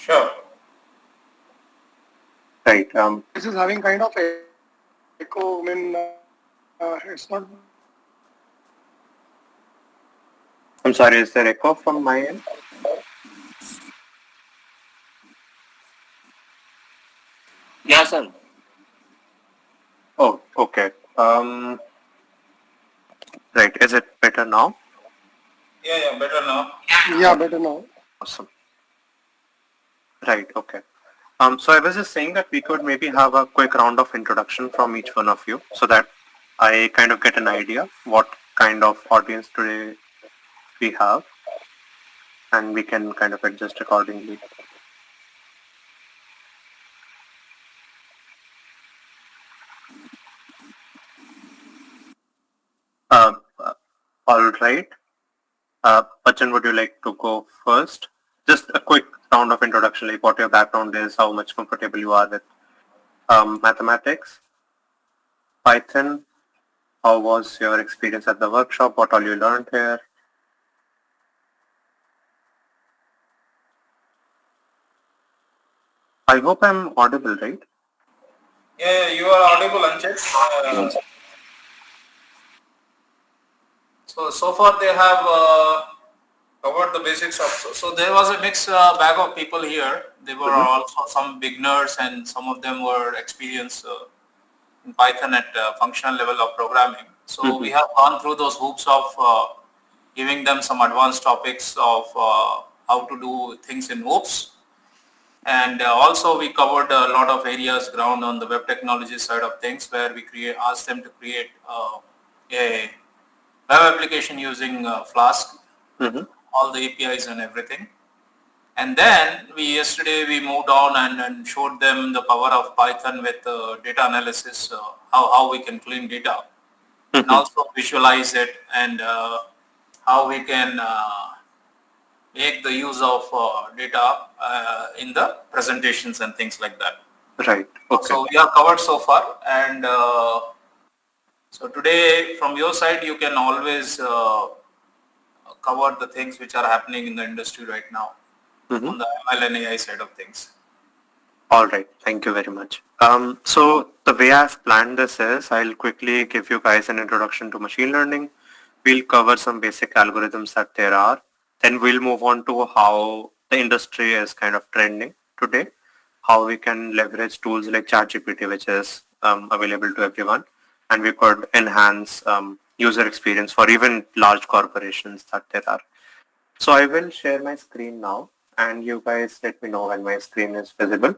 Sure. Right. This is having kind of echo. I mean, it's not. I'm sorry, is there echo from my end? Yeah, sir. Oh, okay. Right. Is it better now? Yeah, better now. Yeah, better now. Awesome. Right. Okay. So I was just saying that we could maybe have a quick round of introduction from each one of you so that I kind of get an idea what kind of audience today we have and we can kind of adjust accordingly. All right. Bachchan, would you like to go first? Just a quick round of introduction, like what your background is, how much comfortable you are with mathematics, Python, how was your experience at the workshop, what all you learned here. I hope I'm audible, right? Yeah, you are audible, Anchit. So far they have covered the basics of. So there was a mixed bag of people here. There were also some beginners and some of them were experienced in Python at functional level of programming. So we have gone through those hoops of giving them some advanced topics of how to do things in hoops. And also we covered a lot of areas ground on the web technology side of things where we asked them to create a web application using Flask, all the APIs and everything. And then yesterday we moved on and showed them the power of Python with data analysis, how we can clean data and also visualize it and how we can make the use of data in the presentations and things like that. Right. Okay. So we are covered so far, and so today from your side you can always cover the things which are happening in the industry right now on the ML and AI side of things. All right. Thank you very much. So the way I've planned this is I'll quickly give you guys an introduction to machine learning. We'll cover some basic algorithms that there are. Then we'll move on to how the industry is kind of trending today, how we can leverage tools like ChatGPT, which is available to everyone, and we could enhance user experience for even large corporations that there are. So I will share my screen now, and you guys let me know when my screen is visible.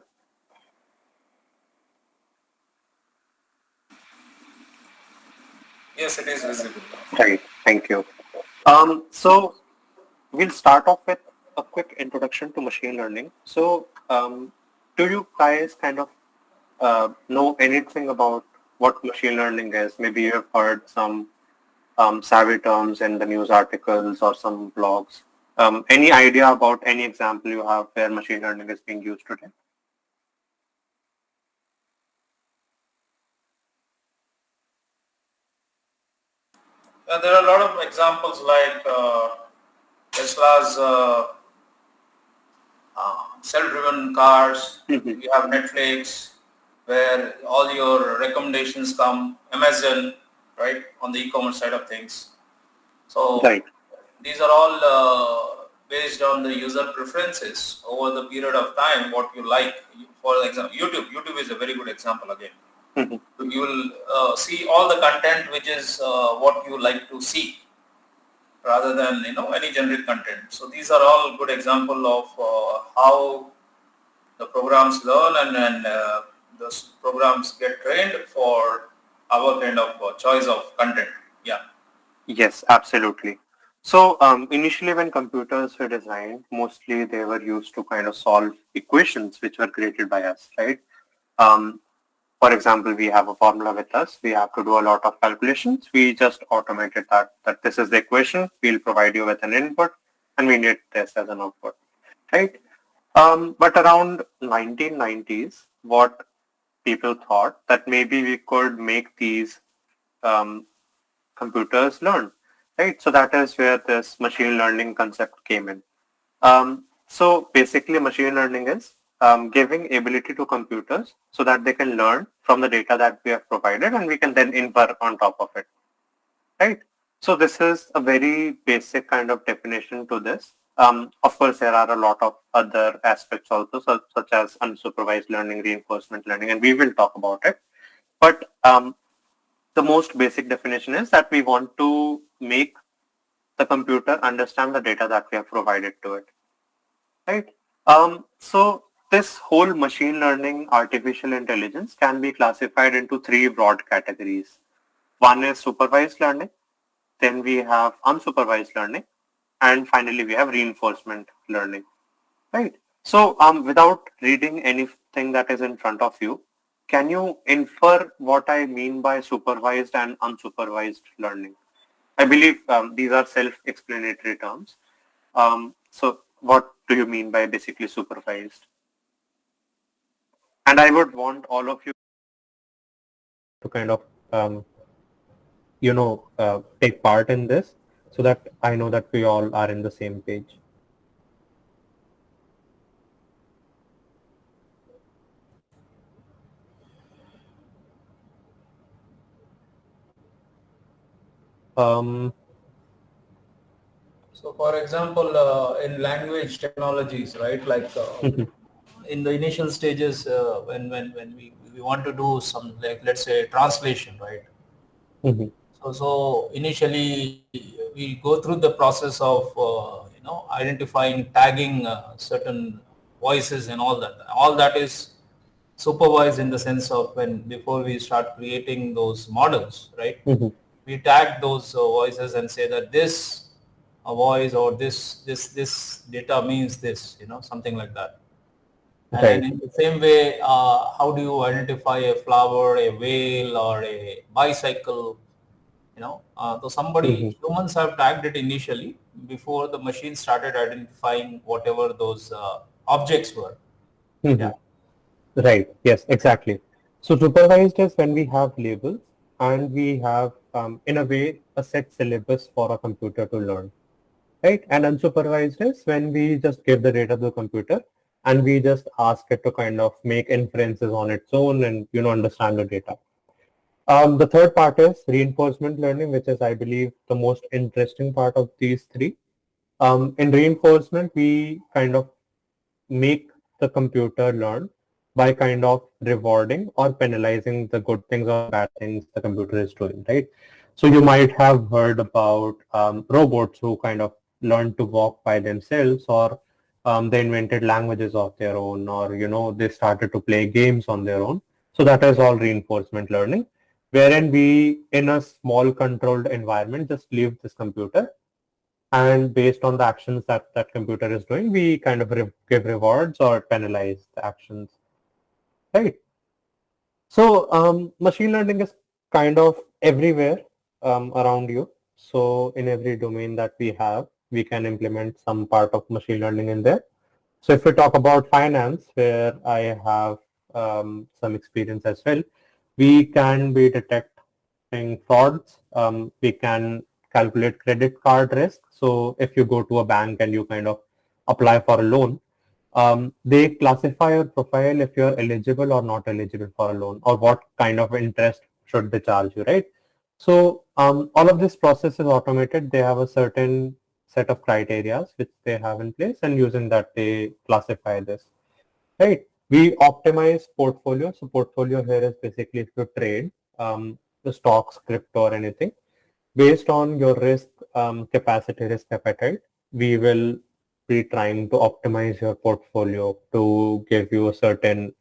Yes, it is visible. Right. Thank you. So we'll start off with a quick introduction to machine learning. So do you guys kind of know anything about what machine learning is? Maybe you have heard some savvy terms in the news articles or some blogs. Any idea about any example you have where machine learning is being used today? There are a lot of examples like Tesla's self-driven cars. You have Netflix, where all your recommendations come. Amazon, right, on the e-commerce side of things. So these are all based on the user preferences over the period of time, what you like. For example, YouTube is a very good example again. You will see all the content which is what you like to see rather than any generic content. So these are all good example of how the programs learn and those programs get trained for our kind of choice of content. Yeah. Yes, absolutely. So initially when computers were designed, mostly they were used to kind of solve equations which were created by us, right? For example, we have a formula with us. We have to do a lot of calculations. We just automated that this is the equation. We'll provide you with an input and we need this as an output, right? But around 1990s, what people thought that maybe we could make these computers learn, right? So that is where this machine learning concept came in. So basically machine learning is giving ability to computers so that they can learn from the data that we have provided and we can then infer on top of it, right? So this is a very basic kind of definition to this. Of course, there are a lot of other aspects also, such as unsupervised learning, reinforcement learning, and we will talk about it. But the most basic definition is that we want to make the computer understand the data that we have provided to it, right? So this whole machine learning, artificial intelligence can be classified into three broad categories. One is supervised learning, then we have unsupervised learning, and finally we have reinforcement learning, right? So without reading anything that is in front of you, can you infer what I mean by supervised and unsupervised learning? I believe these are self-explanatory terms. So what do you mean by basically supervised? And I would want all of you to kind of, take part in this so that I know that we all are in the same page. So for example, in language technologies, right, like in the initial stages, when we want to do some, like, let's say translation, right? So initially we go through the process of identifying, tagging certain voices and all that. All that is supervised in the sense of when before we start creating those models, right? We tag those voices and say that this voice or this data means this, something like that. And in the same way, how do you identify a flower, a whale, or a bicycle? So humans have tagged it initially before the machine started identifying whatever those objects were. Yeah. Right. Yes, exactly. So supervised is when we have labels and we have, in a way, a set syllabus for a computer to learn, right? And unsupervised is when we just give the data to the computer and we just ask it to kind of make inferences on its own and, understand the data. The third part is reinforcement learning, which is, I believe, the most interesting part of these three. In reinforcement, we kind of make the computer learn by kind of rewarding or penalizing the good things or bad things the computer is doing, right? So you might have heard about robots who kind of learn to walk by themselves, or they invented languages of their own, or they started to play games on their own. So that is all reinforcement learning, wherein we, in a small controlled environment, just leave this computer, and based on the actions that that computer is doing, we kind of give rewards or penalize the actions, right? So machine learning is kind of everywhere around you. So in every domain that we have, we can implement some part of machine learning in there. So if we talk about finance, where I have some experience as well, we can be detecting frauds. We can calculate credit card risk. So if you go to a bank and you kind of apply for a loan, they classify your profile if you're eligible or not eligible for a loan, or what kind of interest should they charge you, right? So all of this process is automated. They have a certain set of criteria which they have in place, and using that they classify this, right? We optimize portfolio. So portfolio here is basically if you trade the stocks, crypto, or anything, based on your risk capacity, risk appetite, we will be trying to optimize your portfolio to give you a certain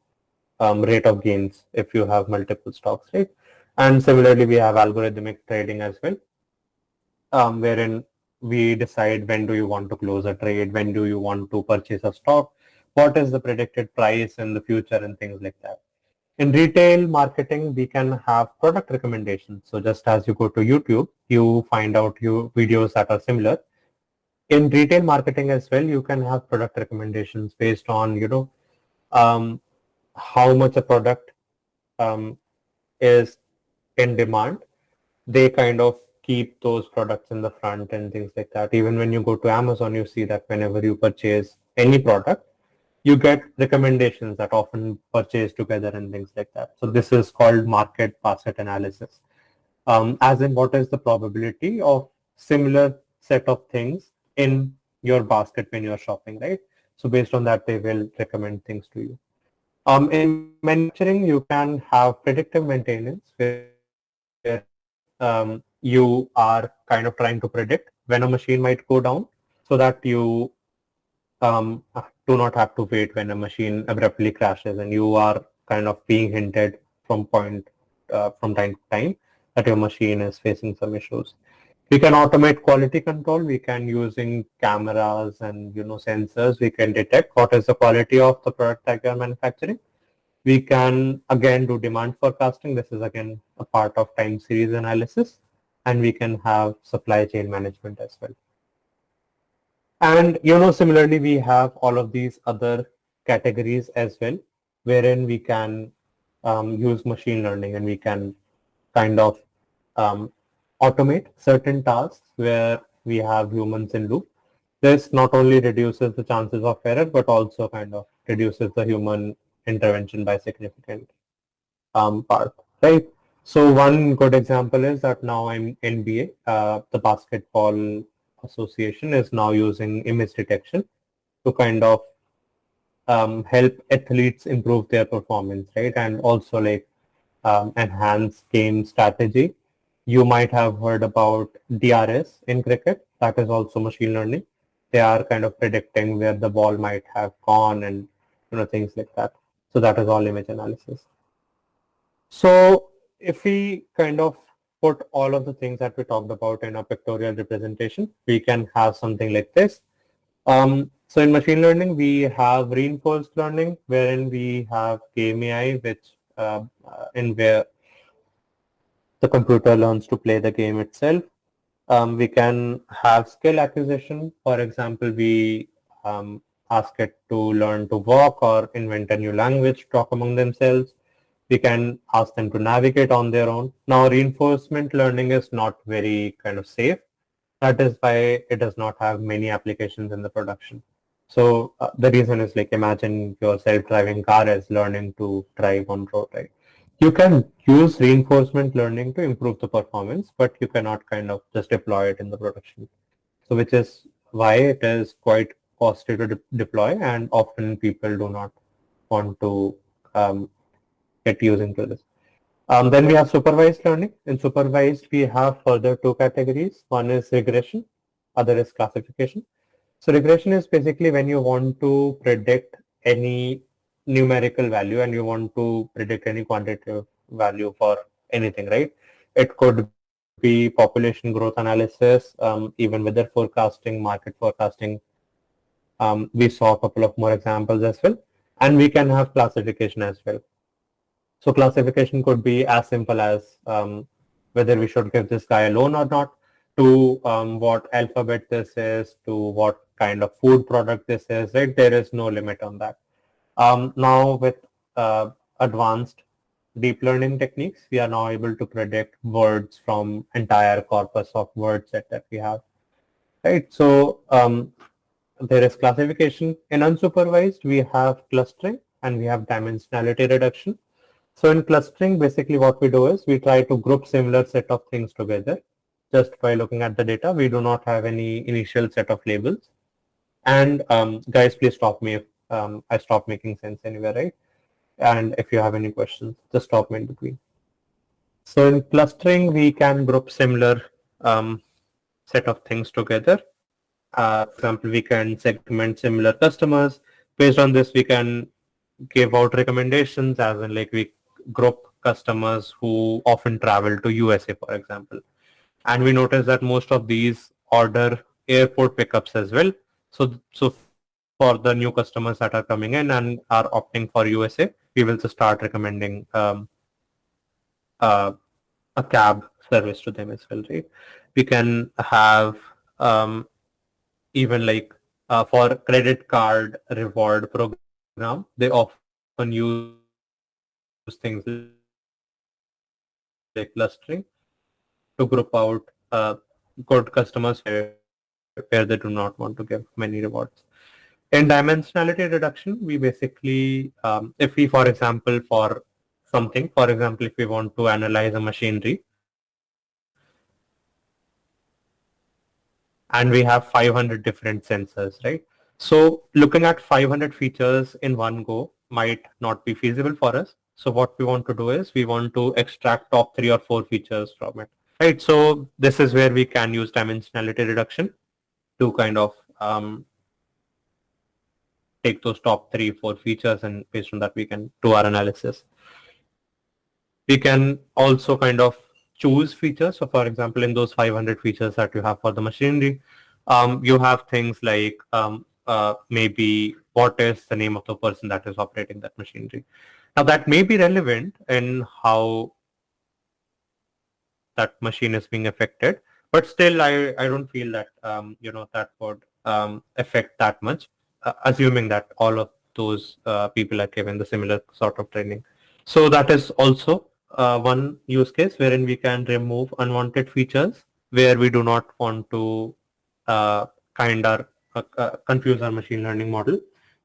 rate of gains if you have multiple stocks, right? And similarly, we have algorithmic trading as well, wherein we decide when do you want to close a trade, when do you want to purchase a stock, what is the predicted price in the future, and things like that. In retail marketing, we can have product recommendations. So just as you go to YouTube, you find out your videos that are similar. In retail marketing as well, you can have product recommendations based on, how much a product is in demand. They kind of keep those products in the front and things like that. Even when you go to Amazon, you see that whenever you purchase any product, you get recommendations that often purchase together and things like that. So this is called market basket analysis. As in, what is the probability of similar set of things in your basket when you're shopping, right? So based on that, they will recommend things to you. In manufacturing, you can have predictive maintenance where you are kind of trying to predict when a machine might go down so that you do not have to wait when a machine abruptly crashes and you are kind of being hinted from from time to time that your machine is facing some issues. We can automate quality control. We can, using cameras and sensors, we can detect what is the quality of the product that you are manufacturing. We can again do demand forecasting. This is again a part of time series analysis, and we can have supply chain management as well. And similarly, we have all of these other categories as well, wherein we can use machine learning and we can kind of automate certain tasks where we have humans in loop. This not only reduces the chances of error, but also kind of reduces the human intervention by significant part, right? So one good example is that now I'm NBA, the basketball association is now using image detection to kind of help athletes improve their performance, right? And also like enhance game strategy. You might have heard about DRS in cricket. That is also machine learning. They are kind of predicting where the ball might have gone and things like that. So that is all image analysis. So if we kind of put all of the things that we talked about in a pictorial representation, we can have something like this. So in machine learning, we have reinforced learning, wherein we have game AI, which in where the computer learns to play the game itself. We can have skill acquisition. For example, we ask it to learn to walk or invent a new language, talk among themselves. We can ask them to navigate on their own. Now, reinforcement learning is not very kind of safe. That is why it does not have many applications in the production. So the reason is like, imagine your self-driving car is learning to drive on road, right? You can use reinforcement learning to improve the performance, but you cannot kind of just deploy it in the production. So which is why it is quite costly to deploy, and often people do not want to get using to this. Then we have supervised learning. In supervised, we have further two categories. One is regression, other is classification. So regression is basically when you want to predict any numerical value and you want to predict any quantitative value for anything, right? It could be population growth analysis, even weather forecasting, market forecasting. We saw a couple of more examples as well. And we can have classification as well. So classification could be as simple as whether we should give this guy a loan or not, to what alphabet this is, to what kind of food product this is, right? There is no limit on that. Now with advanced deep learning techniques, we are now able to predict words from entire corpus of words that we have, right? So there is classification. In unsupervised, we have clustering and we have dimensionality reduction. So in clustering, basically what we do is we try to group similar set of things together just by looking at the data. We do not have any initial set of labels. And guys, please stop me if I stop making sense anywhere, right? And if you have any questions, just stop me in between. So in clustering, we can group similar set of things together. For example, we can segment similar customers. Based on this, we can give out recommendations, as in like we group customers who often travel to USA, for example. And we notice that most of these order airport pickups as well. So for the new customers that are coming in and are opting for USA, we will just start recommending a cab service to them as well, right? We can have even like for credit card reward program, they often use things like clustering to group out good customers where they do not want to give many rewards. In dimensionality reduction, we basically, if we, for example, for something, for example, if we want to analyze a machinery, and we have 500 different sensors, right? So looking at 500 features in one go might not be feasible for us. So what we want to do is we want to extract top 3 or 4 features from it, right? So this is where we can use dimensionality reduction to kind of take those top 3, 4 features, and based on that we can do our analysis. We can also kind of choose features. So for example, in those 500 features that you have for the machinery, you have things like maybe what is the name of the person that is operating that machinery. Now that may be relevant in how that machine is being affected, but still I don't feel that that would affect that much, assuming that all of those people are given the similar sort of training. So that is also one use case wherein we can remove unwanted features where we do not want to uh, kind of confuse our machine learning model.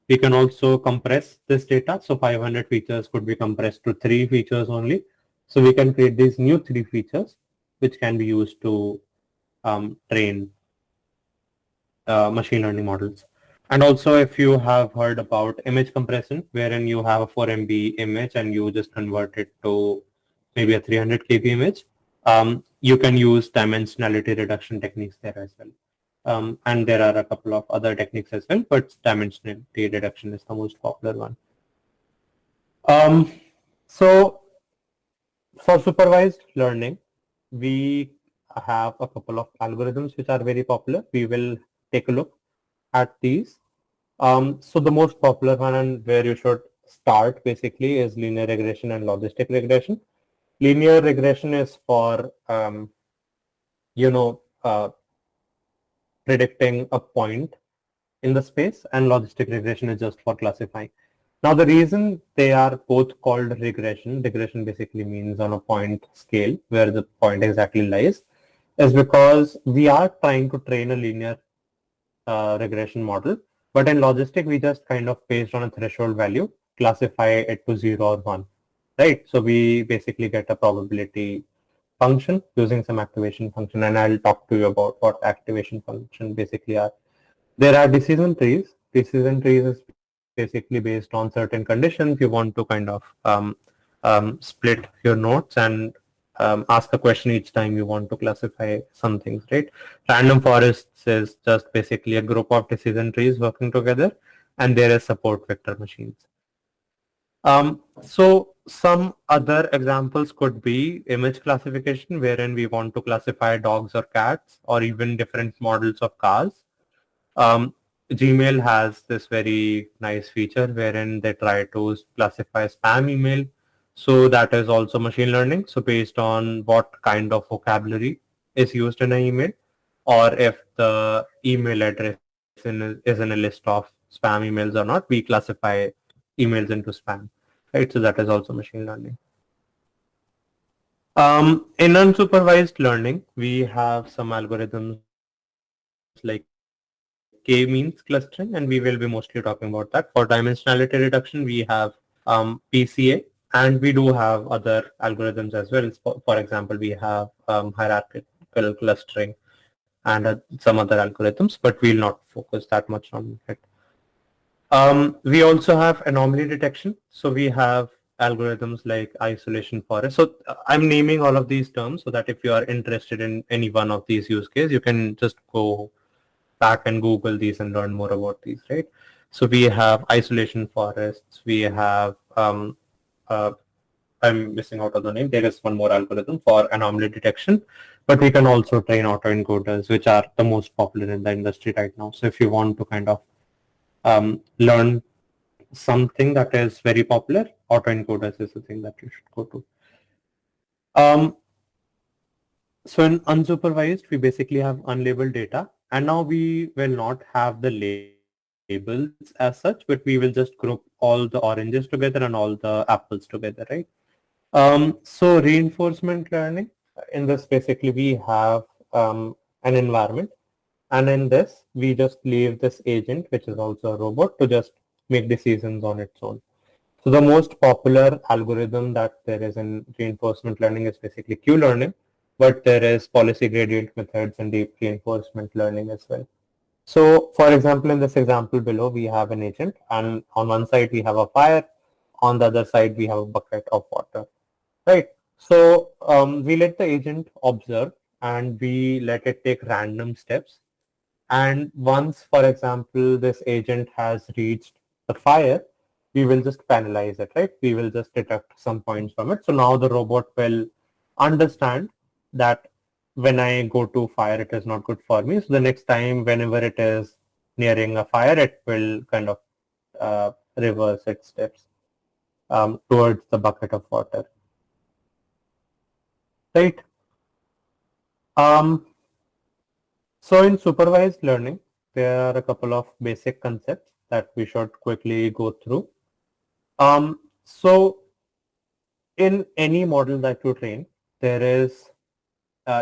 We can also compress this data. So 500 features could be compressed to 3 features only. So we can create these new 3 features which can be used to train machine learning models. And also, if you have heard about image compression, wherein you have a 4 MB image and you just convert it to maybe a 300 KB image, you can use dimensionality reduction techniques there as well. And there are a couple of other techniques as well, but dimensionality reduction is the most popular one. So for supervised learning, we have a couple of algorithms which are very popular. We will take a look at these. So the most popular one and where you should start basically is linear regression and logistic regression. Linear regression is for predicting a point in the space, and logistic regression is just for classifying. Now the reason they are both called regression basically means on a point scale where the point exactly lies, is because we are trying to train a linear regression model, but in logistic we just kind of based on a threshold value classify it to 0 or 1, right? So we basically get a probability function using some activation function, and I'll talk to you about what activation function basically are. There are decision trees. Decision trees is basically based on certain conditions. You want to kind of split your nodes and ask a question each time you want to classify some things, right? Random forests is just basically a group of decision trees working together, and there is support vector machines. So some other examples could be image classification, wherein we want to classify dogs or cats or even different models of cars. Gmail has this very nice feature wherein they try to classify spam email. So that is also machine learning. So based on what kind of vocabulary is used in an email, or if the email address is in a list of spam emails or not, we classify emails into spam. Right, so that is also machine learning. In unsupervised learning, we have some algorithms like k-means clustering, and we will be mostly talking about that. For dimensionality reduction, we have PCA, and we do have other algorithms as well. For example, we have hierarchical clustering and some other algorithms, but we'll not focus that much on it. We also have anomaly detection. So we have algorithms like isolation forest. So I'm naming all of these terms so that if you are interested in any one of these use cases, you can just go back and Google these and learn more about these, right? So we have isolation forests. We have, I'm missing out on the name. There is one more algorithm for anomaly detection, but we can also train autoencoders, which are the most popular in the industry right now. So if you want to kind of learn something that is very popular, autoencoders is the thing that you should go to. So in unsupervised, we basically have unlabeled data, and now we will not have the labels as such, but we will just group all the oranges together and all the apples together, right? So reinforcement learning, in this basically we have an environment And in this, we just leave this agent, which is also a robot, to just make decisions on its own. So the most popular algorithm that there is in reinforcement learning is basically Q-learning, but there is policy gradient methods and deep reinforcement learning as well. So for example, in this example below, we have an agent, and on one side we have a fire, on the other side we have a bucket of water, right? So we let the agent observe and we let it take random steps. And once, for example, this agent has reached the fire, we will just penalize it, right? We will just deduct some points from it. So now the robot will understand that when I go to fire, it is not good for me. So the next time, whenever it is nearing a fire, it will kind of reverse its steps towards the bucket of water, right? Um, so in supervised learning, there are a couple of basic concepts that we should quickly go through. So in any model that you train, there is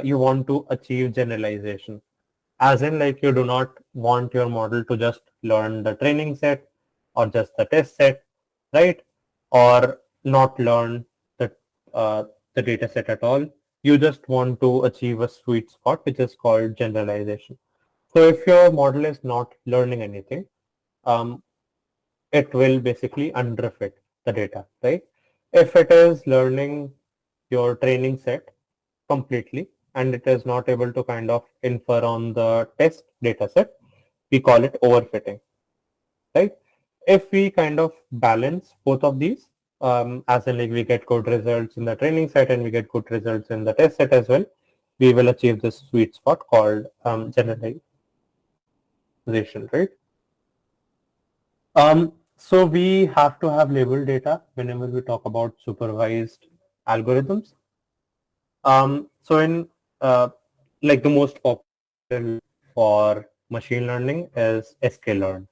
you want to achieve generalization, as in like you do not want your model to just learn the training set or just the test set, right? Or not learn uh, the data set at all. You just want to achieve a sweet spot, which is called generalization. So if your model is not learning anything, um, it will basically underfit the data, right? If it is learning your training set completely and it is not able to kind of infer on the test data set, we call it overfitting, right? If we kind of balance both of these, as in like we get good results in the training set and we get good results in the test set as well, we will achieve this sweet spot called generalization, right? So we have to have labeled data whenever we talk about supervised algorithms. So in like the most popular for machine learning is sklearn.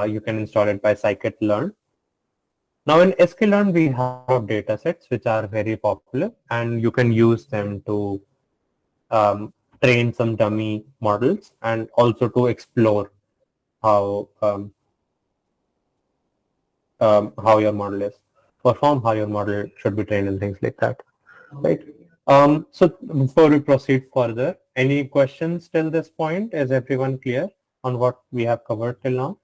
You can install it by scikit-learn. Now in sklearn we have data sets which are very popular and you can use them to train some dummy models and also to explore how your model is perform, how your model should be trained and things like that, right? So before we proceed further, any questions till this point? Is everyone clear on what we have covered till now?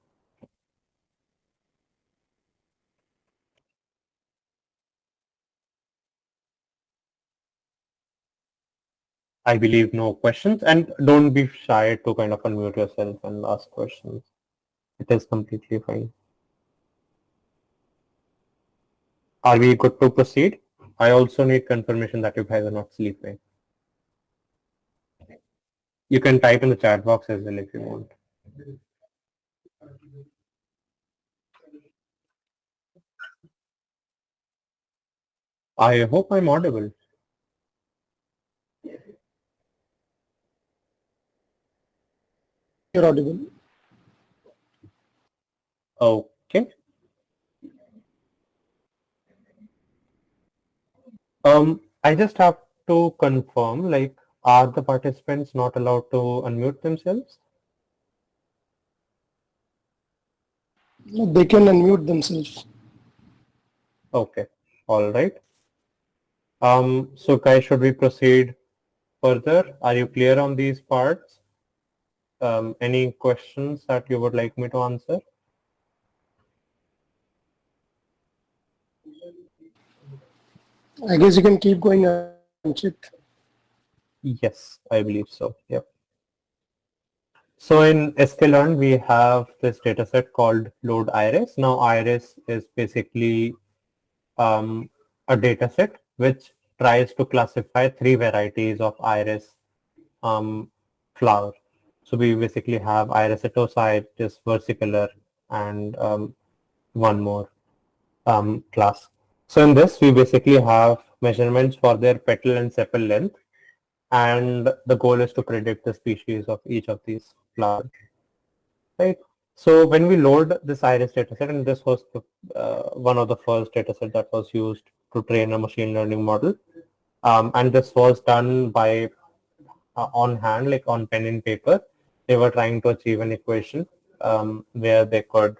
I believe no questions, and don't be shy to kind of unmute yourself and ask questions. It is completely fine. Are we good to proceed? I also need confirmation that you guys are not sleeping. You can type in the chat box as well if you want. I hope I'm audible. You're audible. Okay. I just have to confirm, like, are the participants not allowed to unmute themselves? They can unmute themselves. Okay, all right. So guys, should we proceed further? Are you clear on these parts? Any questions that you would like me to answer? I guess you can keep going, Anchit. Yes, I believe so. Yep. So in sklearn, we have this data set called load iris. Now iris is basically a data set which tries to classify three varieties of iris flower. So we basically have iris etosa, iris versicolor, and one more class. So in this, we basically have measurements for their petal and sepal length, and the goal is to predict the species of each of these flowers, right? So when we load this iris dataset, and this was the, one of the first dataset that was used to train a machine learning model, and this was done by on hand, like on pen and paper. they were trying to achieve an equation where they could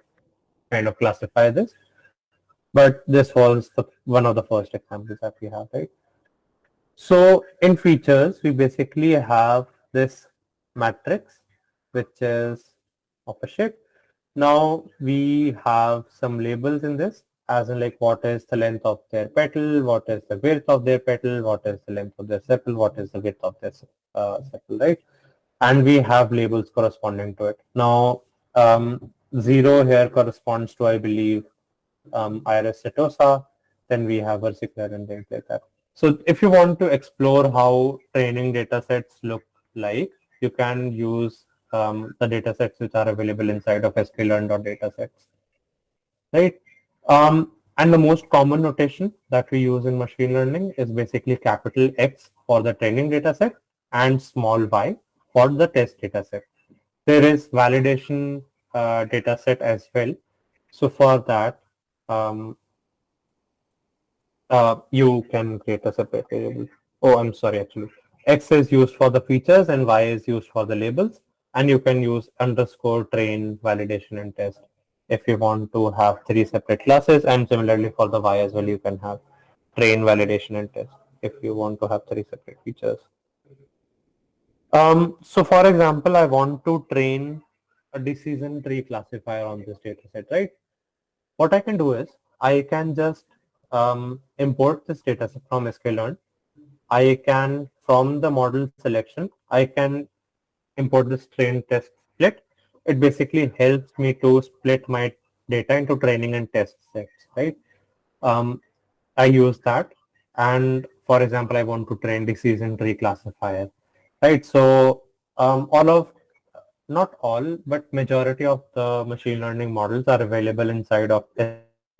kind of classify this. But this was one of the first examples that we have, right? So in features, we basically have this matrix, which is of a shape. Now we have some labels in this, as in like what is the length of their petal, what is the width of their petal, what is the length of their sepal, what is the width of their sepal, right? And we have labels corresponding to it. Now, 0 here corresponds to, I believe, Iris setosa, then we have versicolor and things like that. So if you want to explore how training data sets look like, you can use the data sets which are available inside of sklearn.datasets, right? And the most common notation that we use in machine learning is basically capital X for the training data set and small y for the test data set. There is validation data set as well. So for that, you can create a separate variable. Oh, I'm sorry, actually. X is used for the features and Y is used for the labels. And you can use underscore train, validation, and test if you want to have 3 separate classes. And similarly for the Y as well, you can have train, validation, and test if you want to have 3 separate features. So for example, I want to train a decision tree classifier on this data set, right? What I can do is I can just import this data set from sklearn. I can, from the model selection, I can import this train test split. It basically helps me to split my data into training and test sets, right? I use that. And for example, I want to train decision tree classifier, right? So not all, but majority of the machine learning models are available inside of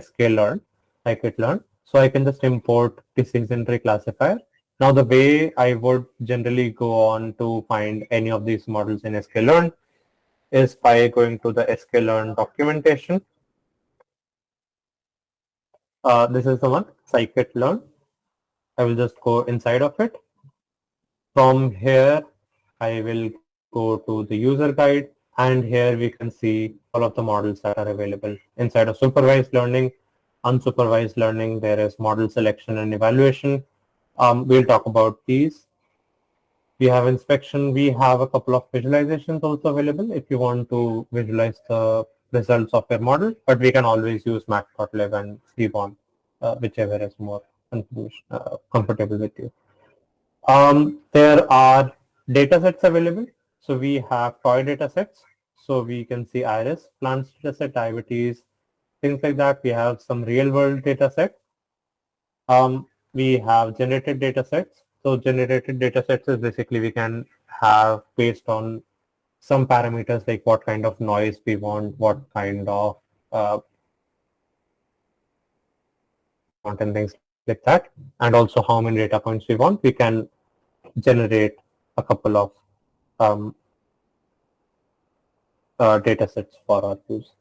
sklearn, scikit-learn. So I can just import decision tree classifier. Now the way I would generally go on to find any of these models in sklearn is by going to the sklearn documentation. This is the one, scikit-learn. I will just go inside of it. From here, I will go to the user guide, and here we can see all of the models that are available. Inside of supervised learning, unsupervised learning, there is model selection and evaluation. We'll talk about these. We have inspection. We have a couple of visualizations also available if you want to visualize the results of your model, but we can always use matplotlib and seaborn, whichever is more comfortable with you. There are data sets available. So we have toy data sets. So we can see iris, plants data set, diabetes, things like that. We have some real world data sets. We have generated data sets. So generated data sets is basically we can have based on some parameters like what kind of noise we want, what kind of and things like that, and also how many data points we want. We can generate a couple of data sets for our use,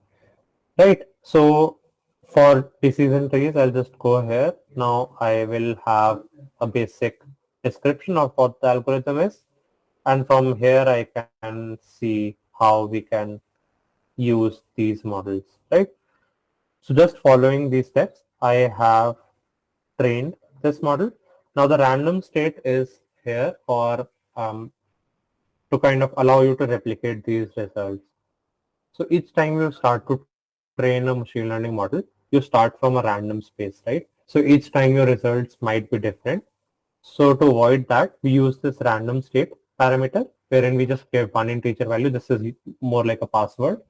right? So for decision trees, I'll just go here. Now I will have a basic description of what the algorithm is, and from here I can see how we can use these models, right? So just following these steps, I have trained this model. Now the random state is here for to kind of allow you to replicate these results. So each time you start to train a machine learning model, you start from a random space, right? So each time your results might be different. So to avoid that, we use this random state parameter wherein we just give one integer value. This is more like a password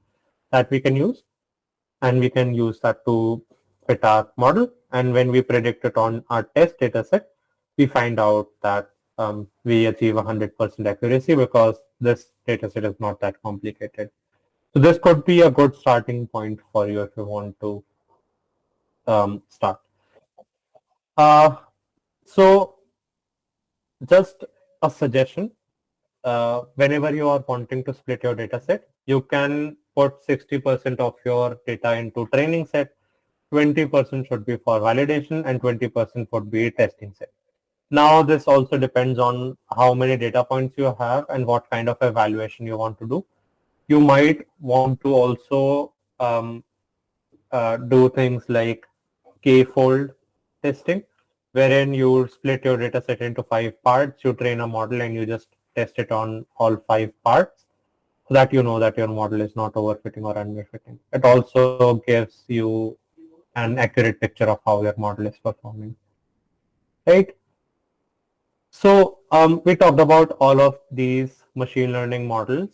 that we can use, and we can use that to fit our model. And when we predict it on our test data set, we find out that we achieve 100% accuracy because this data set is not that complicated. So this could be a good starting point for you if you want to start. So just a suggestion, whenever you are wanting to split your data set, you can put 60% of your data into training set, 20% should be for validation, and 20% would be testing set. Now this also depends on how many data points you have and what kind of evaluation you want to do. You might want to also do things like k-fold testing, wherein you split your data set into 5 parts, you train a model and you just test it on all 5 parts so that you know that your model is not overfitting or underfitting. It also gives you an accurate picture of how your model is performing, right? So we talked about all of these machine learning models,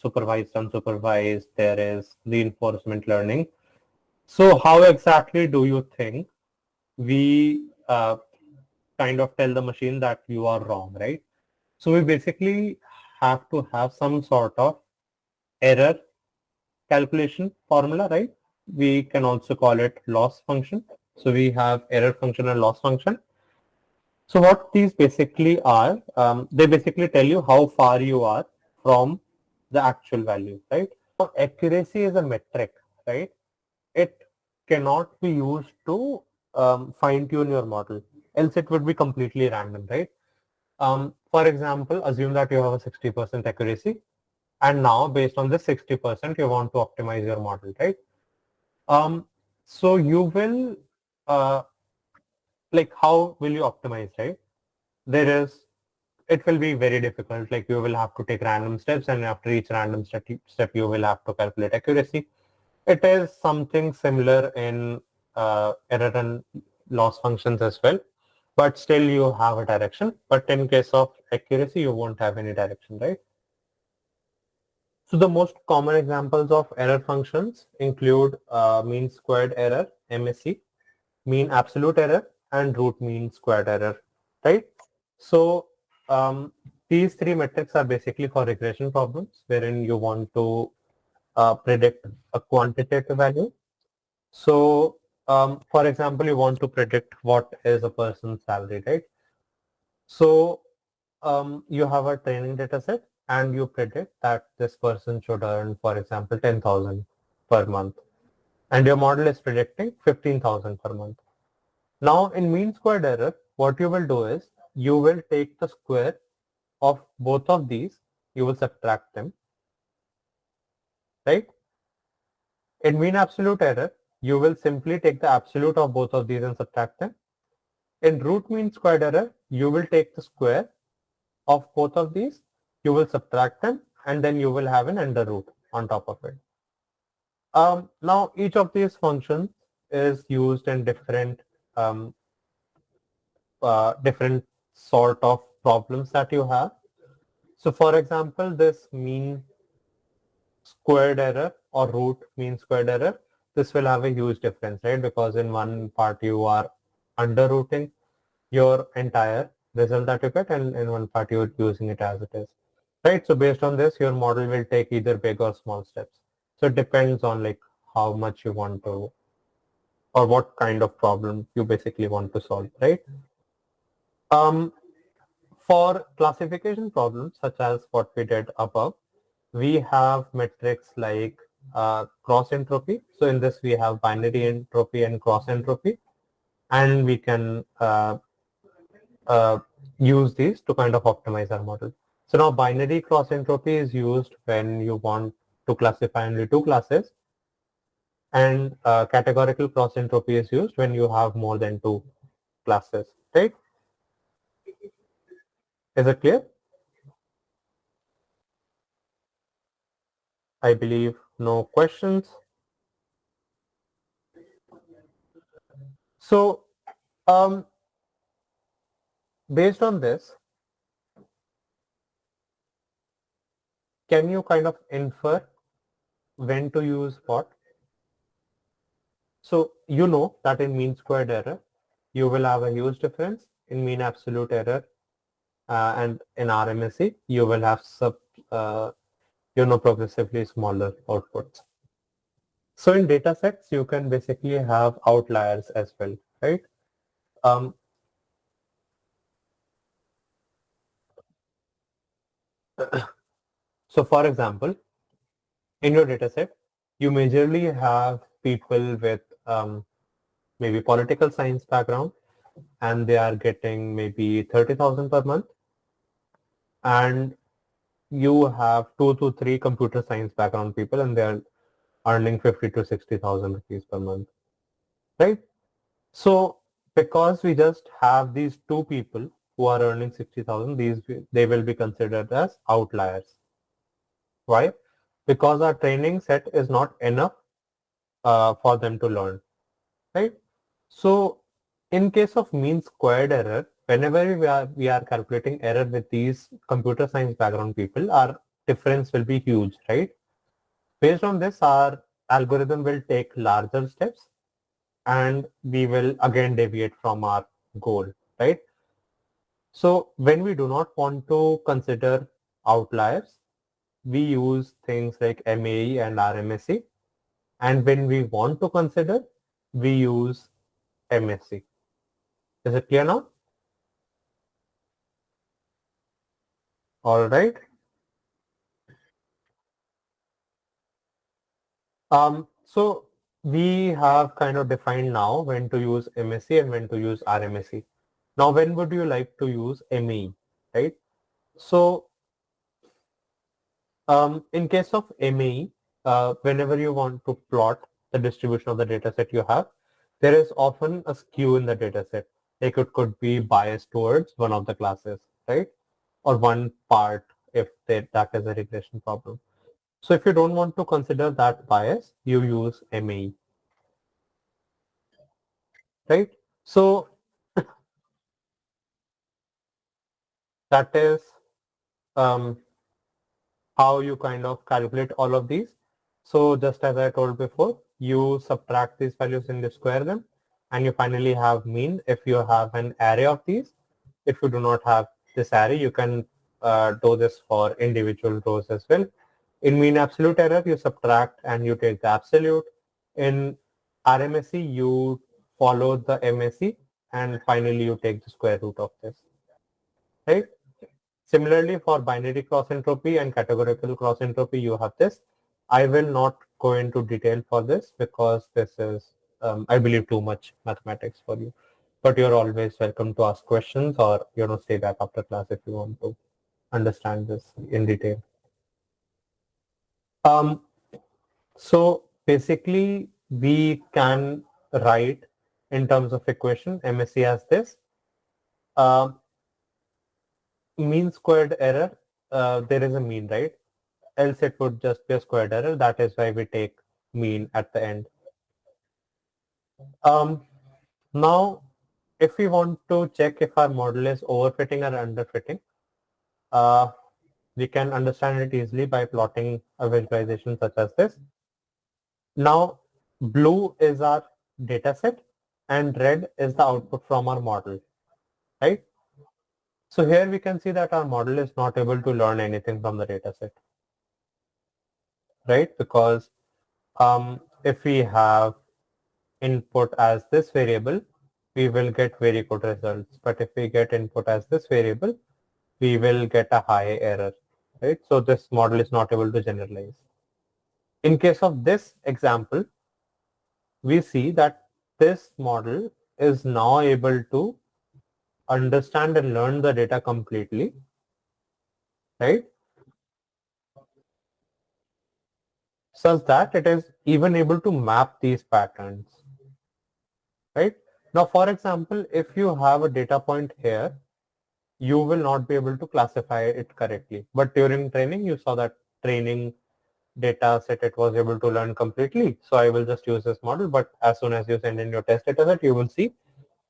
supervised, unsupervised, there is reinforcement learning. So how exactly do you think we kind of tell the machine that you are wrong, right? So we basically have to have some sort of error calculation formula, right? We can also call it loss function. So we have error function and loss function. So what these basically are, they basically tell you how far you are from the actual value, right? So accuracy is a metric, right? It cannot be used to fine tune your model, else it would be completely random, right? For example, assume that you have a 60% accuracy, and now based on the 60%, you want to optimize your model, right? So you will, like, how will you optimize, right? It will be very difficult. Like you will have to take random steps, and after each random step you will have to calculate accuracy. It is something similar in error and loss functions as well, but still you have a direction. But in case of accuracy, you won't have any direction, right? So the most common examples of error functions include mean squared error, MSE, mean absolute error, and root mean squared error, right? So these three metrics are basically for regression problems, wherein you want to predict a quantitative value. So for example, you want to predict what is a person's salary, right? So you have a training data set and you predict that this person should earn, for example, 10,000 per month. And your model is predicting 15,000 per month. Now in mean squared error, what you will do is you will take the square of both of these, you will subtract them, right? In mean absolute error, you will simply take the absolute of both of these and subtract them. In root mean squared error, you will take the square of both of these, you will subtract them, and then you will have an under root on top of it. Now each of these functions is used in different different sort of problems that you have. So for example, this mean squared error or root mean squared error, this will have a huge difference, right? Because in one part you are under rooting your entire result that you get, and in one part you're using it as it is, right? So based on this, your model will take either big or small steps. So it depends on like how much you want to, or what kind of problem you basically want to solve, right? For classification problems such as what we did above, we have metrics like cross entropy. So in this we have binary entropy and cross entropy, and we can use these to kind of optimize our model. So now binary cross entropy is used when you want to classify only two classes, and categorical cross entropy is used when you have more than two classes, right? Is it clear? I believe no questions. So based on this, can you kind of infer when to use what? So you know that in mean squared error, you will have a huge difference. In mean absolute error and in RMSE, you will have progressively smaller outputs. So in data sets, you can basically have outliers as well, right? So for example, in your data set, you majorly have people with maybe political science background, and they are getting maybe 30,000 per month, and you have 2 to 3 computer science background people and they are earning 50 to 60,000 rupees per month, right? So because we just have these two people who are earning 60,000, they will be considered as outliers. Why? Because our training set is not enough for them to learn, right? So in case of mean squared error, whenever we are calculating error with these computer science background people, our difference will be huge, right? Based on this, our algorithm will take larger steps and we will again deviate from our goal, right? So when we do not want to consider outliers, we use things like MAE and RMSE. And when we want to consider, we use MSE. Is it clear now? All right. So we have kind of defined now when to use MSE and when to use RMSE. Now, when would you like to use MAE, right? So in case of MAE, whenever you want to plot the distribution of the data set you have, there is often a skew in the data set. Like it could be biased towards one of the classes, right? Or one part if that is a regression problem. So if you don't want to consider that bias, you use MAE, right? So that is um, how you kind of calculate all of these. So just as I told before, you subtract these values and you square them, and you finally have mean if you have an array of these. If you do not have this array, you can do this for individual rows as well. In mean absolute error, you subtract and you take the absolute. In RMSE, you follow the MSE and finally you take the square root of this, right? Similarly, for binary cross entropy and categorical cross entropy, you have this. I will not go into detail for this because this is, I believe, too much mathematics for you. But you're always welcome to ask questions or, stay back after class if you want to understand this in detail. So basically, we can write in terms of equation MSE as this. Mean squared error, there is a mean, right? Else it would just be a squared error. That is why we take mean at the end. Now, if we want to check if our model is overfitting or underfitting, we can understand it easily by plotting a visualization such as this. Now, blue is our data set and red is the output from our model, right? So here we can see that our model is not able to learn anything from the data set, right? Because if we have input as this variable, we will get very good results. But if we get input as this variable, we will get a high error, right? So this model is not able to generalize. In case of this example, we see that this model is now able to understand and learn the data completely, right? Such that it is even able to map these patterns, right? Now, for example, if you have a data point here, you will not be able to classify it correctly. But during training, you saw that training data set it was able to learn completely. So I will just use this model. But as soon as you send in your test data set, you will see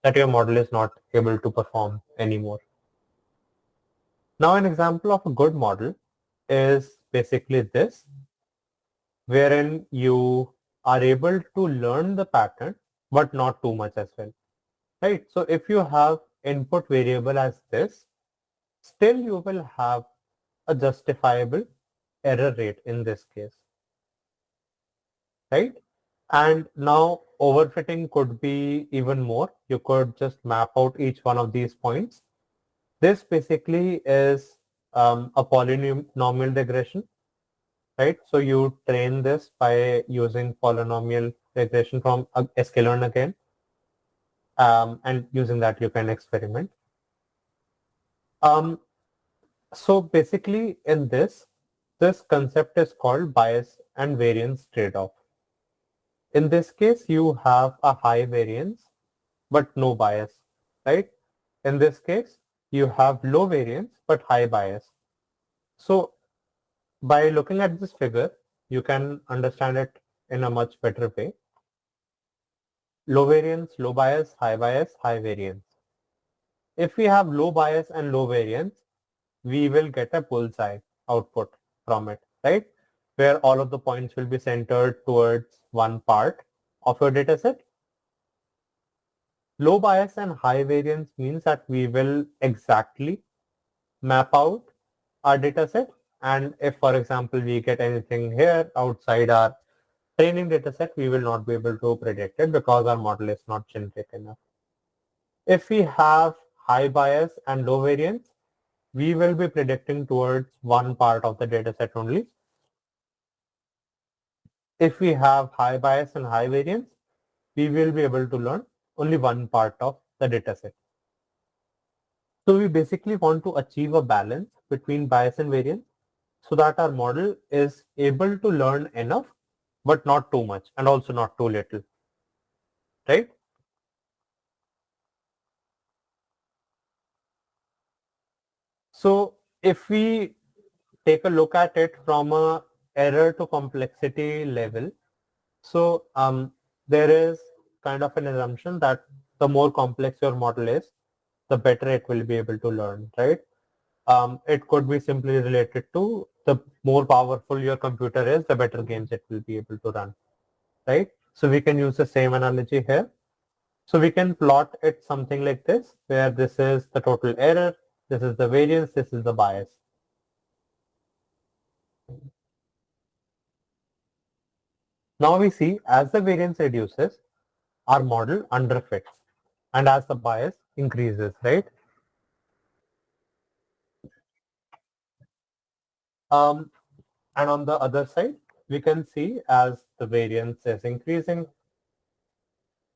that your model is not able to perform anymore. Now, an example of a good model is basically this, wherein you are able to learn the pattern, but not too much as well, right? So if you have input variable as this, still you will have a justifiable error rate in this case, right? And now overfitting could be even more. You could just map out each one of these points. This basically is a polynomial regression, right? So you train this by using polynomial regression from sklearn again. and using that you can experiment. So basically in this concept is called bias and variance trade-off. In this case, you have a high variance but no bias, right? In this case, you have low variance but high bias. So by looking at this figure, you can understand it in a much better way. Low variance, low bias, high variance. If we have low bias and low variance, we will get a bullseye output from it, right? Where all of the points will be centered towards one part of your data set. Low bias and high variance means that we will exactly map out our data set. And if, for example, we get anything here outside our training data set, we will not be able to predict it because our model is not generic enough. If we have high bias and low variance, we will be predicting towards one part of the data set only. If we have high bias and high variance, we will be able to learn only one part of the data set. So we basically want to achieve a balance between bias and variance so that our model is able to learn enough, but not too much and also not too little, right? So if we take a look at it from a error to complexity level, so there is kind of an assumption that the more complex your model is, the better it will be able to learn, right? It could be simply related to the more powerful your computer is, the better games it will be able to run, right? So we can use the same analogy here. So we can plot it something like this, where this is the total error, this is the variance, this is the bias. Now we see as the variance reduces, our model underfits, and as the bias increases, right? And on the other side, we can see as the variance is increasing,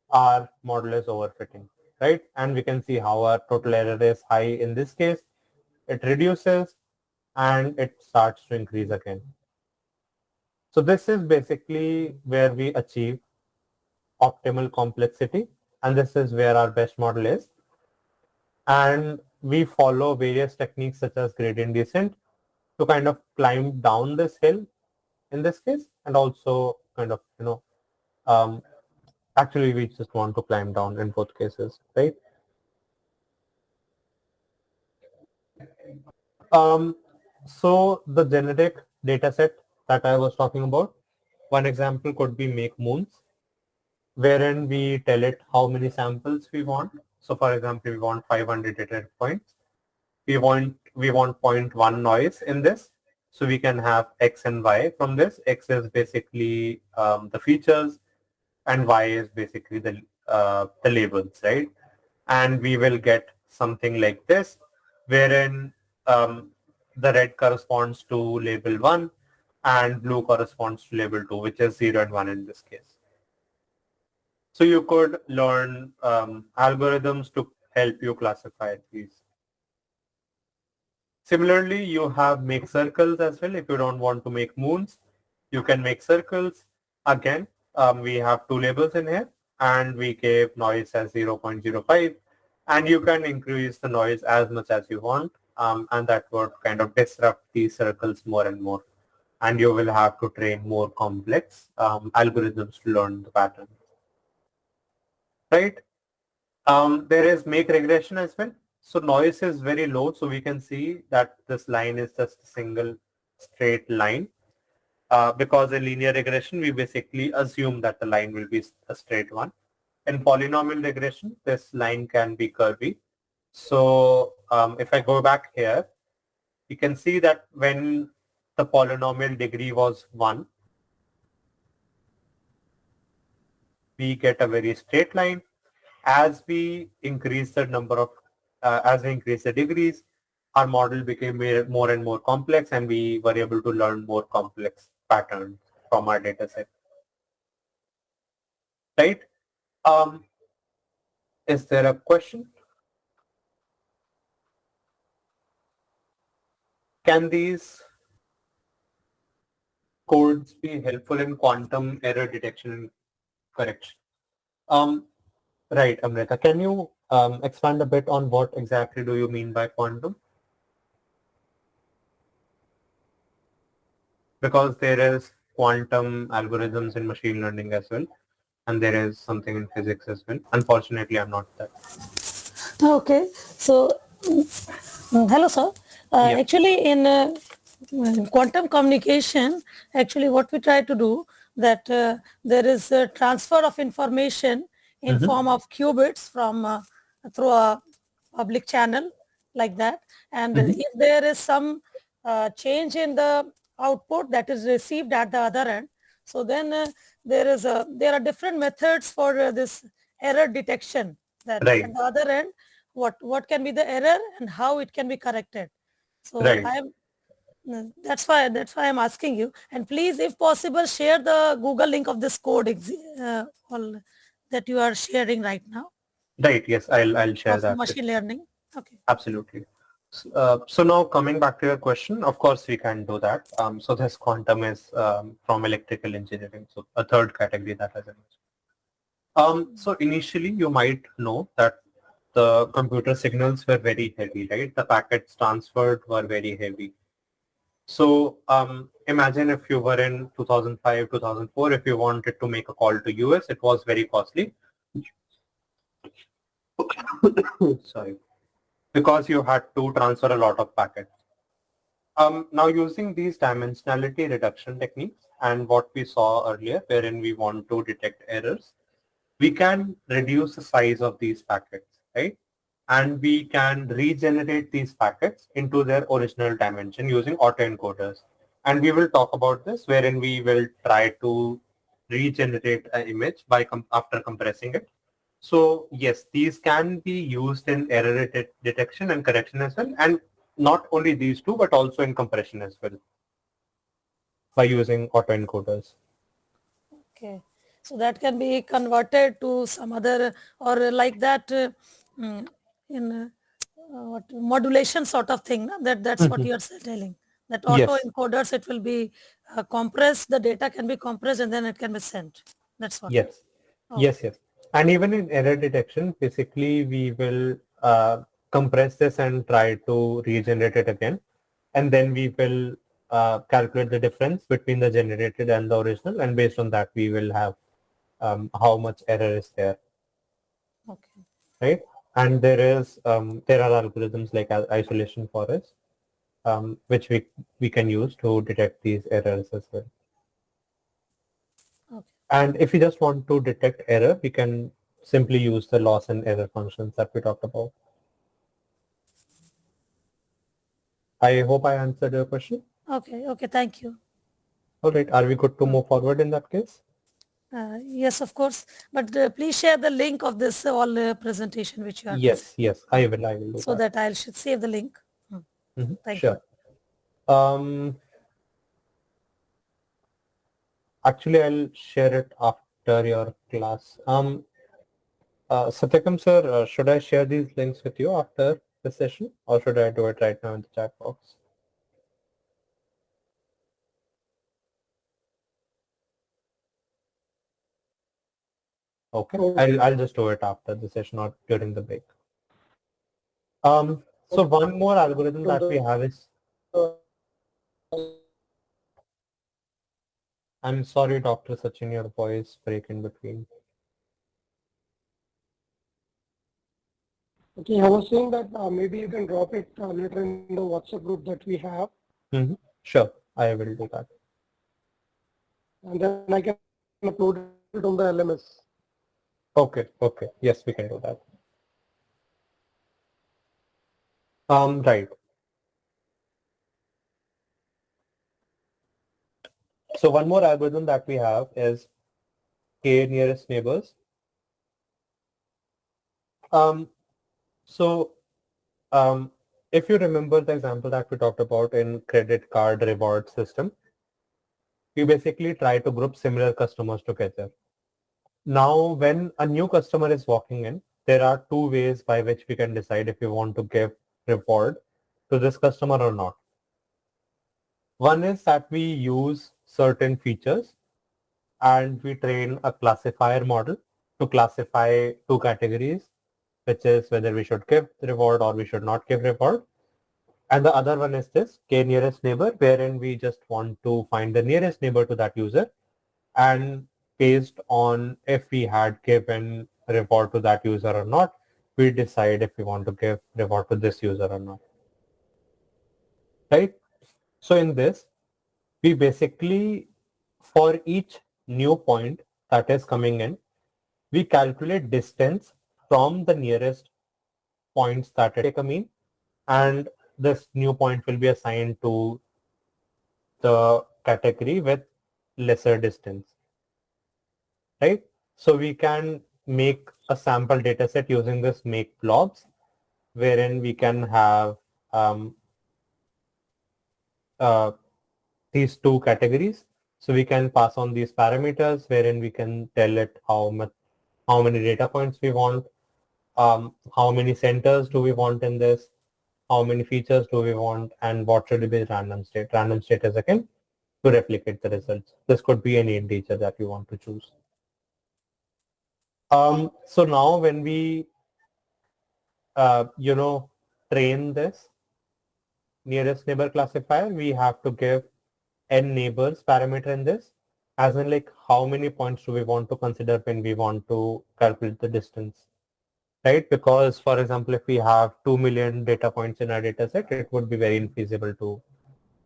our model is overfitting, right? And we can see how our total error is high in this case. It reduces and it starts to increase again. So this is basically where we achieve optimal complexity, and this is where our best model is. And we follow various techniques such as gradient descent to kind of climb down this hill in this case, and also kind of, actually we just want to climb down in both cases, right? So the generic data set that I was talking about, one example could be make moons, wherein we tell it how many samples we want. So for example, we want 500 data points. We want 0.1 noise in this. So we can have X and Y from this. X is basically the features and Y is basically the labels, right? And we will get something like this, wherein the red corresponds to label 1 and blue corresponds to label 2, which is 0 and 1 in this case. So you could learn algorithms to help you classify these. Similarly, you have make circles as well. If you don't want to make moons, you can make circles. Again, we have two labels in here, and we gave noise as 0.05, and you can increase the noise as much as you want, and that would kind of disrupt these circles more and more, and you will have to train more complex algorithms to learn the pattern. Right? There is make regression as well. So noise is very low, so we can see that this line is just a single straight line. Because in linear regression, we basically assume that the line will be a straight one. In polynomial regression, this line can be curvy. So if I go back here, you can see that when the polynomial degree was 1, we get a very straight line. As we increase the number of, as we increase the degrees, our model became more and more complex, and we were able to learn more complex patterns from our data set. Right? Is there a question? Can these codes be helpful in quantum error detection and correction? Right, Amrita. Can you expand a bit on what exactly do you mean by quantum? Because there is quantum algorithms in machine learning as well, and there is something in physics as well. Unfortunately, I'm not that. Okay, so hello, sir. Yeah. Actually, in quantum communication, actually, what we try to do that there is a transfer of information in form of qubits from through a public channel like that, and if there is some change in the output that is received at the other end, so then there are different methods for this error detection. That Right. at the other end, what can be the error and how it can be corrected. So Right. that's why I'm asking you. And please, if possible, share the Google link of this code that you are sharing right now Right. Yes, I'll share of that. machine learning. Okay. Absolutely. So now coming back to your question, of course we can do that. So this quantum is from electrical engineering, so a third category that has emerged. So initially you might know that the computer signals were very heavy, right? The packets transferred were very heavy. So imagine if you were in 2005, 2004, if you wanted to make a call to US, it was very costly. Sorry. Because you had to transfer a lot of packets. Now using these dimensionality reduction techniques and what we saw earlier, wherein we want to detect errors, we can reduce the size of these packets, right? And we can regenerate these packets into their original dimension using autoencoders. And we will talk about this, wherein we will try to regenerate an image by after compressing it. So yes, these can be used in error detection and correction as well. And not only these two, but also in compression as well by using autoencoders. Okay. So that can be converted to some other or like that in what modulation sort of thing. No? That's what you're telling. That auto Yes, encoders, it will be compressed. The data can be compressed and then it can be sent. That's what. yes, Okay. yes, yes. And even in error detection, basically we will compress this and try to regenerate it again. And then we will calculate the difference between the generated and the original. And based on that, we will have how much error is there. Okay. Right? And there are algorithms like isolation forest, which we can use to detect these errors as well. Okay. And if you just want to detect error, we can simply use the loss and error functions that we talked about. I hope I answered your question. Okay. Okay. Thank you. All right. Are we good to move forward in that case? Yes, of course. But please share the link of this all presentation which you are Yes, presenting. yes, I will do So that. that I should save the link. Thank Sure. you. Actually, I'll share it after your class. Satyakam sir, should I share these links with you after the session, or should I do it right now in the chat box? Okay, I'll just do it after the session or during the break. So one more algorithm that we have is. I'm sorry, Dr. Sachin, your voice break in between. Okay, I was saying that maybe you can drop it later in the WhatsApp group that we have. Sure, I will do that. And then I can upload it on the LMS. Okay, okay. Yes, we can do that. Right. So one more algorithm that we have is K nearest neighbors. So if you remember the example that we talked about in credit card reward system, we basically try to group similar customers together. Now, when a new customer is walking in, there are two ways by which we can decide if we want to give reward to this customer or not. One is that we use certain features and we train a classifier model to classify two categories, which is whether we should give reward or we should not give reward. And the other one is this k nearest neighbor, wherein we just want to find the nearest neighbor to that user. And based on if we had given reward to that user or not, we decide if we want to give reward to this user or not. Right? So in this, we basically, for each new point that is coming in, we calculate distance from the nearest points that take a mean, and this new point will be assigned to the category with lesser distance, right? So we can make a sample data set using this make blobs, wherein we can have these two categories. So we can pass on these parameters, wherein we can tell it how many data points we want, how many centers do we want in this, how many features do we want, and what should be random state. Random state is again to replicate the results. This could be any integer that you want to choose. So now when we, train this nearest neighbor classifier, we have to give n neighbors parameter in this, as in like how many points do we want to consider when we want to calculate the distance, right? Because for example, if we have 2 million data points in our data set, it would be very infeasible to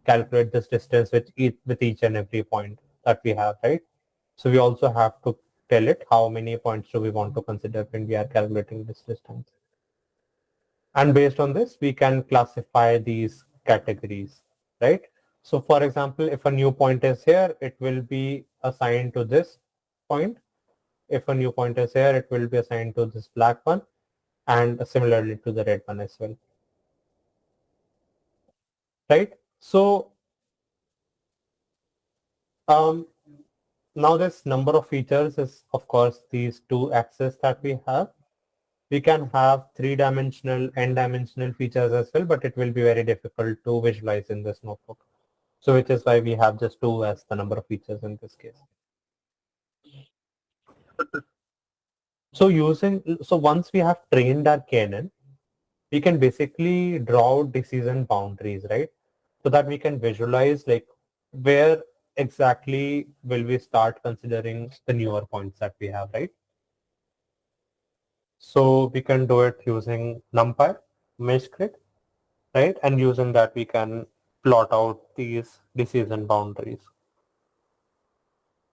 calculate this distance with each and every point that we have, right? So we also have to tell it how many points do we want to consider when we are calculating this distance. And based on this, we can classify these categories, right? So for example, if a new point is here, it will be assigned to this point. If a new point is here, it will be assigned to this black one, and similarly to the red one as well, right? So now this number of features is, of course, these two axes that we have. We can have three-dimensional, n-dimensional features as well, but it will be very difficult to visualize in this notebook. So which is why we have just two as the number of features in this case. So once we have trained our KNN, we can basically draw decision boundaries, right? So that we can visualize like where exactly will we start considering the newer points that we have, right? So we can do it using NumPy, mesh grid, right? And using that, we can plot out these decision boundaries.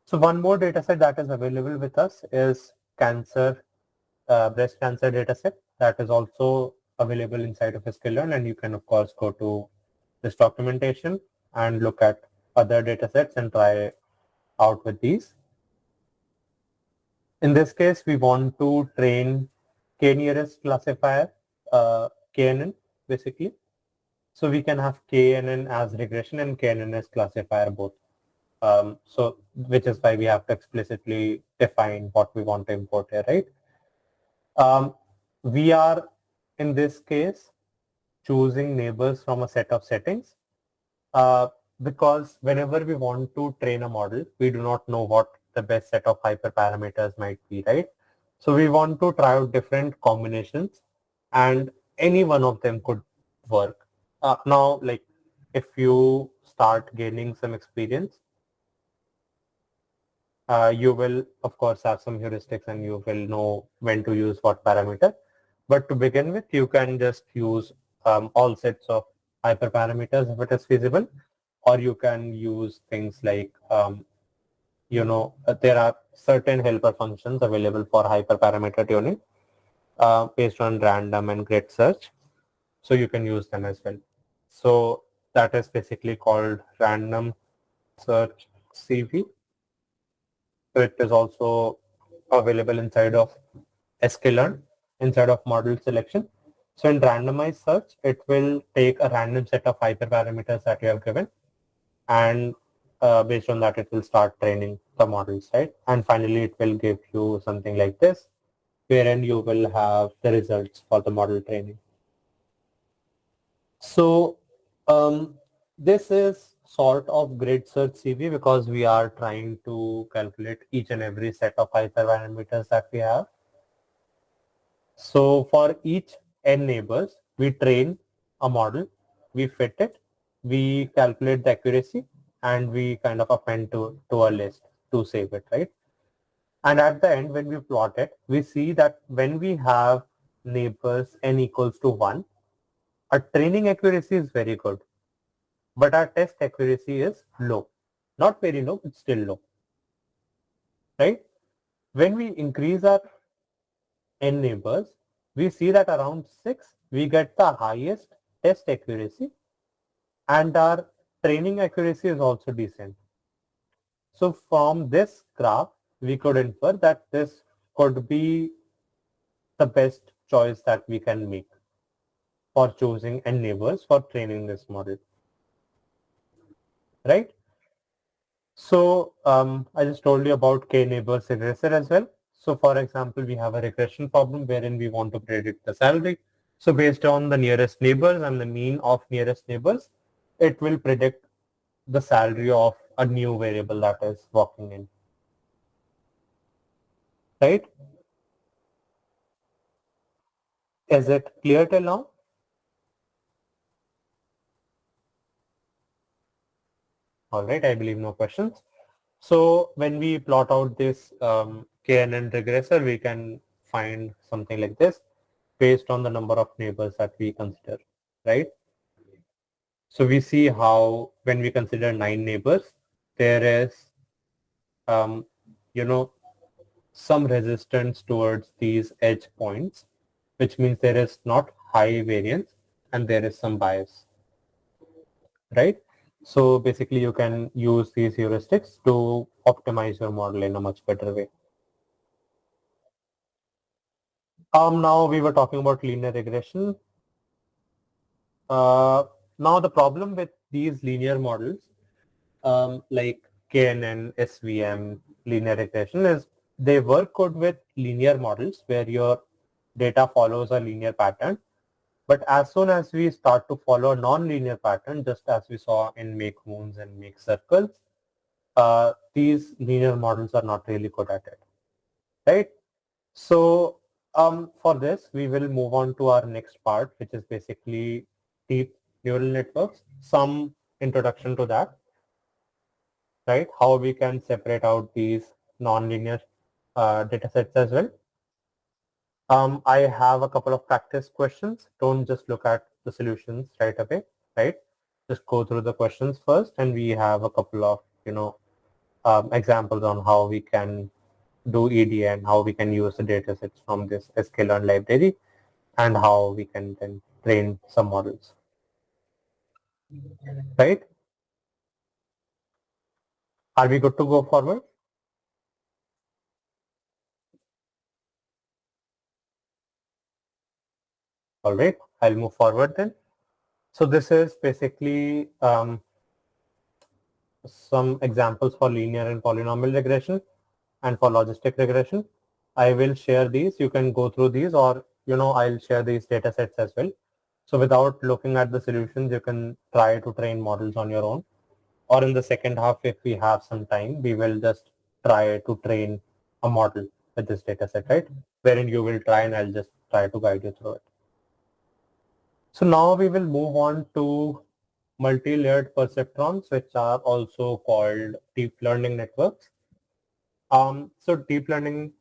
So one more data set that is available with us is breast cancer data set that is also available inside of sklearn, and you can of course go to this documentation and look at other data sets and try out with these. In this case, we want to train k-nearest classifier, KNN basically. So we can have KNN as regression and KNN as classifier both. So which is why we have to explicitly define what we want to import here, right? We are in this case choosing neighbors from a set of settings because whenever we want to train a model, we do not know what the best set of hyperparameters might be, right? So we want to try out different combinations, and any one of them could work. Now, like if you start gaining some experience, you will of course have some heuristics and you will know when to use what parameter. But to begin with, you can just use all sets of hyperparameters if it is feasible, or you can use things like, there are certain helper functions available for hyperparameter tuning based on random and grid search. So you can use them as well. So that is basically called random search CV. So it is also available inside of sklearn, inside of model selection. So in randomized search, it will take a random set of hyperparameters that you have given, and based on that, it will start training the models, right? And finally, it will give you something like this, wherein you will have the results for the model training. So this is sort of grid search CV because we are trying to calculate each and every set of hyperparameters that we have. So for each n neighbors, we train a model, we fit it, we calculate the accuracy, and we kind of append to a list to save it, right? And at the end, when we plot it, we see that when we have neighbors n equals to 1, our training accuracy is very good, but our test accuracy is low. Not very low, but still low, right? When we increase our n neighbors, we see that around 6, we get the highest test accuracy, and our training accuracy is also decent. So from this graph, we could infer that this could be the best choice that we can make for choosing n neighbors for training this model, right? So I just told you about k neighbors regressor as well. So for example, we have a regression problem wherein we want to predict the salary. So based on the nearest neighbors and the mean of nearest neighbors, it will predict the salary of a new variable that is walking in, right? Is it clear till now? All right, I believe no questions. So when we plot out this KNN regressor, we can find something like this based on the number of neighbors that we consider, right? So we see how when we consider 9 neighbors, there is, you know, some resistance towards these edge points, which means there is not high variance and there is some bias, right? So basically you can use these heuristics to optimize your model in a much better way. Now we were talking about linear regression. Now the problem with these linear models, like KNN, SVM, linear regression is they work good with linear models where your data follows a linear pattern. But as soon as we start to follow a non-linear pattern, just as we saw in make moons and make circles, these linear models are not really good at it, right? So for this, we will move on to our next part, which is basically deep neural networks, some introduction to that, right? How we can separate out these non-linear data sets as well. I have a couple of practice questions. Don't just look at the solutions right away, right? Just go through the questions first, and we have a couple of, examples on how we can do EDA and how we can use the data sets from this sklearn library and how we can then train some models, right? Are we good to go forward? All right, I'll move forward then. So this is basically some examples for linear and polynomial regression and for logistic regression. I will share these. You can go through these, or I'll share these data sets as well. So without looking at the solutions, you can try to train models on your own. Or in the second half, if we have some time, we will just try to train a model with this data set, right? Wherein you will try and I'll just try to guide you through it. So now we will move on to multi-layered perceptrons, which are also called deep learning networks. So deep learning,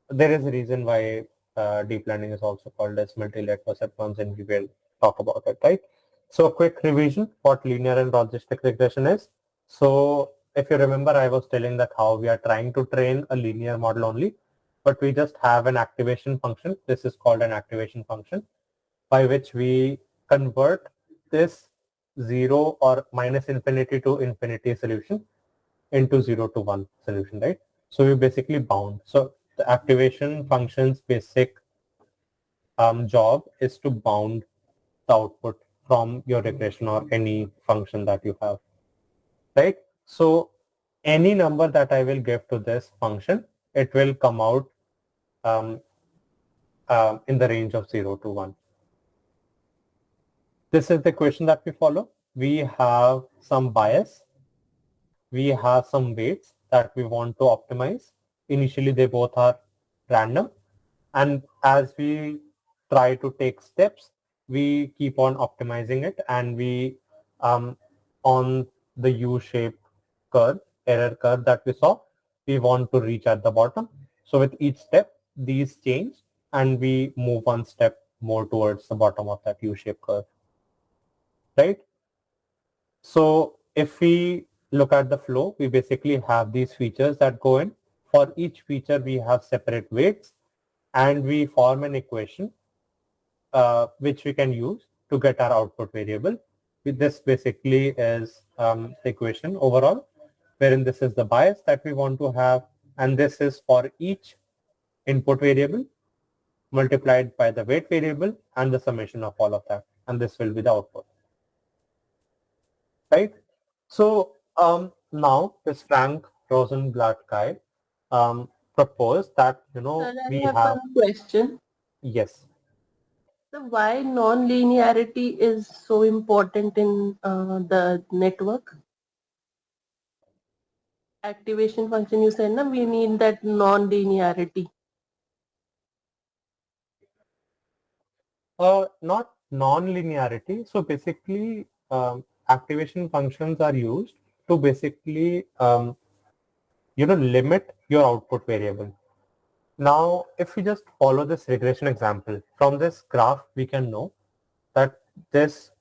there is a reason why deep learning is also called as multi-layered perceptrons, and we will talk about it, right? So a quick revision, what linear and logistic regression is. So if you remember, I was telling that how we are trying to train a linear model only, but we just have an activation function. This is called an activation function, by which we convert this 0 or minus infinity to infinity solution into 0 to 1 solution, right? So we basically bound. So the activation function's basic job is to bound the output from your regression or any function that you have, right? So any number that I will give to this function, it will come out in the range of 0 to 1. This is the equation that we follow. We have some bias. We have some weights that we want to optimize. Initially, they both are random. And as we try to take steps, we keep on optimizing it, and we on the U-shaped curve, error curve that we saw, we want to reach at the bottom. So with each step, these change and we move one step more towards the bottom of that U-shaped curve, right? So if we look at the flow, we basically have these features that go in. For each feature, we have separate weights, and we form an equation which we can use to get our output variable. This basically is the equation overall, wherein this is the bias that we want to have, and this is for each input variable multiplied by the weight variable and the summation of all of that, and this will be the output, right? So now this Frank Rosenblatt guy proposed that, Sir, I we have have, one question. yes. So why non-linearity is so important in the network? Activation function, you said, na, we need that non-linearity. Not non-linearity. So basically, activation functions are used to basically, limit your output variable. Now, if we just follow this regression example, from this graph, we can know that this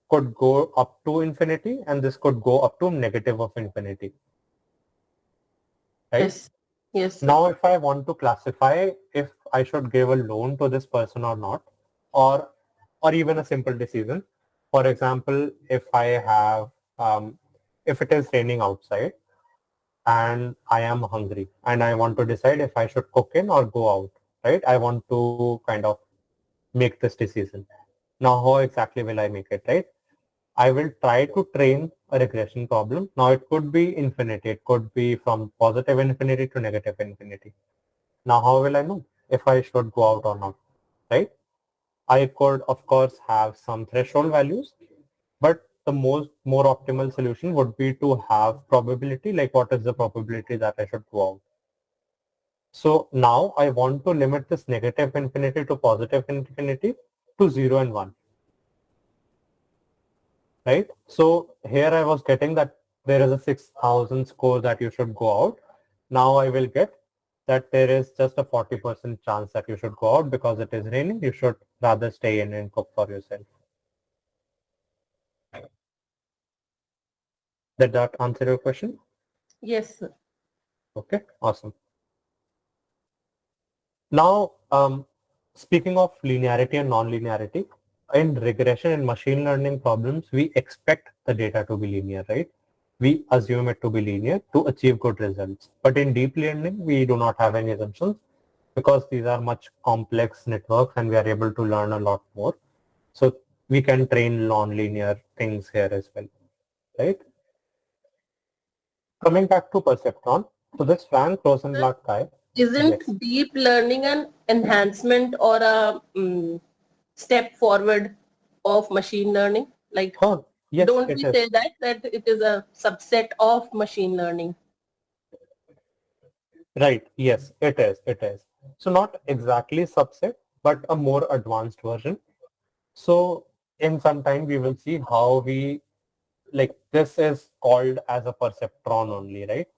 could go up to infinity and this could go up to negative of infinity. Right? Yes. Yes, sir. Now, if I want to classify if I should give a loan to this person or not, or even a simple decision. For example, if I have, if it is raining outside and I am hungry and I want to decide if I should cook in or go out, right? I want to kind of make this decision. Now, how exactly will I make it, right? I will try to train a regression problem. Now, it could be infinity. It could be from positive infinity to negative infinity. Now, how will I know if I should go out or not, right? I could, of course, have some threshold values, but the more optimal solution would be to have probability, like what is the probability that I should go out. So now I want to limit this negative infinity to positive infinity to 0 and 1. Right? So here I was getting that there is a 6,000 score that you should go out. Now I will get that there is just a 40% chance that you should go out because it is raining. You should rather stay in and cook for yourself. Did that answer your question? Yes, sir. Okay, awesome. Now, speaking of linearity and non-linearity, in regression and machine learning problems, we expect the data to be linear, right? We assume it to be linear to achieve good results. But in deep learning, we do not have any assumptions because these are much complex networks and we are able to learn a lot more. So we can train non-linear things here as well, right? Coming back to perceptron, so this Frank Rosenblatt guy. Isn't Yes. deep learning an enhancement or a step forward of machine learning? Like, Yes, don't it we is. say that it is a subset of machine learning? Right. Yes, it is. It is. So not exactly subset, but a more advanced version. So in some time we will see how we, like, this is called as a perceptron only, right?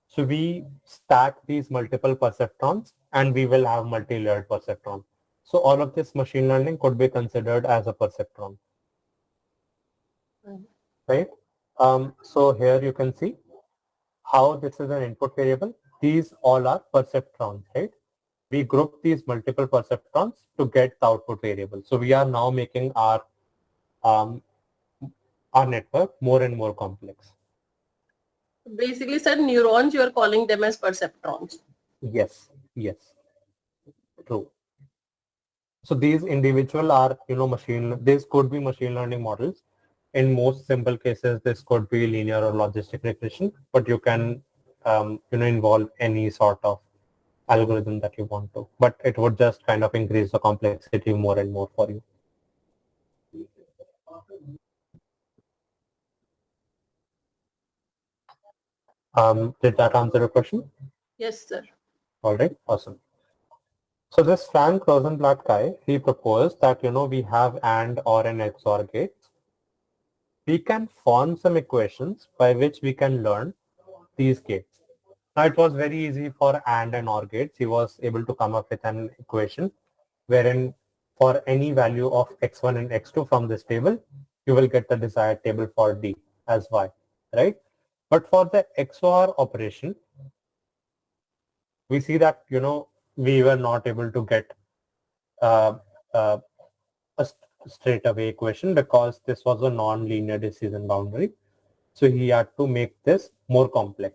So we stack these multiple perceptrons and we will have multi-layered perceptron. So all of this machine learning could be considered as a perceptron, right? So here you can see how this is an input variable. These all are perceptrons, right? We group these multiple perceptrons to get the output variable. So we are now making our network more and more complex. Basically, sir, neurons, you are calling them as perceptrons. Yes, yes, true. So these individual are, this could be machine learning models. In most simple cases, this could be linear or logistic regression, but you can, involve any sort of algorithm that you want to, but it would just kind of increase the complexity more and more for you. Did that answer your question? Yes, sir. All right, awesome. So this Frank Rosenblatt guy, he proposed that, we have AND or an XOR gates. We can form some equations by which we can learn these gates. Now it was very easy for AND and OR gates. He was able to come up with an equation wherein for any value of x1 and x2 from this table, you will get the desired table for D as Y, right? But for the XOR operation, we see that, we were not able to get uh, uh, a straight away equation because this was a non-linear decision boundary. So he had to make this more complex.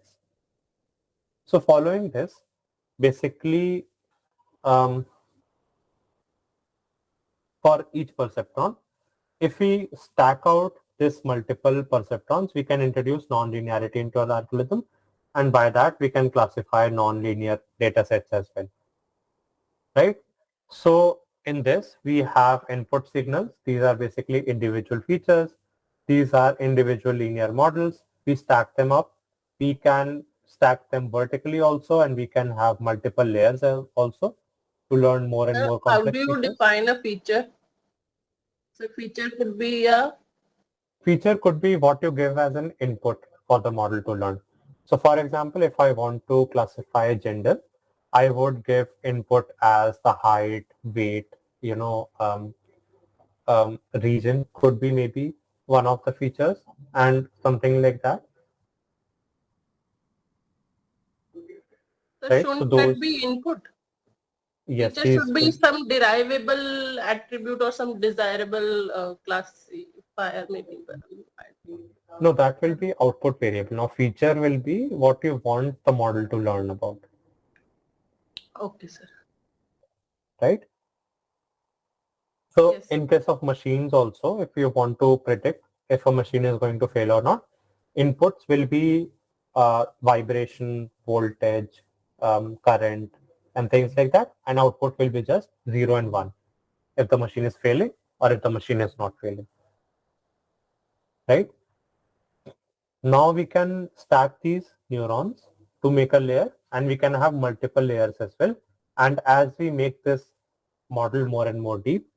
So following this, basically for each perceptron, if we stack out this multiple perceptrons, we can introduce non-linearity into our algorithm. And by that, we can classify non-linear data sets as well, right? So in this, we have input signals. These are basically individual features. These are individual linear models. We stack them up. We can stack them vertically also, and we can have multiple layers also to learn more and more How do complex you features. define a feature? So feature could be a Feature could be what you give as an input for the model to learn. So for example, if I want to classify gender, I would give input as the height, weight, region could be maybe one of the features and something like that. so Right? So shouldn't those, that be input? yes, Feature these should be could, some derivable attribute or some desirable classifier maybe. no, that will be output variable. Now feature will be what you want the model to learn about, Okay, sir. right? So Yes. in case of machines also, if you want to predict if a machine is going to fail or not, inputs will be vibration, voltage, current, and things like that. And output will be just 0 and 1 if the machine is failing or if the machine is not failing, right? Now we can stack these neurons to make a layer, and we can have multiple layers as well. And as we make this model more and more deep,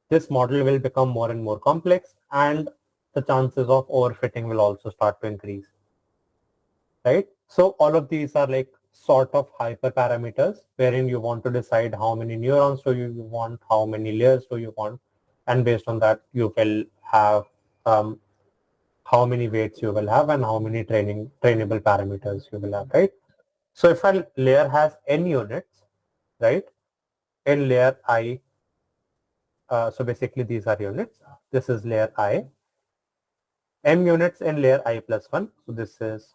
this model will become more and more complex, and the chances of overfitting will also start to increase, right? So all of these are like sort of hyperparameters wherein you want to decide how many neurons do you want, how many layers do you want, and based on that you will have how many weights you will have and how many trainable parameters you will have, right? So if a layer has n units, right, in layer I, so basically these are units. This is layer I. M units in layer I plus 1. So this is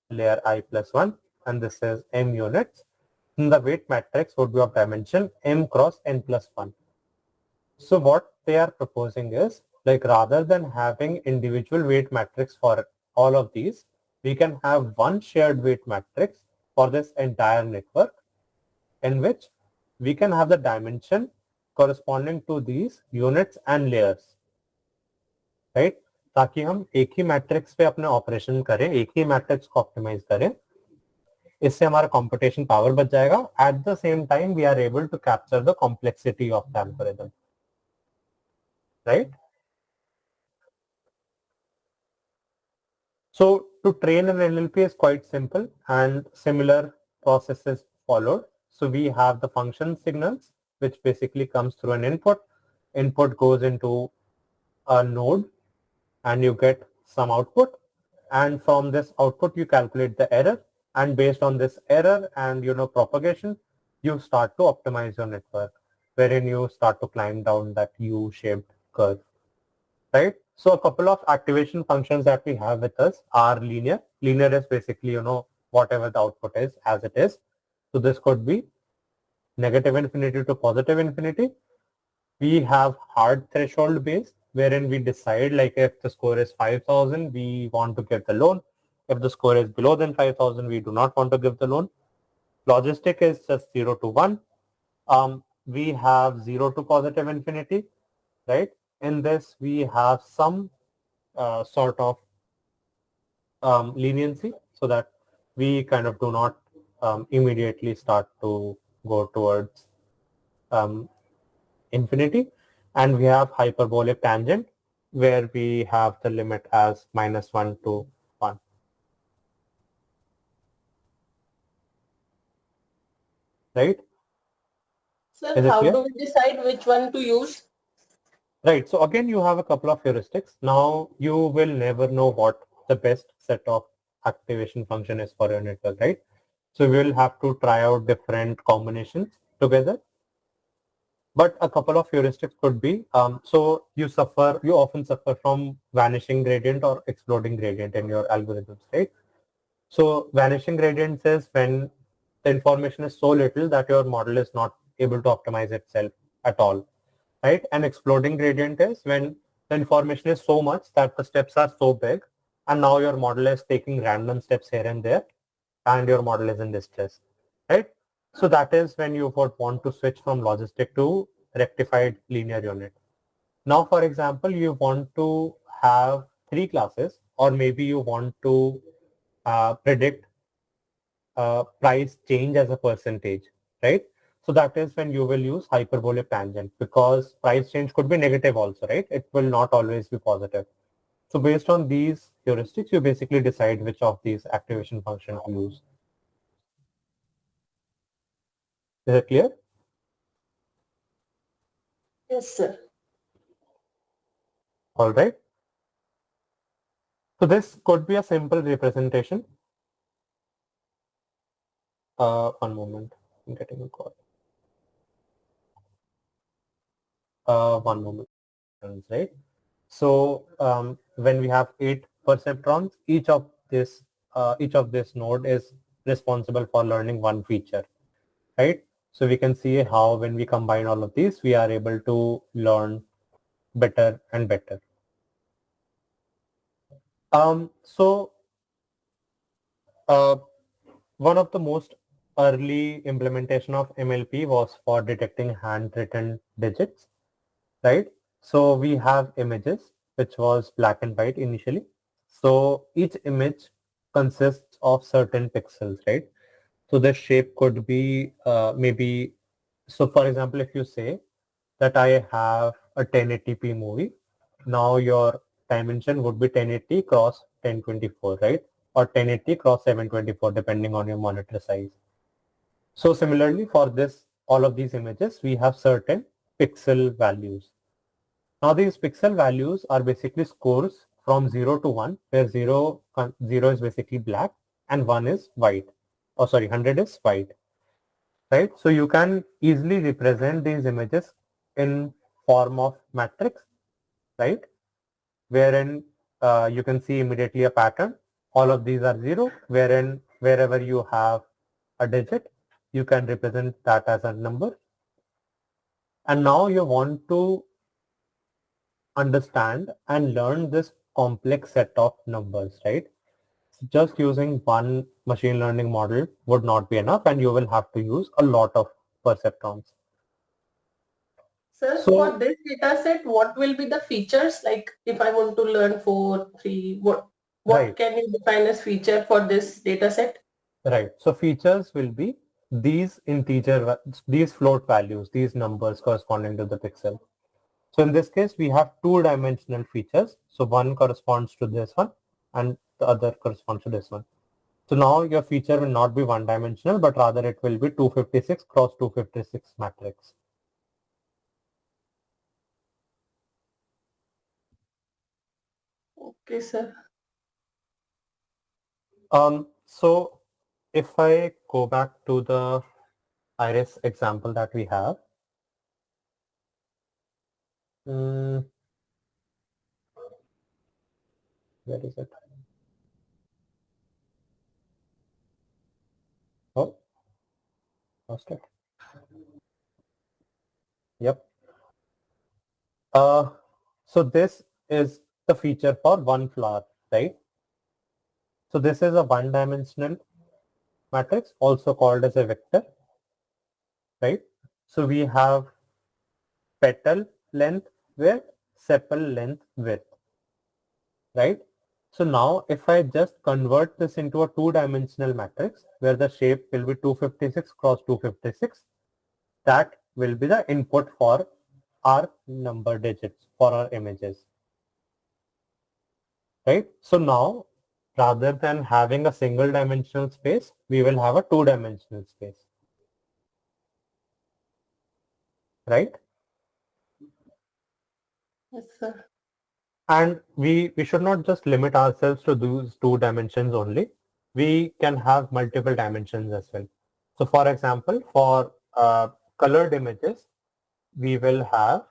layer I plus 1 and this is M units. And the weight matrix would be of dimension M cross N plus 1. So what they are proposing is, like, rather than having individual weight matrix for all of these, we can have one shared weight matrix for this entire network in which we can have the dimension corresponding to these units and layers, right? ताकि हम एक ही matrix पे अपने operation करें, एक ही matrix को optimise करें, इससे हमारा कंप्यूटेशन पावर बच जाएगा. At the same time we are able to capture the complexity of the algorithm, right? So to train an NLP is quite simple and similar processes followed. So we have the function signals, which basically comes through an input. Input goes into a node and you get some output. And from this output, you calculate the error. And based on this error and, propagation, you start to optimize your network, wherein you start to climb down that U-shaped curve, right? So a couple of activation functions that we have with us are linear. Linear is basically, whatever the output is as it is. So this could be negative infinity to positive infinity. We have hard threshold based, wherein we decide, like, if the score is 5,000, we want to give the loan. If the score is below than 5,000, we do not want to give the loan. Logistic is just 0 to 1. We have 0 to positive infinity, right? In this, we have some sort of leniency so that we kind of do not immediately start to go towards infinity. And we have hyperbolic tangent where we have the limit as -1 to 1. Right? Sir, Is it how clear? do we decide which one to use? Right. So again, you have a couple of heuristics. Now you will never know what the best set of activation function is for your network, right? So we will have to try out different combinations together. But a couple of heuristics could be, so you often suffer from vanishing gradient or exploding gradient in your algorithms, right? So vanishing gradient is when the information is so little that your model is not able to optimize itself at all, right? And exploding gradient is when the information is so much that the steps are so big and now your model is taking random steps here and there and your model is in distress, right? So that is when you would want to switch from logistic to rectified linear unit. Now, for example, you want to have 3 classes, or maybe you want to predict price change as a percentage, right? So that is when you will use hyperbolic tangent, because price change could be negative also, right? It will not always be positive. So based on these heuristics, you basically decide which of these activation functions to use. Is it clear? Yes, sir. All right. So this could be a simple representation. One moment, I'm getting a call. One moment, right? So when we have 8 perceptrons, each of this node is responsible for learning one feature, right? So we can see how when we combine all of these, we are able to learn better and better. So one of the most early implementation of MLP was for detecting handwritten digits, right? So we have images, which was black and white initially. So each image consists of certain pixels, right? So the shape could be maybe, so for example, if you say that I have a 1080p movie, now your dimension would be 1080 cross 1024, right? Or 1080 cross 724, depending on your monitor size. So similarly for this, all of these images, we have certain pixel values. Now these pixel values are basically scores from 0 to 1, where 0 is basically black and 1 is white. Oh, sorry, 100 is white, right? So you can easily represent these images in form of matrix, right? Wherein you can see immediately a pattern. All of these are 0, wherein wherever you have a digit, you can represent that as a number. And now you want to understand and learn this complex set of numbers, right? Just using one machine learning model would not be enough, and you will have to use a lot of perceptrons. Sir, So, for this data set, what will be the features? Like if I want to learn 4, 3, what right, can you define as feature for this data set? right. So features will be these these float values, these numbers corresponding to the pixel. So in this case, we have 2-dimensional features. So one corresponds to this one and the other corresponds to this one. So now your feature will not be 1-dimensional, but rather it will be 256 cross 256 matrix. Okay, sir. So if I go back to the iris example that we have, where is it? Oh, lost it. Yep. So this is the feature for one flower, right? So this is a 1-dimensional matrix, also called as a vector, right? So we have petal length width, sepal length width, right? So now if I just convert this into a two-dimensional matrix where the shape will be 256 cross 256, that will be the input for our number digits for our images, right? So now rather than having a single dimensional space, we will have a two-dimensional space, right? Yes, sir. And we should not just limit ourselves to those two dimensions only. We can have multiple dimensions as well. So for example, for colored images, we will have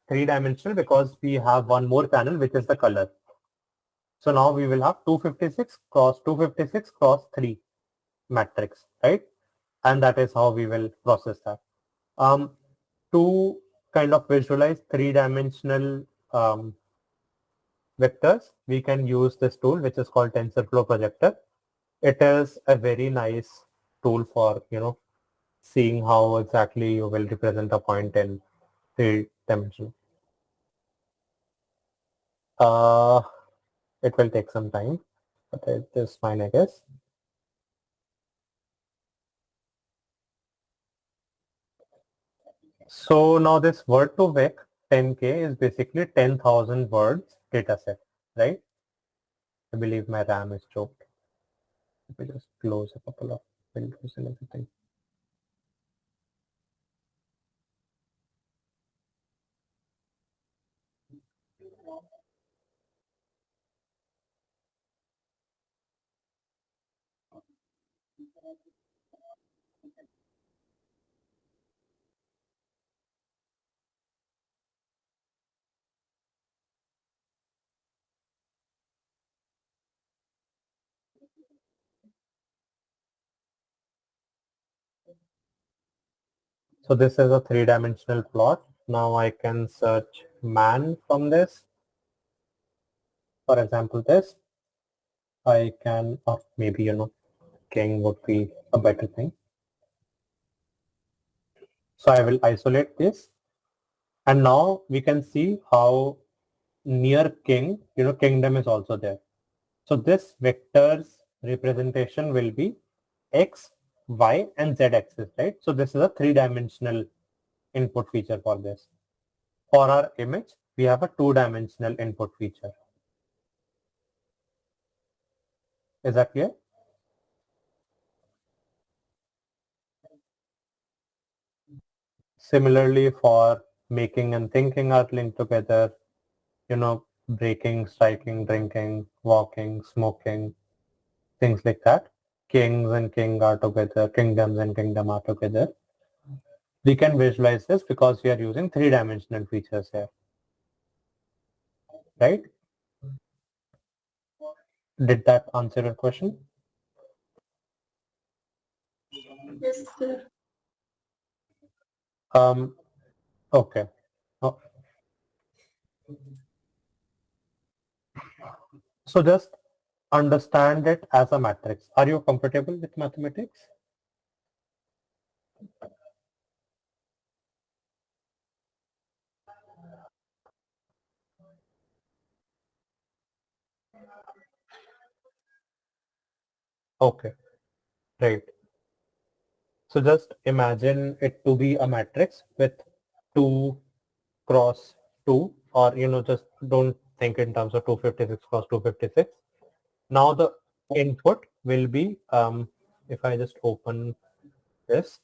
three-dimensional because we have one more panel, which is the color. So now we will have 256 cross 256 cross 3 matrix, right? And that is how we will process that. To kind of visualize three-dimensional vectors, we can use this tool, which is called TensorFlow Projector. It is a very nice tool for, seeing how exactly you will represent a point in three dimension. It will take some time, but it is fine, I guess. So now this word to vec 10K is basically 10,000 words dataset, right? I believe my RAM is choked. Let me just close a couple of windows and everything. So this is a three-dimensional plot. Now I can search man from this. For example, this. I can, or maybe, king would be a better thing. So I will isolate this. And now we can see how near king, kingdom is also there. So this vector's representation will be x, y, and z axis, right? So this is a three-dimensional input feature for this. For our image, we have a two-dimensional input feature. Is that clear? Similarly, for making and thinking are linked together, breaking, striking, drinking, walking, smoking, things like that. Kings and king are together, kingdoms and kingdom are together. We can visualize this because we are using three-dimensional features here, right? Did that answer your question? Yes, sir. Okay. Oh. So just understand it as a matrix. Are you comfortable with mathematics? Okay, right. So just imagine it to be a matrix with 2 cross 2, or just don't think in terms of 256 cross 256. Now the input will be, if I just open this,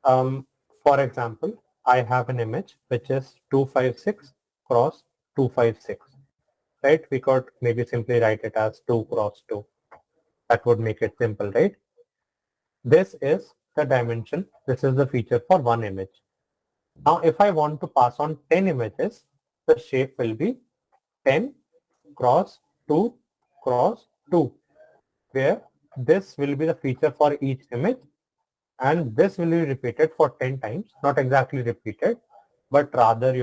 for example, I have an image which is 256 cross 256, right? We could maybe simply write it as 2 cross 2. That would make it simple, right? This is the dimension. This is the feature for one image. Now, if I want to pass on 10 images, the shape will be 10 cross 2 cross 2, where this will be the feature for each image, and this will be repeated for 10 times, not exactly repeated, but rather,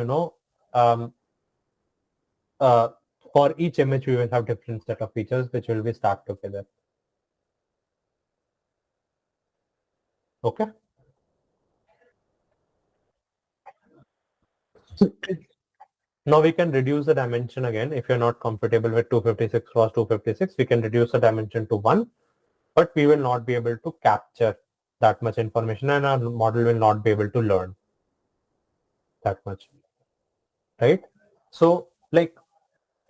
um, for each image, we will have different set of features which will be stacked together. Okay. Now we can reduce the dimension again. If you're not comfortable with 256 cross 256, we can reduce the dimension to 1, but we will not be able to capture that much information and our model will not be able to learn that much, right? So like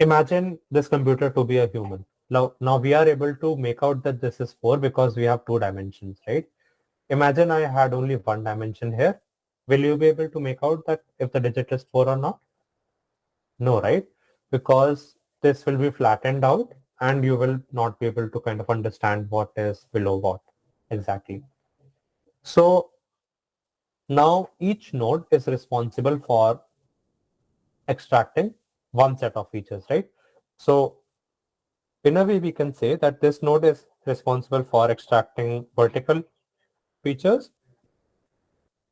imagine this computer to be a human. Now we are able to make out that this is 4 because we have 2 dimensions, right? Imagine I had only 1 dimension here. Will you be able to make out that if the digit is 4 or not? No, right? Because this will be flattened out and you will not be able to kind of understand what is below what exactly. So now each node is responsible for extracting one set of features, right? So in a way, we can say that this node is responsible for extracting vertical features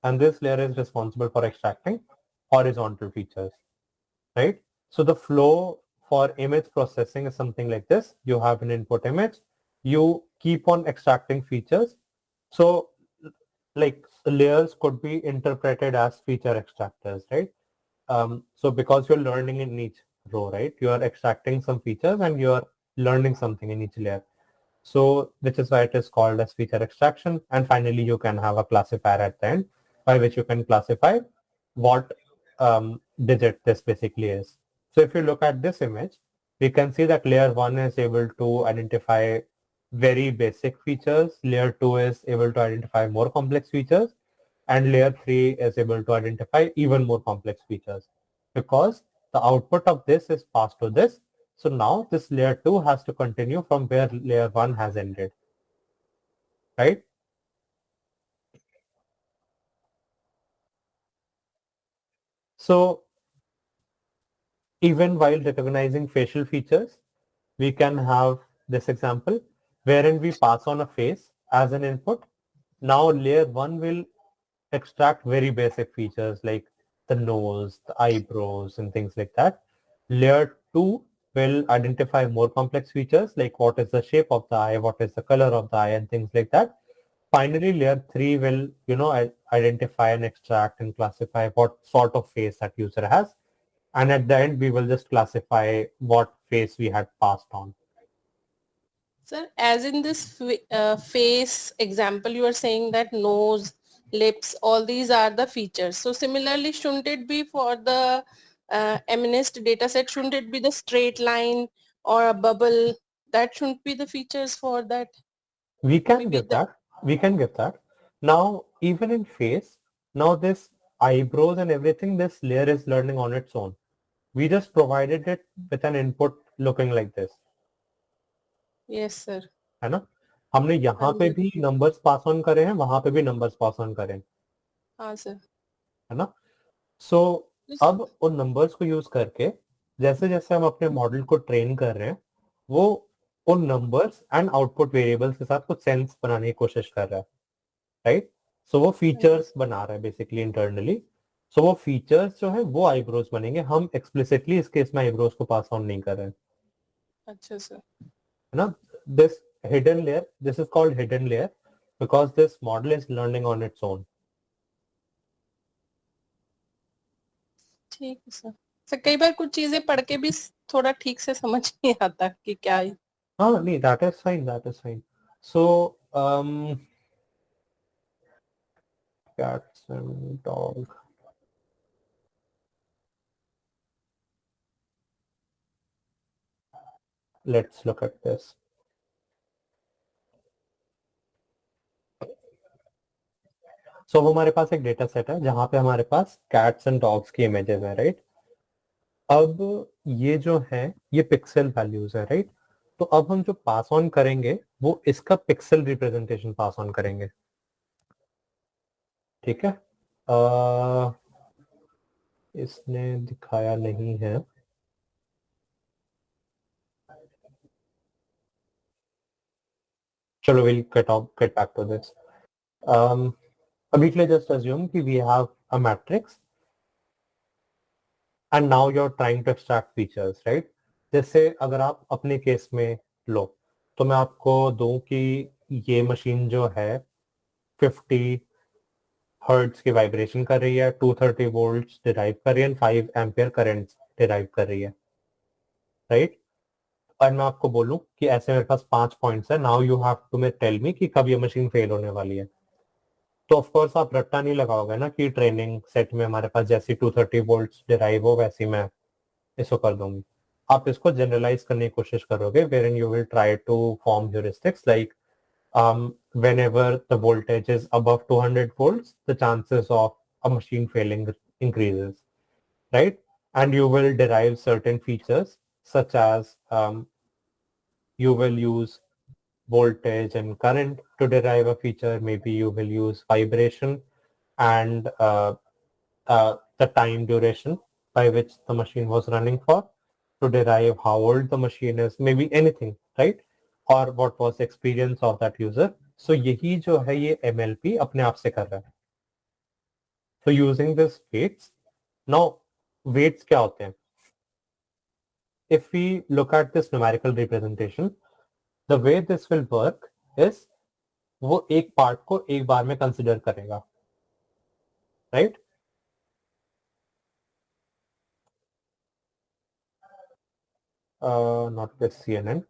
and this layer is responsible for extracting horizontal features, right? So the flow for image processing is something like this. You have an input image, you keep on extracting features. So like layers could be interpreted as feature extractors, right? So because you're learning in each row, right? You are extracting some features and you are learning something in each layer. So which is why it is called as feature extraction. And finally, you can have a classifier at the end by which you can classify what digit this basically is. So if you look at this image, we can see that layer 1 is able to identify very basic features. Layer 2 is able to identify more complex features. And layer 3 is able to identify even more complex features because the output of this is passed to this. So now this layer 2 has to continue from where layer 1 has ended, right? So even while recognizing facial features, we can have this example wherein we pass on a face as an input. Now layer 1 will extract very basic features like the nose, the eyebrows and things like that. Layer 2 will identify more complex features like what is the shape of the eye, what is the color of the eye and things like that. Finally, layer 3 will, identify and extract and classify what sort of face that user has. And at the end, we will just classify what face we had passed on. Sir, as in this face example, you are saying that nose, lips, all these are the features. So similarly, shouldn't it be for the MNIST data set, shouldn't it be the straight line or a bubble? That shouldn't be the features for that? We can Maybe give that. We can give that. Now, even in face, now this eyebrows and everything, this layer is learning on its own. We just provided it with an input looking like this. Yes, sir. है ना? हमने यहाँ पे भी numbers pass on करे हैं, वहाँ पे भी numbers pass on करें, हाँ sir. है ना? So अब उन numbers को use करके जैसे जैसे हम अपने model को train कर रहे हैं, वो उन numbers and output variables के साथ कुछ sense बनाने की कोशिश कर रहा है, right? So वो features बना रहा है basically internally. So वो features जो है वो eyebrows बनेंगे. हम explicitly इस केस में eyebrows को pass on नहीं कर रहे हैं. अच्छा sir. है ना? This hidden layer, this is called hidden layer because this model is learning on its own. ठीक है सर. सर कई बार कुछ चीजें पढ़ के भी थोड़ा ठीक से समझ नहीं आता कि क्या है. हाँ नहीं, that is fine, that is fine. So cats and dog. Let's look at this. So हमारे पास एक डेटा सेट है जहाँ पे हमारे पास cats and dogs की images है, right? अब ये जो है ये पिक्सल वैल्यूज है, राइट? तो अब हम जो पास ऑन करेंगे वो इसका पिक्सल रिप्रेजेंटेशन पास ऑन करेंगे, ठीक है? इसने दिखाया नहीं है. चलो we'll get back to this. अभी के लिए just assume कि we have a matrix and now you're trying to extract features, right? जैसे अगर आप अपने केस में लो तो मैं आपको दूं कि ये मशीन जो है 50 हर्ट्ज की वाइब्रेशन कर रही है, 230 वोल्ट्स डिराइव कर रही है, 5 एम्पियर करंट डिराइव कर रही है, राइट। और मैं आपको बोलूं कि ऐसे मेरे पास 5 पॉइंट्स है, now you have to tell me कि कब ये मशीन फेल होने वाली है। तो ऑफ कोर्स आप रट्टा नहीं लगाओगे ना कि ट्रेनिंग सेट में हमारे पास जैसी 230 वोल्ट्स डिराइव हो वैसी मैं इसको कर दूंगी। आप इसको जनरलाइज करने की कोशिश करोगे, wherein you will try to form heuristics like whenever the voltage is above 200 volts, the chances of a machine failing increases, right? And you will derive certain features such as you will use voltage and current to derive a feature. Maybe you will use vibration and the time duration by which the machine was running for to derive how old the machine is, maybe anything, right? Or what was the experience of that user. So यही जो है ये MLP अपने आप से कर रहा है. So using this weights, now weights क्या होते हैं? If we look at this numerical representation, the way this will work is वो एक पार्ट को एक बार में कंसिडर करेगा, right? Not this CNN.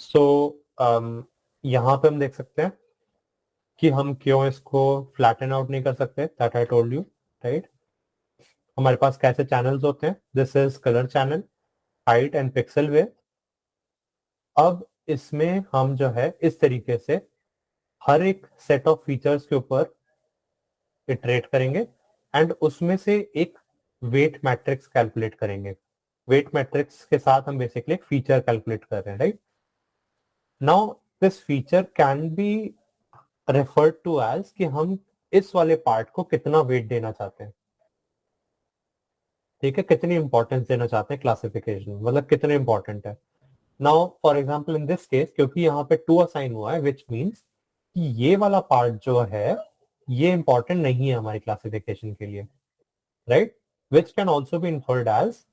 So यहाँ पे हम देख सकते हैं कि हम क्यों इसको फ्लैटन आउट नहीं कर सकते, that I told you, right. हमारे पास कैसे चैनल्स होते हैं, this is colour channel, height and pixel width. अब इसमें हम जो है इस तरीके से हर एक सेट ऑफ फीचर्स के ऊपर इटरेट करेंगे एंड उसमें से एक वेट मैट्रिक्स कैलकुलेट करेंगे। वेट मैट्रिक्स के साथ हम बेसिकली एक फीचर कैलकुलेट कर रहे हैं, right. Now this feature can be referred to as कि हम इस वाले पार्ट को कितना वेट देना चाहते हैं, ठीक है, कितनी इंपॉर्टेंस देना चाहते हैं क्लासिफिकेशन, मतलब कितने इंपॉर्टेंट है। Now for example in this case क्योंकि यहाँ पे 2 असाइन हुआ है विच मींस कि ये वाला पार्ट जो है ये इंपॉर्टेंट नहीं है हमारी क्लासिफिकेशन के लिए, right, which can also be inferred as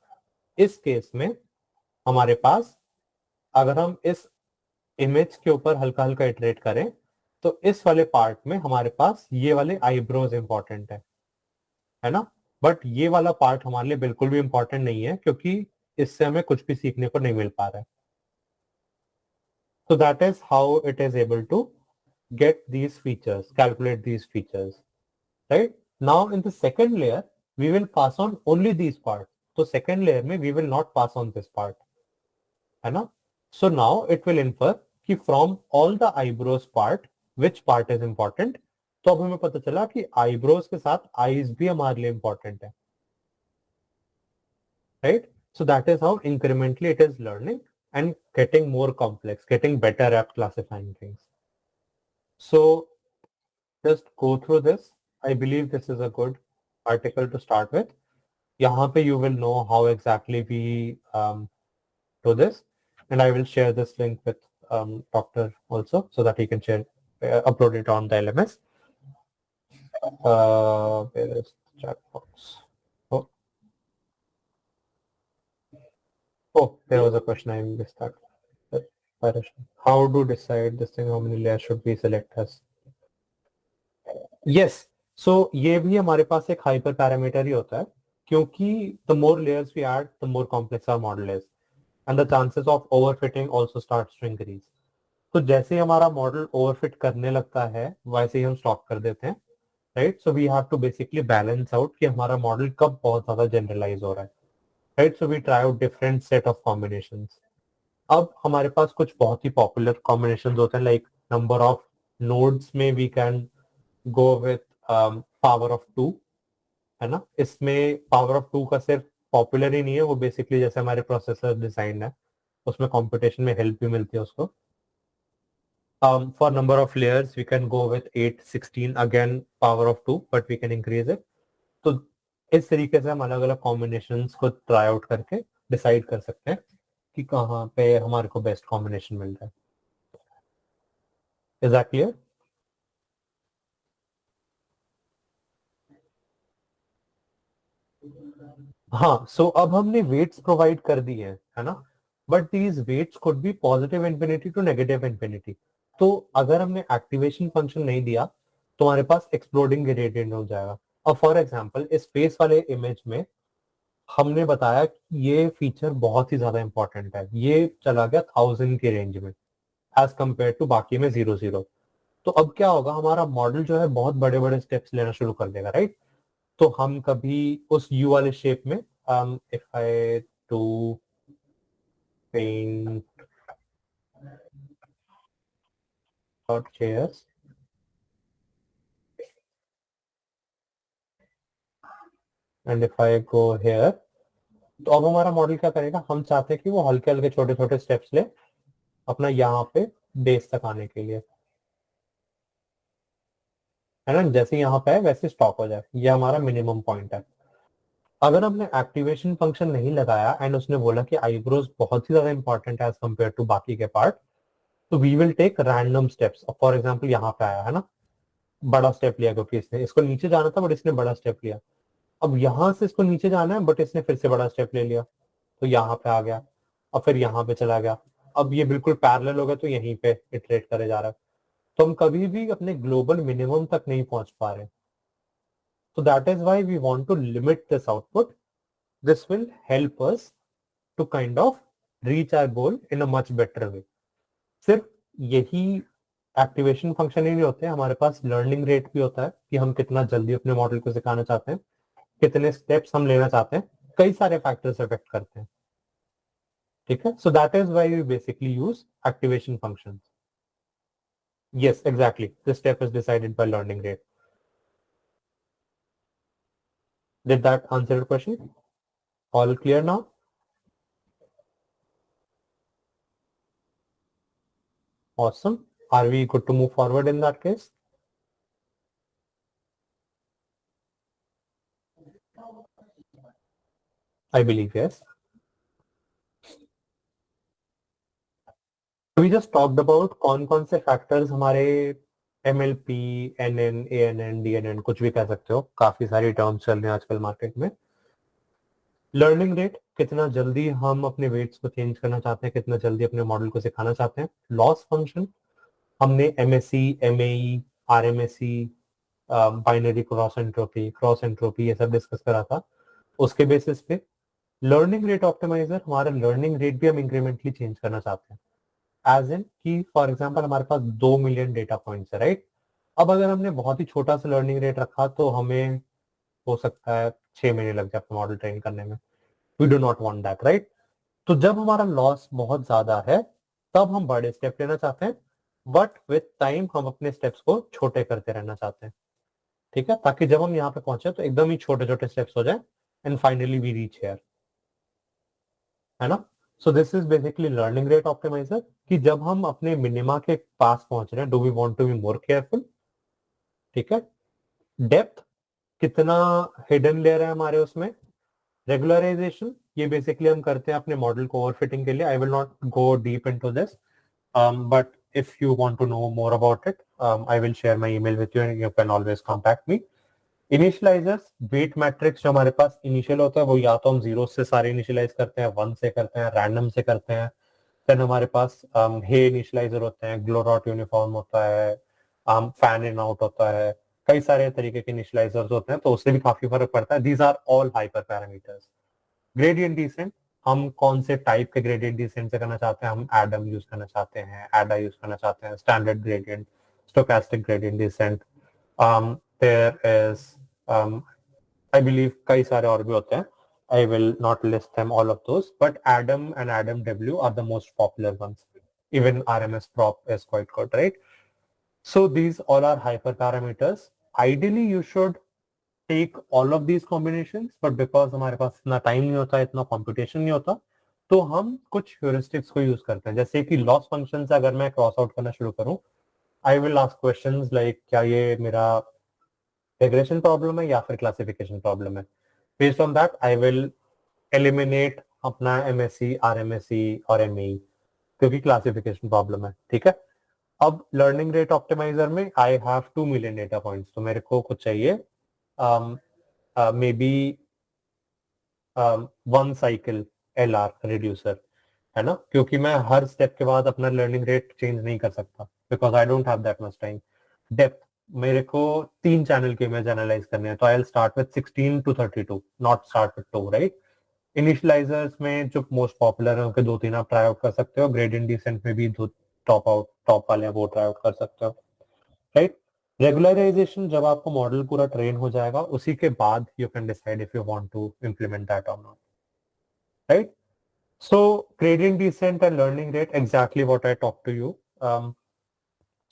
इस केस में हमारे पास अगर हम इस इमेज के ऊपर हल्का हल्का इटरेट करें तो इस वाले पार्ट में हमारे पास ये वाले आईब्रोज इंपॉर्टेंट है ना, बट ये वाला पार्ट हमारे लिए बिल्कुल भी इंपॉर्टेंट नहीं है क्योंकि इससे हमें कुछ भी सीखने को नहीं मिल पा रहा है। So that is how it is able to get these features, calculate these features, right? Now in the second layer, we will pass on only these parts. So second layer में we will not pass on this part, है ना? So now it will infer कि from all the eyebrows part, which part is important? तो अब हमें पता चला कि eyebrows के साथ eyes भी हमारे लिए important है, right? So that is how incrementally it is learning and getting more complex, getting better at classifying things. So just go through this. I believe this is a good article to start with. यहाँ पे you will know how exactly we do this, and I will share this link with Doctor also so that he can share, upload it on the LMS. Where is the chat box? Oh, there was a question, I missed that. How do decide this thing, how many layers should we select as? Yes, so ये भी हमारे पास एक hyper parameter ही होता है क्योंकि the more layers we add, the more complex our model is, and the chances of overfitting also starts to increase. तो जैसे ही हमारा मॉडल ओवरफिट करने लगता है वैसे ही हम स्टॉप कर देते हैं, right. So we have to basically balance out कि हमारा मॉडल कब बहुत ज्यादा जनरलाइज हो रहा है, right. So we try out different set of combinations. अब हमारे पास कुछ बहुत ही पॉपुलर कॉम्बिनेशंस होते हैं, लाइक नंबर ऑफ नोड्स में we can go with power of 2, है ना। इसमें पावर ऑफ 2 का सिर्फ पॉपुलर ही नहीं है, वो बेसिकली जैसे हमारे प्रोसेसर डिजाइन है उसमें कंप्यूटेशन में हेल्प भी मिलती है उसको। For number of layers we can go with 8, 16, again power of 2, but we can increase it. तो इस तरीके से हम अलग अलग कॉम्बिनेशंस को ट्राई आउट करके डिसाइड कर सकते हैं कि कहाँ पे हमारे को बेस्ट कॉम्बिनेशन मिल रहा है. Is that clear? हाँ, सो अब हमने वेट्स प्रोवाइड कर दी है ना, but these weights could be positive infinity to negative infinity. तो अगर हमने एक्टिवेशन फंक्शन नहीं दिया तो हमारे पास एक्सप्लोडिंग ग्रेडियंट हो जाएगा. अब फॉर एग्जांपल इस फेस वाले इमेज में हमने बताया कि ये फीचर बहुत ही ज्यादा इंपॉर्टेंट है, ये चला गया 1000 के रेंज में एज कंपेयर टू बाकी में 00. तो अब क्या होगा, हमारा मॉडल जो है बहुत बड़े बड़े स्टेप्स लेना शुरू कर देगा, राइट? तो हम कभी उस यू वाले शेप में if I do paint dot chairs and if I go here, तो अब हमारा मॉडल क्या करेगा, हम चाहते हैं कि वो हल्के हल्के छोटे छोटे स्टेप्स ले अपना यहाँ पे बेस तक आने के लिए, है ना. जैसे यहाँ पे है वैसे स्टॉप हो जाए, ये हमारा मिनिमम पॉइंट है. अगर हमने एक्टिवेशन फंक्शन नहीं लगाया एंड उसने बोला कि आईब्रोज बहुत ही ज्यादा इंपॉर्टेंट है एज कम्पेयर टू बाकी के पार्ट, तो we will take random steps. For example यहाँ पे आया है ना, बड़ा स्टेप लिया क्योंकि इसको नीचे जाना था बट इसने बड़ा स्टेप लिया. अब यहाँ से इसको नीचे जाना है बट इसने फिर से बड़ा स्टेप ले लिया, तो यहाँ पे आ गया, और फिर यहाँ पे चला गया. अब ये बिल्कुल पैरेलल हो गया तो यहीं पे इटरेट करे जा रहा है. तो हम कभी भी अपने ग्लोबल मिनिमम तक नहीं पहुंच पा रहे. So that is why we want to limit this output. This will help us to kind of reach our goal in a much better way. सिर्फ यही एक्टिवेशन फंक्शन ही नहीं होते, हमारे पास लर्निंग रेट भी होता है कि हम कितना जल्दी अपने मॉडल को सिखाना चाहते हैं, कितने स्टेप्स हम लेना चाहते हैं, कई सारे फैक्टर्स अफेक्ट करते हैं. ठीक है, so that is why we basically use activation functions. Yes exactly, this step is decided by learning rate. Did that answer your question? All clear now? Awesome. Are we good to move forward in that case? I believe yes. We just talked about कौन से factors हमारे MLP, NN, ANN, DNN कुछ भी कह सकते हो, काफी सारी terms चल रहे हैं आजकल मार्केट में. लर्निंग रेट, कितना जल्दी हम अपने वेट्स को चेंज करना चाहते हैं, कितना जल्दी अपने मॉडल को सिखाना चाहते हैं. लॉस फंक्शन, हमने MSE, MAE, RMSE, binary cross entropy ये सब डिस्कस करा था. उसके बेसिस पे लर्निंग रेट ऑप्टिमाइजर, हमारा लर्निंग रेट भी हम इंक्रीमेंटली चेंज करना चाहते हैं. एज इन कि फॉर एग्जांपल हमारे पास 2 मिलियन डेटा पॉइंट्स है, राइट? अब अगर हमने बहुत ही छोटा सा लर्निंग रेट रखा तो हमें हो सकता है 6 महीने लग जाए अपना मॉडल ट्रेन करने में. We do not want that, right? तो जब हमारा लॉस बहुत ज्यादा है तब हम बड़े स्टेप लेना चाहते हैं, बट विथ टाइम हम अपने स्टेप्स को छोटे करते रहना चाहते हैं. ठीक है, ताकि जब हम यहाँ पे पहुंचे तो एकदम ही छोटे छोटे स्टेप्स हो जाए and finally we reach here, है ना. So this is basically learning rate optimizer, कि जब हम अपने मिनिमा के पास पहुंच रहे हैं, do we want to be more careful. ठीक है. डेप्थ, कितना हिडन लेयर है हमारे उसमें. रेगुलराइजेशन, ये बेसिकली हम करते हैं अपने मॉडल को ओवरफिटिंग के लिए. I will not go deep into this, but if you want to know more about it, I will share my email with you and you can always contact me. Initializers, weight matrix जो हमारे पास initial होता है वो या तो हम 0 से सारे इनिशियलाइज करते हैं, 1 से करते हैं, रैंडम से करते हैं. देन हमारे पास हे इनिशियलाइजर होते हैं, ग्लोरॉट यूनिफॉर्म होता है, फैन इन आउट होता है, कई सारे तरीके के इनिशियलाइजर्स होते हैं, तो उससे भी काफी फर्क पड़ता है. These are all hyper parameters. Gradient descent, हम कौन से टाइप के ग्रेडियंट डिसेंट से करना चाहते हैं. हम एडम यूज करना चाहते हैं, एडा यूज करना चाहते हैं, standard gradient, stochastic gradient descent. There is I believe कई सारे और भी होते हैं. I will not list them all of those, but Adam and Adam W are the most popular ones. Even RMS prop is quite good, right? So these all are hyperparameters. Ideally, you should take all of these combinations, but because हमारे पास इतना time नहीं होता, इतना computation नहीं होता, तो हम कुछ heuristics को यूज करते हैं. जैसे कि लॉस फंक्शन से अगर मैं क्रॉस आउट करना शुरू करूं, I will ask questions like क्या ये मेरा regression problem है या फिर classification problem है. Based on that, I will eliminate अपना MSc, RMSc और MAE क्योंकि क्लासिफिकेशन प्रॉब्लम है, ठीक है। अब लर्निंग रेट ऑप्टिमाइजर में I have 2 million data points, तो मेरे को कुछ चाहिए may be 1 cycle LR reducer, है ना, क्योंकि मैं हर स्टेप के बाद अपना लर्निंग रेट चेंज नहीं कर सकता because I don't have that much time. Depth, मेरे को 3 चैनल के इमेज एनालाइज करने हैं, तो I will start with 16 to 32, not start with 2, right. Initializers में जो मोस्ट पॉपुलर है उनके 2-3 आप ट्राई आउट कर सकते हो, ग्रेडियंट डिसेंट में भी 2 टॉप वाले हैं वो ट्राई आउट कर सकते हो, राइट। रेगुलराइजेशन, जब आपको मॉडल पूरा ट्रेन हो जाएगा उसी के बाद you can decide if you want to implement that और not, right. So gradient descent and learning rate, exactly what I talked to you.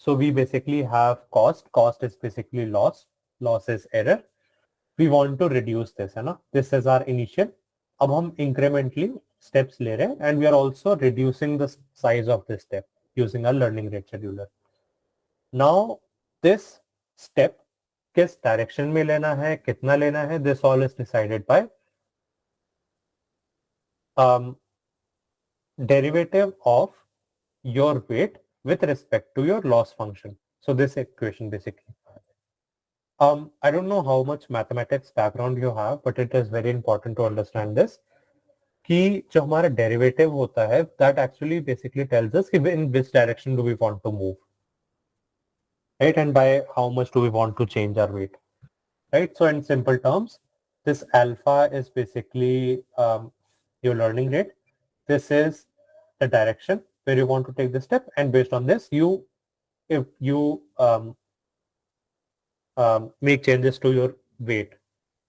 So we basically have cost. Cost is basically loss. Loss is error. We want to reduce this, है ना? This is our initial. अब हम incrementally steps ले रहे हैं and we are also reducing the size of this step using our learning rate scheduler. Now this step किस direction में लेना है, कितना लेना है, this all is decided by derivative of your weight with respect to your loss function. So this equation basically. I don't know how much mathematics background you have, but it is very important to understand this. कि जो हमारा derivative होता है, that actually basically tells us कि in which direction do we want to move, right? And by how much do we want to change our weight, right? So in simple terms, this alpha is basically your learning rate. This is the direction where you want to take the step, and based on this, if you make changes to your weight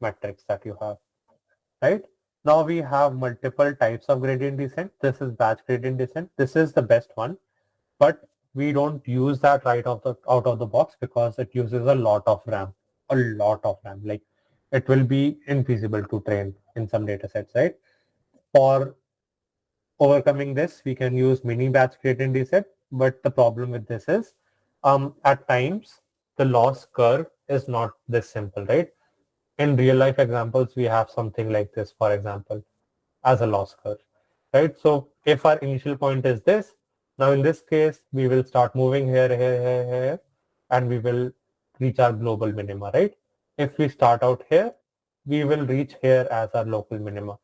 matrix that you have, right? Now we have multiple types of gradient descent. This is batch gradient descent. This is the best one, but we don't use that right out of the box because it uses a lot of RAM. Like it will be infeasible to train in some data sets, right? For overcoming this, we can use mini batch gradient descent, but the problem with this is at times the loss curve is not this simple, right? In real life examples, we have something like this, for example, as a loss curve, right? So if our initial point is this, now in this case, we will start moving here, and we will reach our global minima, right? If we start out here, we will reach here as our local minima.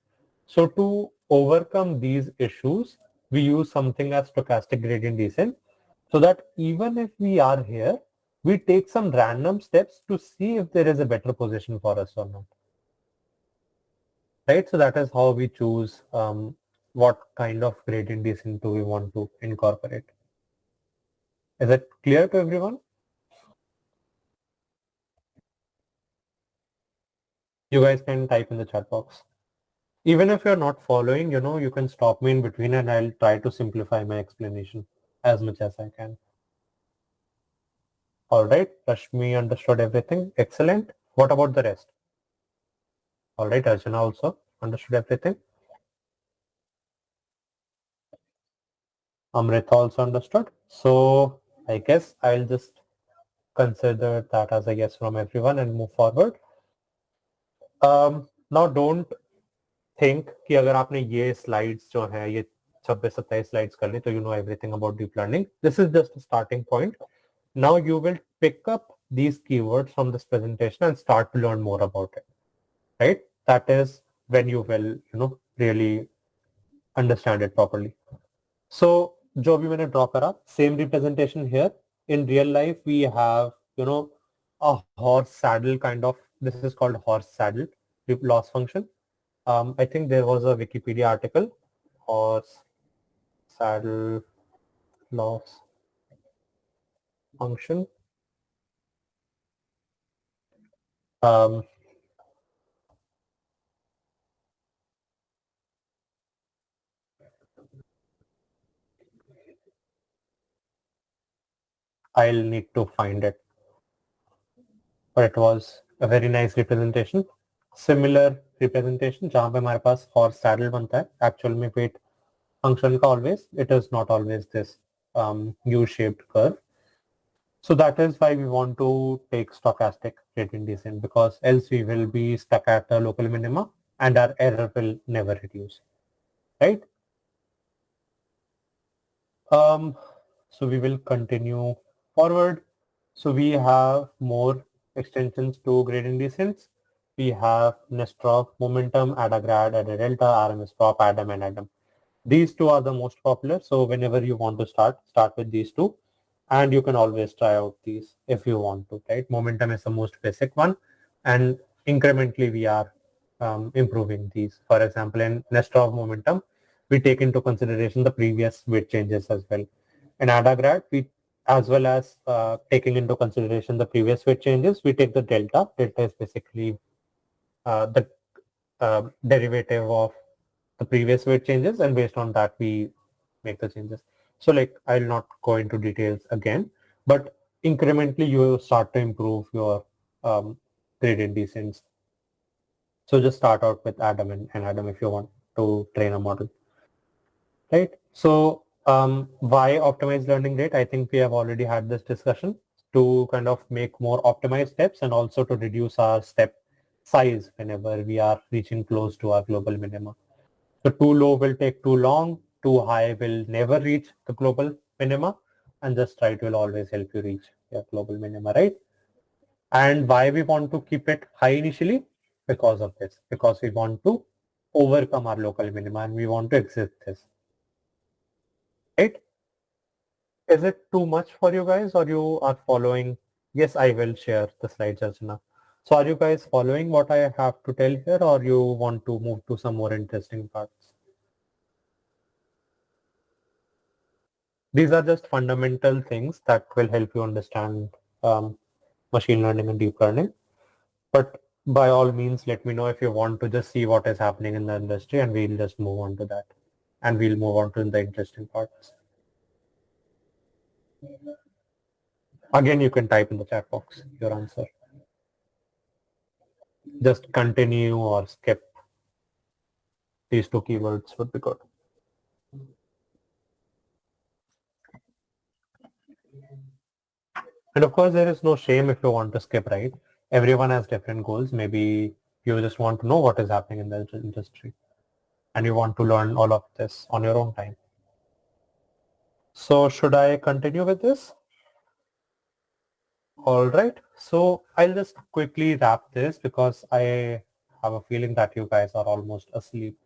So to overcome these issues, we use something as stochastic gradient descent, so that even if we are here, we take some random steps to see if there is a better position for us or not. Right, so that is how we choose what kind of gradient descent do we want to incorporate. Is it clear to everyone? You guys can type in the chat box. Even if you're not following, you can stop me in between and I'll try to simplify my explanation as much as I can. All right, Rashmi understood everything. Excellent. What about the rest? All right, Arjuna also understood everything. Amrita also understood. So I guess I'll just consider that as a yes from everyone and move forward. Now don't think कि अगर आपने ये slides जो है ये 26-27 slides कर ली तो you know everything about deep learning. This is just a starting point. Now you will pick up these keywords from this presentation and start to learn more about it, right? That is when you will really understand it properly. So जो भी मैंने draw करा, same representation here. In real life we have a horse saddle kind of, this is called horse saddle loss function. I think there was a Wikipedia article, horse saddle loss function. I'll need to find it, but it was a very nice representation. Similar representation जहाँ पे हमारे पास horse saddle बनता है, actual में weight function का always, it is not always this U-shaped curve. So that is why we want to take stochastic gradient descent, because else we will be stuck at the local minima and our error will never reduce. right? So we will continue forward. So we have more extensions to gradient descents. We have Nestrov, Momentum, AdaGrad, AdaDelta, RMS Prop, Adam, and Adam. These two are the most popular. So whenever you want to start with these two. And you can always try out these if you want to, right? Momentum is the most basic one. And incrementally we are improving these. For example, in Nestrov Momentum, we take into consideration the previous weight changes as well. In AdaGrad, we as well as taking into consideration the previous weight changes, we take the delta. Delta is basically the derivative of the previous weight changes, and based on that we make the changes. So like I'll not go into details again, but incrementally you start to improve your gradient descents. So just start out with Adam and Adam if you want to train a model, right? So why optimized learning rate? I think we have already had this discussion to kind of make more optimized steps and also to reduce our step size whenever we are reaching close to our global minima. So too low will take too long, too high will never reach the global minima, and just right will always help you reach your global minima, right? And why we want to keep it high initially? Because of this, because we want to overcome our local minima and we want to exit this, right? Is it too much for you guys or you are following? Yes, I will share the slides, Archana. So are you guys following what I have to tell here or you want to move to some more interesting parts? These are just fundamental things that will help you understand machine learning and deep learning. But by all means, let me know if you want to just see what is happening in the industry and we'll just move on to that. And we'll move on to the interesting parts. Again, you can type in the chat box your answer. Just continue or skip. These two keywords would be good. And of course, there is no shame if you want to skip, right? Everyone has different goals. Maybe you just want to know what is happening in the industry and you want to learn all of this on your own time. So should I continue with this? All right. So I'll just quickly wrap this because I have a feeling that you guys are almost asleep.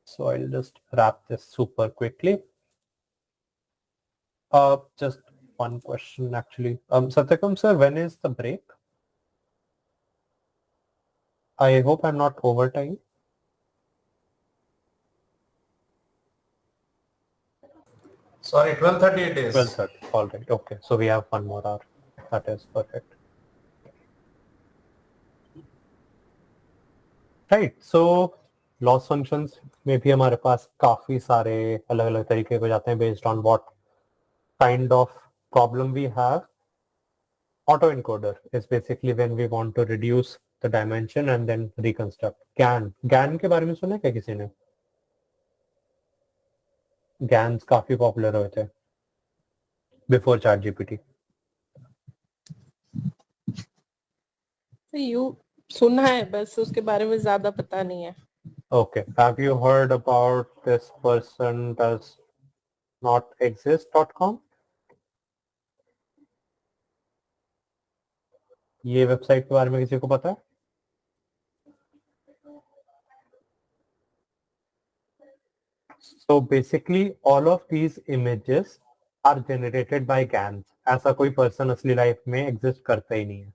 So I'll just wrap this super quickly. Just one question actually. Satyakam sir, when is the break? I hope I'm not overtime. Sorry, 12:30 it is. 12:30. All right. Okay. So we have 1 more hour. That is perfect. Right. So loss functions में भी हमारे पास काफी सारे अलग-अलग तरीके हो जाते हैं based on what kind of problem we have. Autoencoder is basically when we want to reduce the dimension and then reconstruct. GAN के बारे में सुना है क्या किसी ने? GANs काफी popular हुए थे before ChatGPT. You सुना है बस उसके बारे में ज्यादा पता नहीं है. Okay. Have you heard about this person does not exist.com? ये वेबसाइट के बारे में किसी को पता है? So basically all of these images are generated by GANs. ऐसा कोई person असली लाइफ में exist करता ही नहीं है.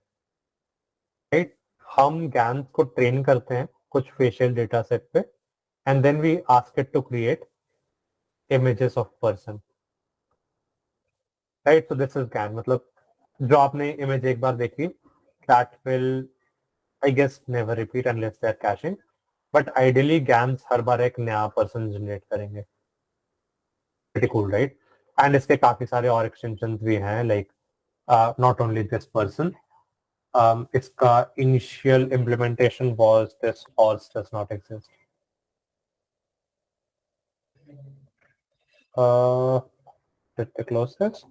Right? हम GANs को train करते हैं कुछ facial data set पे and then we ask it to create images of person. Right? So this is GAN. मतलब जो आपने image एक बार देखी that will I guess never repeat unless they are caching. But ideally GANs हर बार एक नया person generate करेंगे. Pretty cool, right? And इसके काफी सारे और extensions भी हैं like not only this person. Its initial implementation was this horse does not exist. Did they close this?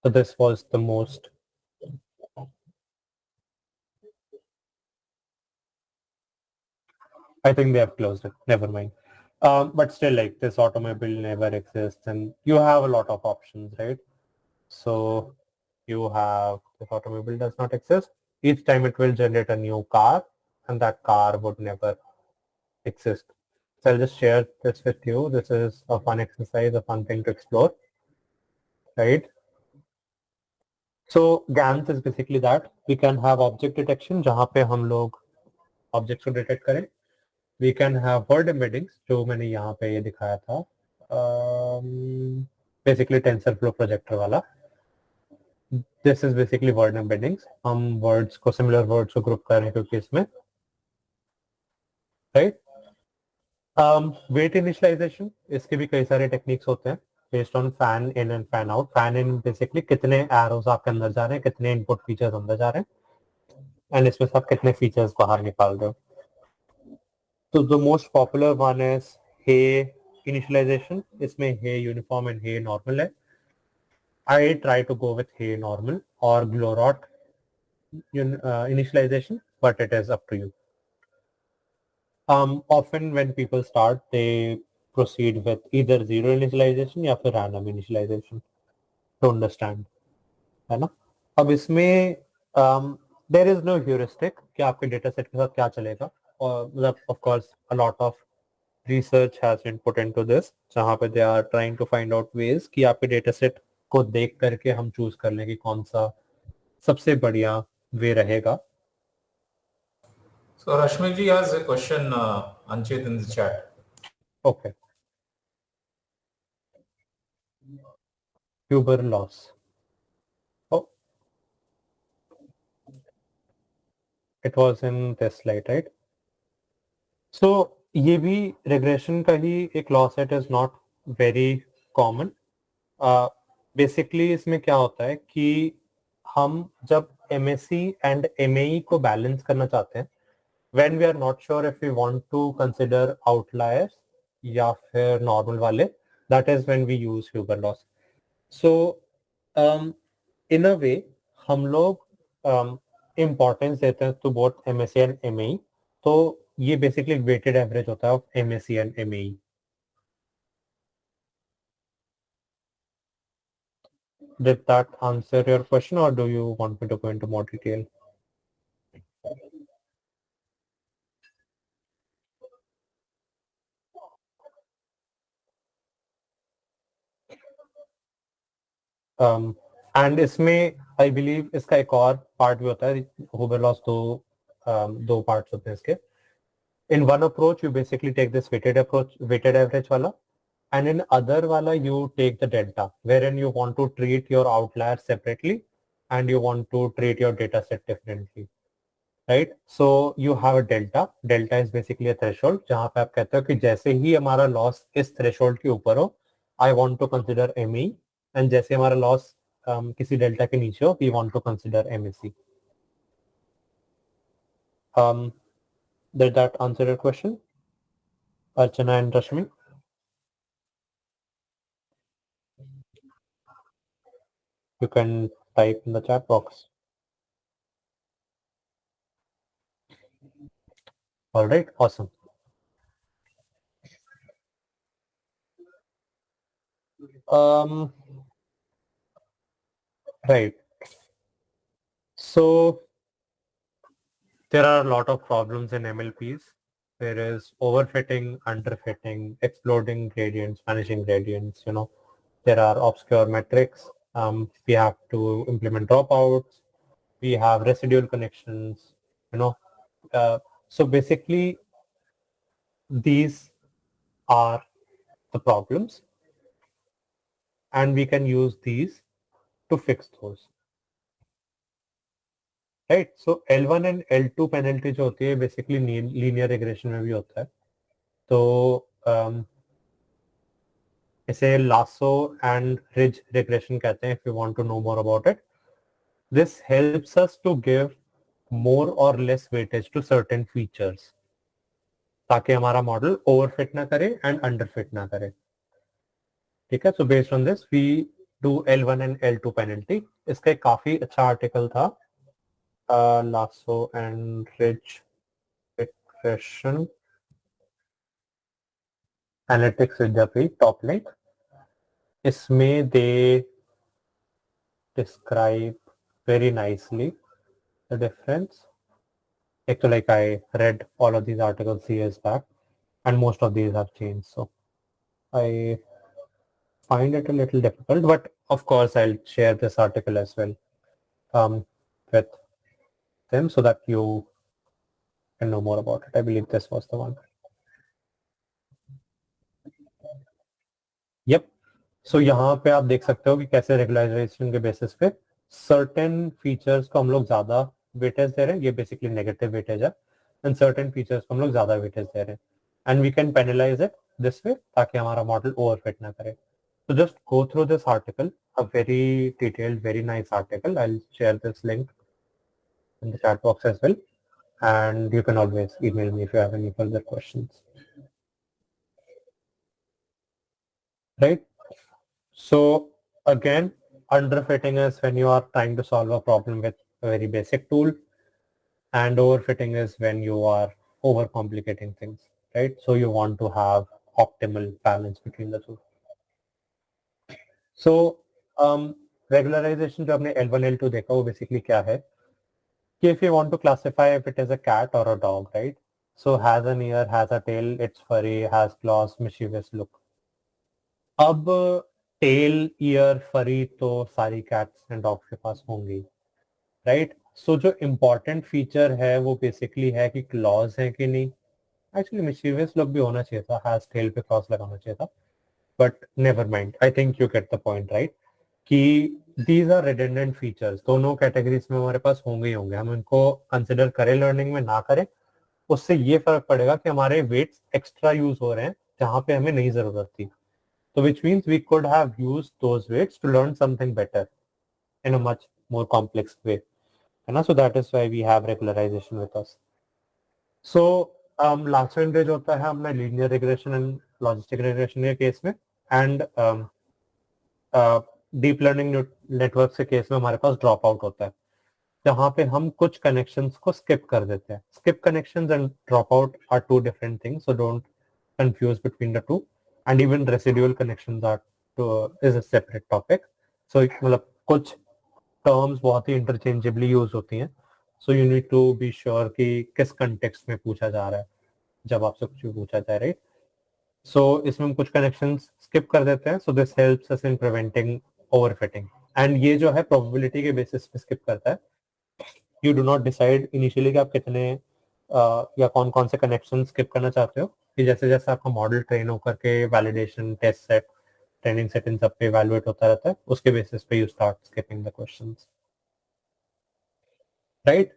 So this was the most. I think they have closed it. Never mind. But still, like, this automobile never exists, and you have a lot of options, right? So you have this automobile does not exist. Each time it will generate a new car, and that car would never exist. So I'll just share this with you. This is a fun exercise, a fun thing to explore, right? So GANs is basically that. We can have object detection, जहाँ पे हम लोग objects को detect करें. We can have word embeddings, जो मैंने यहाँ पे ये दिखाया था. Basically TensorFlow projector वाला. This is basically word embeddings. हम words को similar words को group करें क्योंकि इसमें, right? Weight initialization, इसके भी कई सारे techniques होते हैं based on fan in and fan out. Fan in basically कितने arrows आपके अंदर जा रहे हैं, कितने input features अंदर जा रहे हैं, and इसमें से आप कितने features बाहर निकाल रहे हो. So the most popular one is Hay initialization. इसमें Hay uniform and Hay normal है. I try to go with Hay normal or Glorot initialization, but it is up to you. Often when people start, they proceed with either zero initialization या फिर random initialization to understand, है ना? अब इसमें there is no heuristic कि आपके data set के साथ क्या चलेगा, और of course a lot of research has been put into this जहाँ पे they are trying to find out ways कि आपके data set को देख करके हम choose कर लें कि कौन सा सबसे बढ़िया way रहेगा. So Rashmi ji has a question, Anchit, in the chat. Okay. Huber loss. Oh, it was in this slide, right? So ये भी regression का ही एक loss set is not very common. Basically इसमें क्या होता है कि हम जब MSE and MAE को balance करना चाहते हैं, when we are not sure if we want to consider outliers या फिर normal वाले, that is when we use Huber loss. So in a way हम लोग importance देते हैं to both MSE and MAE. तो ये basically weighted average होता है of MSE and MAE. Did that answer your question, or do you want me to go into more detail? And इसमें I believe इसका एक और part भी होता है. Huber loss दो parts होते हैं इसके. In one approach, you basically take this weighted average wala, and in other wala, you take the delta, wherein you want to treat your outliers separately and you want to treat your data set differently, right? So you have a delta. Delta is basically a threshold, जहाँ पे आप कहते हो कि जैसे ही हमारा loss इस threshold के ऊपर हो, I want to consider ME, and जैसे हमारा loss किसी delta के नीचे हो, we want to consider MSE. Did that answer your question, Archana and Rashmi? You can type in the chat box. All right, awesome. Right. So there are a lot of problems in MLPs. There is overfitting, underfitting, exploding gradients, vanishing gradients. You know, there are obscure metrics. We have to implement dropouts. We have residual connections. You know, so basically, these are the problems, and we can use these to fix those. Right. So L1 and L2 penalty जो होती है basically linear regression में भी होता है. तो इसे lasso and ridge regression कहते हैं. If you want to know more about it, this helps us to give more और less weightage to certain features, ताकि हमारा मॉडल ओवरफिट ना करे एंड अंडरफिट ना करे. ठीक है. So based on this we do L1 and L2 penalty. इसका एक काफी अच्छा आर्टिकल था, Lasso and Ridge Regression Analytics Vidyapeeth, top link. इसमें they describe very nicely the difference. Actually, like I read all of these articles years back, and most of these have changed. So I find it a little difficult, but of course I'll share this article as well with them so that you can know more about it. I believe this was the one. Yep. So यहाँ पे आप देख सकते हो कि कैसे regularization के basis पे certain features को हम लोग ज़्यादा weightage दे रहे हैं, ये basically negative weightage है, and certain features को हम लोग ज़्यादा weightage दे रहे हैं, and we can penalize it this way ताकि हमारा model overfit ना करे. So just go through this article, a very detailed, very nice article. I'll share this link in the chat box as well, and you can always email me if you have any further questions. Right? So again, underfitting is when you are trying to solve a problem with a very basic tool, and overfitting is when you are overcomplicating things, right? So you want to have optimal balance between the two. So regularization जो आपने L1, L2 देखा वो basically क्या है? If you want to classify if it is a cat or a dog, right? So has an ear, has a tail, it's furry, has claws, mischievous look. अब tail, ear, furry तो सारी cats and dogs के पास होंगी, right? So जो important feature है वो basically है कि claws हैं कि नहीं. Actually mischievous look भी होना चाहिए था, has tail पे claws लगाना चाहिए था. But never mind. I think you get the point, right? कि these are redundant features. दोनों कैटेगरीज में हमारे पास होंगे ही होंगे. हम इनको कंसिडर करें लर्निंग में ना करें, उससे ये फर्क पड़ेगा कि हमारे वेट्स एक्स्ट्रा यूज हो रहे हैं जहां पे हमें नहीं जरूरत थी. So which means we could have used those weights to learn something better in a much more complex way. And so that is why we have regularization with us. So last one जो होता है हमने linear regression and logistic regression के case में, and deep learning network के case में हमारे पास drop out होता है जहां पे हम कुछ कनेक्शंस को स्किप कर देते हैं. Skip connections and dropout are two different things, so don't confuse between the two. And even residual connections are is a separate topic. So मतलब कुछ टर्म्स बहुत ही इंटरचेंजेबली यूज होती हैं, so you need to be sure कि किस context में पूछा जा रहा है जब आपसे कुछ भी पूछा जाए, राइट? सो इसमें हम कुछ कनेक्शंस स्किप कर देते हैं, so this helps us in preventing overfitting. And ये जो है प्रोबेबिलिटी के बेसिस पे स्किप करता है. You do not decide initially कि आप कितने या कौन कौन से कनेक्शन स्किप करना चाहते हो. कि जैसे जैसे आपका मॉडल ट्रेन होकर के validation, test set, training set इन सब पे इवैल्यूएट होता रहता है, उसके बेसिस पे you start skipping the questions, right?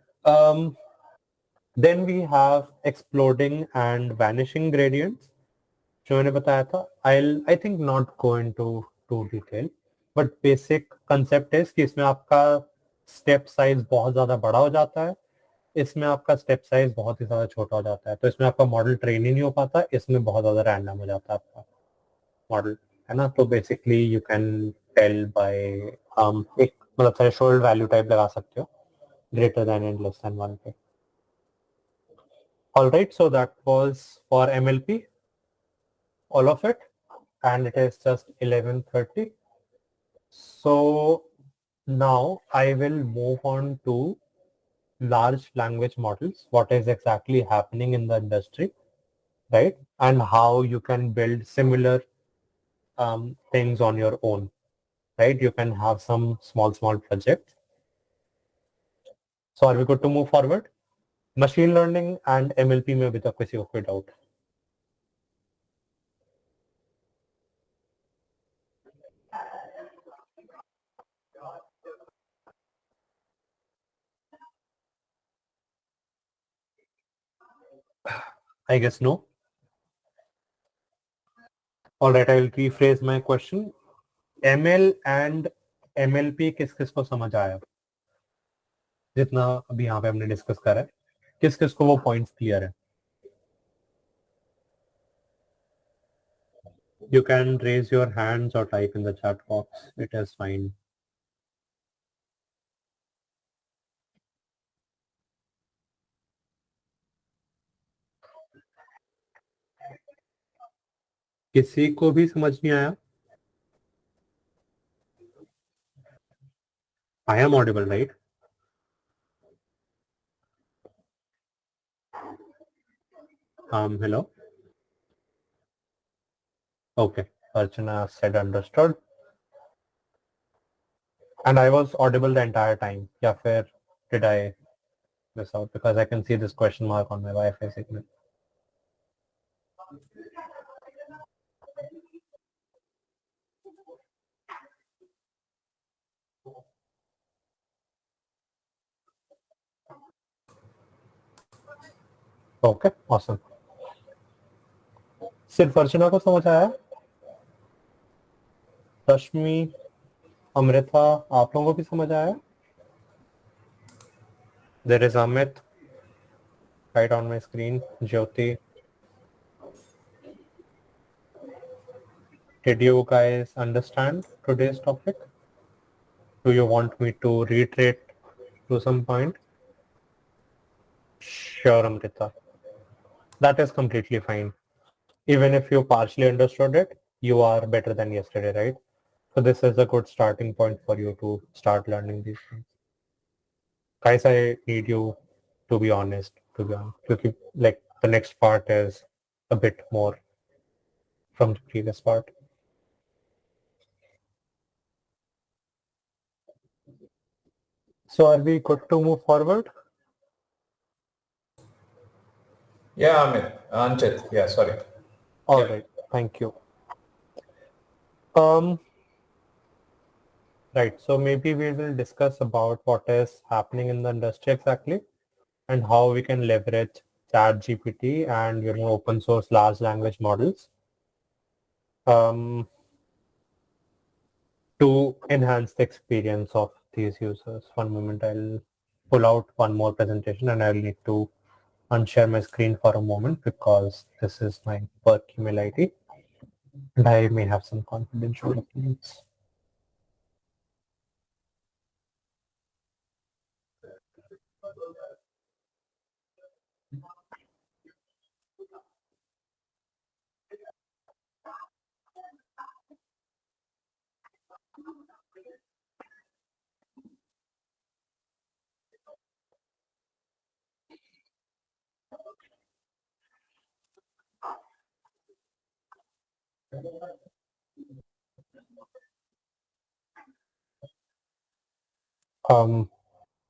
Then we have exploding and vanishing gradients जो मैंने बताया था. I think not go into to detail, but basic concept है कि इसमें आपका स्टेप साइज बहुत ज्यादा बड़ा हो जाता है, इसमें आपका स्टेप साइज बहुत ही ज्यादा छोटा हो जाता है. तो इसमें आपका मॉडल ट्रेन ही नहीं हो पाता, इसमें बहुत ज्यादा रैंडम हो जाता है आपका मॉडल, है ना? तो basically you can tell by एक मतलब थ्रेशोल्ड वैल्यू टाइप लगा सकते हो, greater than and less than 1 पे. Alright, so that was for MLP, all of it, and it is just 11:30. So now I will move on to large language models, what is exactly happening in the industry, right? And how you can build similar things on your own, right? You can have some small projects. So are we good to move forward? Machine learning and MLP में अभी तक किसी को कोई doubt? I guess no. All right, I will rephrase my question. ML and MLP किस किस को समझ आया जितना अभी यहाँ पे हमने डिस्कस करा है? किस किस को वो पॉइंट्स क्लियर है? You can raise your hands or type in the chat box. It is fine. किसी को भी समझ नहीं आया? I am audible, right? Hello? Okay. Archana said understood. And I was audible the entire time. Yeah, fair. Did I miss out? Because I can see this question mark on my Wi-Fi signal. Okay, awesome. सिर्फ अर्चना को समझ आया? रश्मि, अमृता, आप लोगों को भी समझ आया? There is Amit right on my screen. Jyoti. Did you guys understand today's topic? Do you want me to reiterate to some point? Sure, Amrita. That is completely fine. Even if you partially understood it, you are better than yesterday, right? So this is a good starting point for you to start learning these things. Guys, I need you to be honest, because like the next part is a bit more from the previous part. So are we good to move forward? Yeah, Amit. Anchit. Yeah, sorry. All right, thank you. Right, so maybe we will discuss about what is happening in the industry exactly and how we can leverage ChatGPT and open source large language models to enhance the experience of these users. One moment, I'll pull out one more presentation and I'll need to unshare my screen for a moment because this is my work email ID and I may have some confidential documents.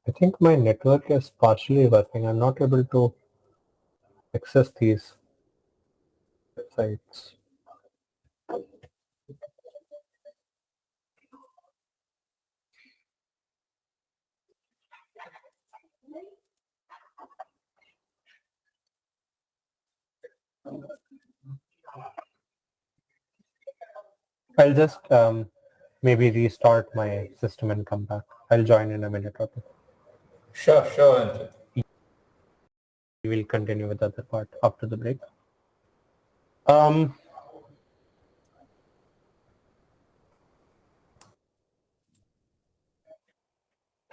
I think my network is partially working. I'm not able to access these websites. I'll just maybe restart my system and come back. I'll join in a minute or two. Sure, Anchit. We will continue with the other part after the break.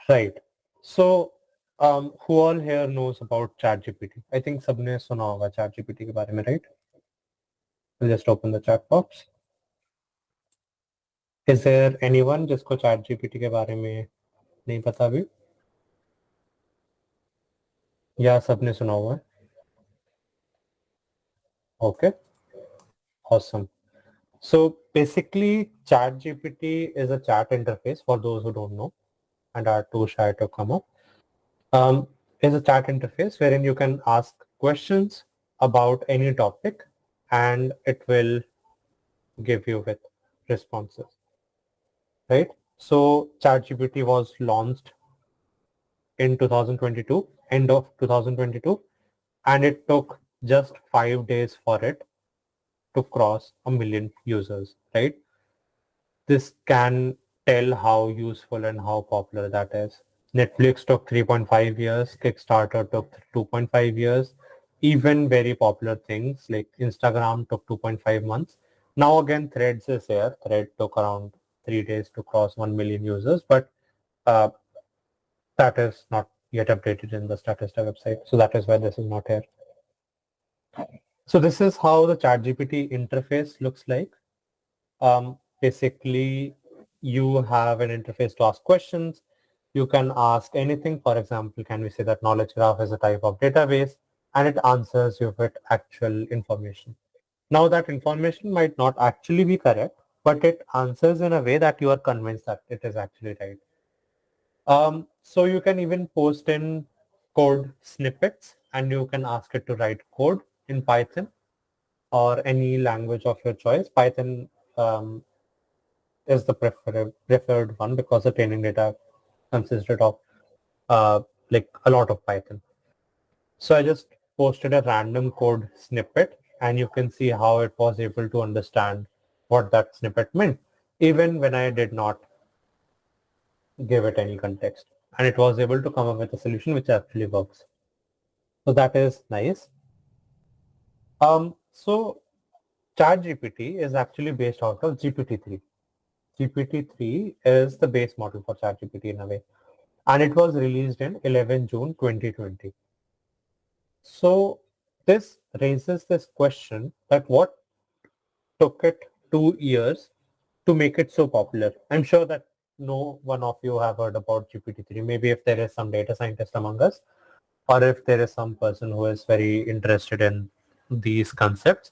Right. So who all here knows about ChatGPT? I think सबने सुना होगा ChatGPT के बारे में, right? We'll just open the chat box. Is there anyone जिसको ChatGPT के बारे में नहीं पता अभी? या सबने सुना हुआ है? Okay. Awesome. So basically ChatGPT is a chat interface for those who don't know and are too shy to come up. Is a chat interface wherein you can ask questions about any topic and it will give you with responses, right? So ChatGPT was launched in 2022, end of 2022, and it took just 5 days for it to cross 1 million users, right? This can tell how useful and how popular that is. Netflix took 3.5 years, Kickstarter took 2.5 years, even very popular things like Instagram took 2.5 months. Now again, Threads is here. Thread took around 3 days to cross 1 million users, but that is not yet updated in the Statista website. So that is why this is not here. So this is how the ChatGPT interface looks like. Basically, you have an interface to ask questions. You can ask anything. For example, can we say that knowledge graph is a type of database, and it answers you with actual information. Now that information might not actually be correct, but it answers in a way that you are convinced that it is actually right. So you can even post in code snippets, and you can ask it to write code in Python or any language of your choice. Python is the preferred one because the training data consisted of like a lot of Python. So I just posted a random code snippet, and you can see how it was able to understand what that snippet meant, even when I did not give it any context. And it was able to come up with a solution which actually works. So that is nice. So ChatGPT is actually based out of GPT-3. GPT-3 is the base model for ChatGPT in a way, and it was released in 11 June 2020. So this raises this question that what took it 2 years to make it so popular? I'm sure that no one of you have heard about GPT-3. Maybe if there is some data scientist among us, or if there is some person who is very interested in these concepts,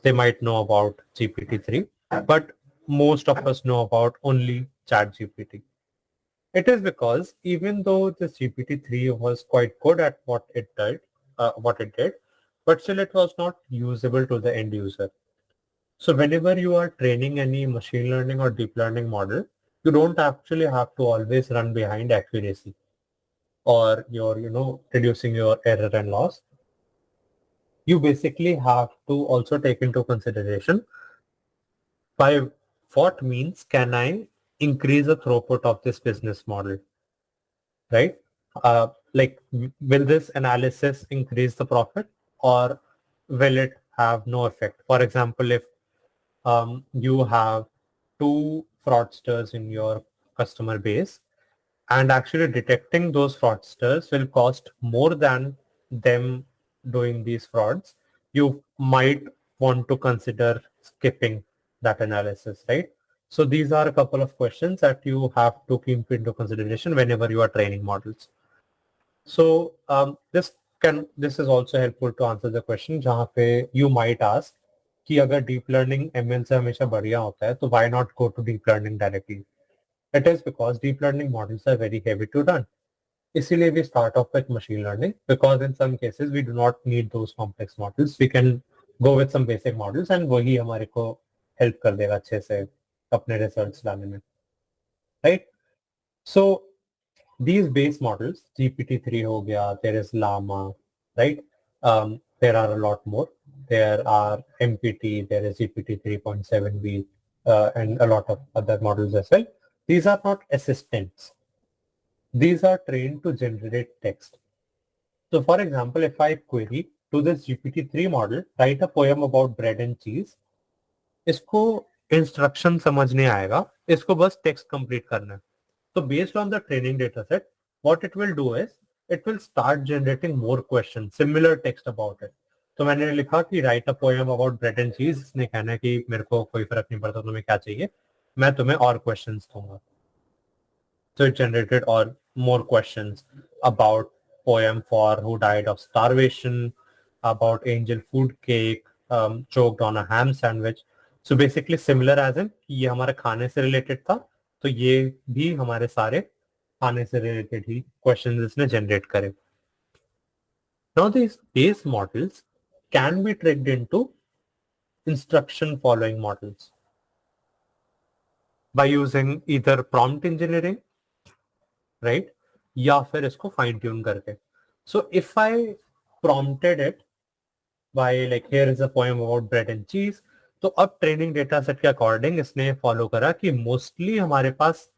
they might know about GPT-3, but most of us know about only ChatGPT. It is because even though the GPT-3 was quite good at what it did, but still it was not usable to the end user. So whenever you are training any machine learning or deep learning model, you don't actually have to always run behind accuracy or your, reducing your error and loss. You basically have to also take into consideration by what means can I increase the throughput of this business model, right? Like, will this analysis increase the profit, or will it have no effect? For example, if you have 2 fraudsters in your customer base, and actually detecting those fraudsters will cost more than them doing these frauds, you might want to consider skipping that analysis, right? So these are a couple of questions that you have to keep into consideration whenever you are training models. So this is also helpful to answer the question जहाँ पे you might ask कि अगर deep learning ML से हमेशा बढ़िया होता है तो why not go to deep learning directly? It is because deep learning models are very heavy to run. इसीलिए we start off with machine learning because in some cases we do not need those complex models. We can go with some basic models and वही हमारे को help कर देगा अच्छे से अपने results लाने में, right? So these base models, GPT-3 ho gaya, there is Llama, right? There are a lot more. There are MPT, there is GPT 3.7b, and a lot of other models as well. These are not assistants. These are trained to generate text. So for example, if I query to this GPT-3 model, write a poem about bread and cheese, इसको instruction समझ नहीं आएगा, इसको बस text complete करना है. So based on the training data set, what it will do is it will start generating more questions, similar text about it. तो मैंने लिखा कि write a poem about bread and cheese. इसने कहना है कि मेरे को कोई फर्क नहीं पड़ता तुम्हें क्या चाहिए, मैं तुम्हें और questions दूंगा. So it generated or more questions about poem for who died of starvation, about angel food cake, choked on a ham sandwich. So basically similar as in ये हमारे खाने से related था, तो ये भी हमारे सारे खाने से related ही questions इसने generate करे. Now these base models can be tricked into instruction following models by using either prompt engineering, right? या फिर इसको फाइन ट्यून करके. So if I prompted it by like here is a poem about bread and cheese, तो अब training data set के according इसने follow करा कि मोस्टली हमारे पास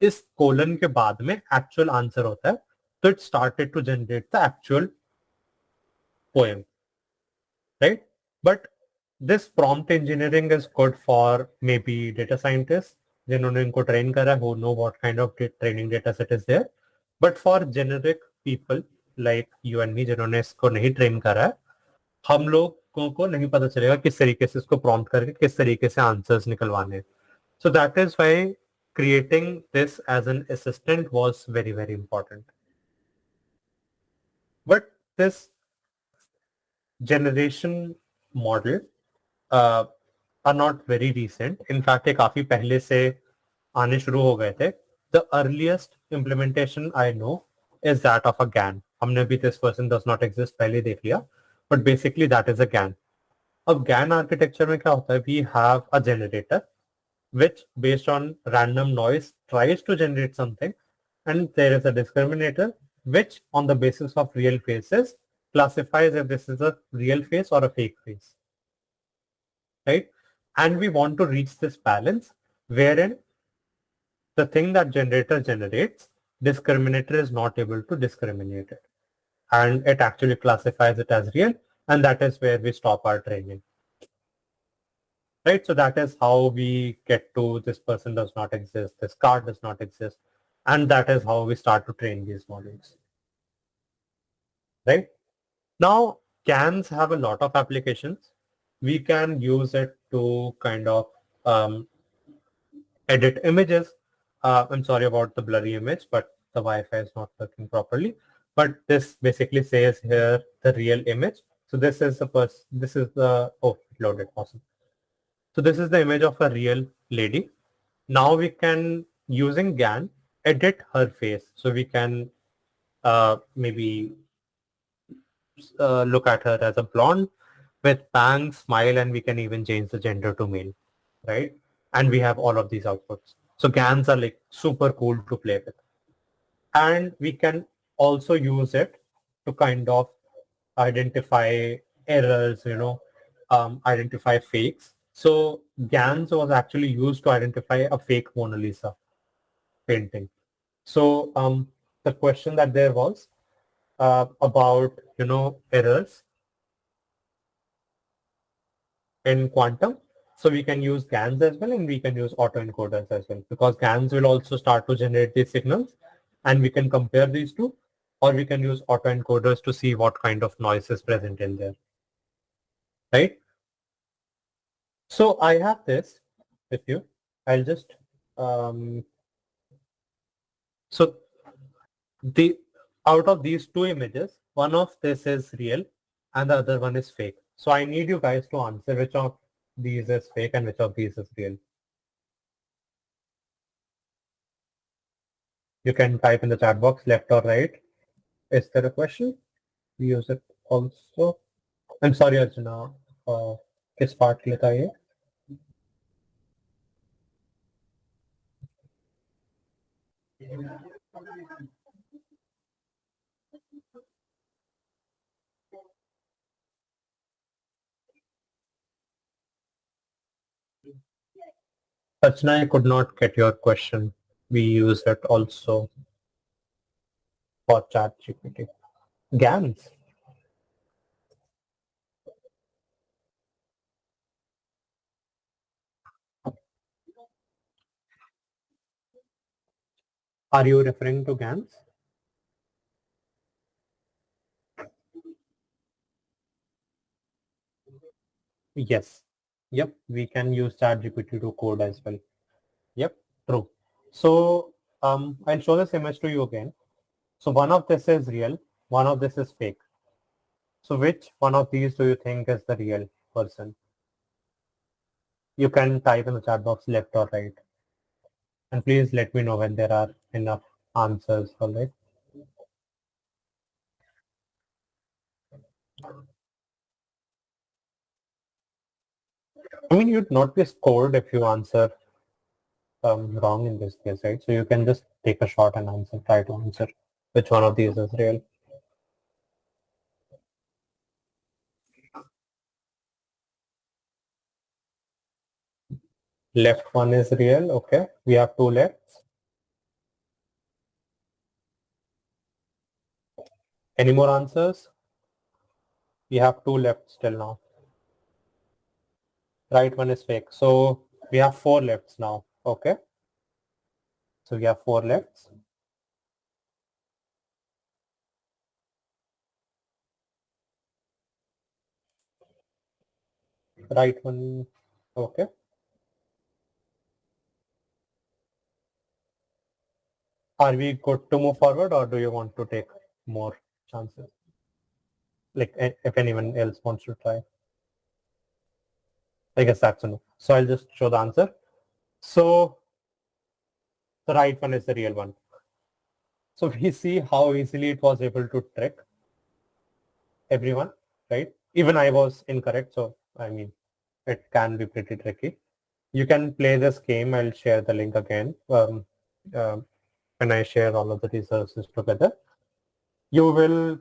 इस कोलन के बाद में एक्चुअल आंसर होता है, तो it started to generate the actual poem, right? But this prompt engineering is good for maybe data scientists जिन्होंने इनको train करा है, who know what kind of training data set is there. But for generic people like you and me जिन्होंने इसको नहीं train करा है, हम लोगों को नहीं पता चलेगा किस तरीके से इसको prompt करके किस तरीके से answers निकलवाने. So that is why creating this as an assistant was very, very important. But this generation model are not very recent. In fact, ये काफी पहले से आने शुरू हो गए थे. The earliest implementation I know is that of a GAN. हमने भी this person does not exist पहले देख लिया, but basically that is a GAN. अब GAN architecture में क्या होता है? We have a generator which based on random noise tries to generate something, and there is a discriminator which on the basis of real faces classifies if this is a real face or a fake face, right? And we want to reach this balance wherein the thing that generator generates, discriminator is not able to discriminate it, and it actually classifies it as real, and that is where we stop our training. Right, so that is how we get to this person does not exist, this card does not exist, and that is how we start to train these models. Right? Now, GANs have a lot of applications. We can use it to kind of edit images. I'm sorry about the blurry image, but the Wi-Fi is not working properly. But this basically says here the real image. So this is the person, this is the, oh, loaded, awesome. So this is the image of a real lady. Now we can, using GAN, edit her face. So we can maybe look at her as a blonde with bangs, smile, and we can even change the gender to male, right? And we have all of these outputs. So GANs are like super cool to play with. And we can also use it to kind of identify errors, identify fakes. So GANs was actually used to identify a fake Mona Lisa painting. So the question that there was about, errors in quantum. So we can use GANs as well, and we can use autoencoders as well, because GANs will also start to generate these signals, and we can compare these two, or we can use autoencoders to see what kind of noise is present in there, right? So I have this with you. I'll just, so the out of these two images, one of this is real and the other one is fake. So I need you guys to answer which of these is fake and which of these is real. You can type in the chat box left or right. Is there a question? We use it also. I'm sorry, Arjuna. किस part के लिए था ये? Arjuna, I could not get your question. We use it also for chat GPT. GANs. Are you referring to GANs? Yes. Yep. We can use ChatGPT to code as well. Yep. True. So I'll show this image to you again. So one of this is real. One of this is fake. So which one of these do you think is the real person? You can type in the chat box left or right. And please let me know when there are enough answers for it. I mean, you'd not be scored if you answer wrong in this case, right? So you can just take a shot and answer, try to answer which one of these is real. Left one is real. Okay, we have two lefts. Any more answers? We have two left still now. right one is fake. So we have 4 lefts now. Okay. So we have 4 lefts. Right one. Okay. Are we good to move forward, or do you want to take more chances? Like if anyone else wants to try. I guess that's a no. So I'll just show the answer. So the right one is the real one. So we see how easily it was able to trick everyone, right? Even I was incorrect. So I mean, it can be pretty tricky. You can play this game. I'll share the link again. When I share all of the resources together, you will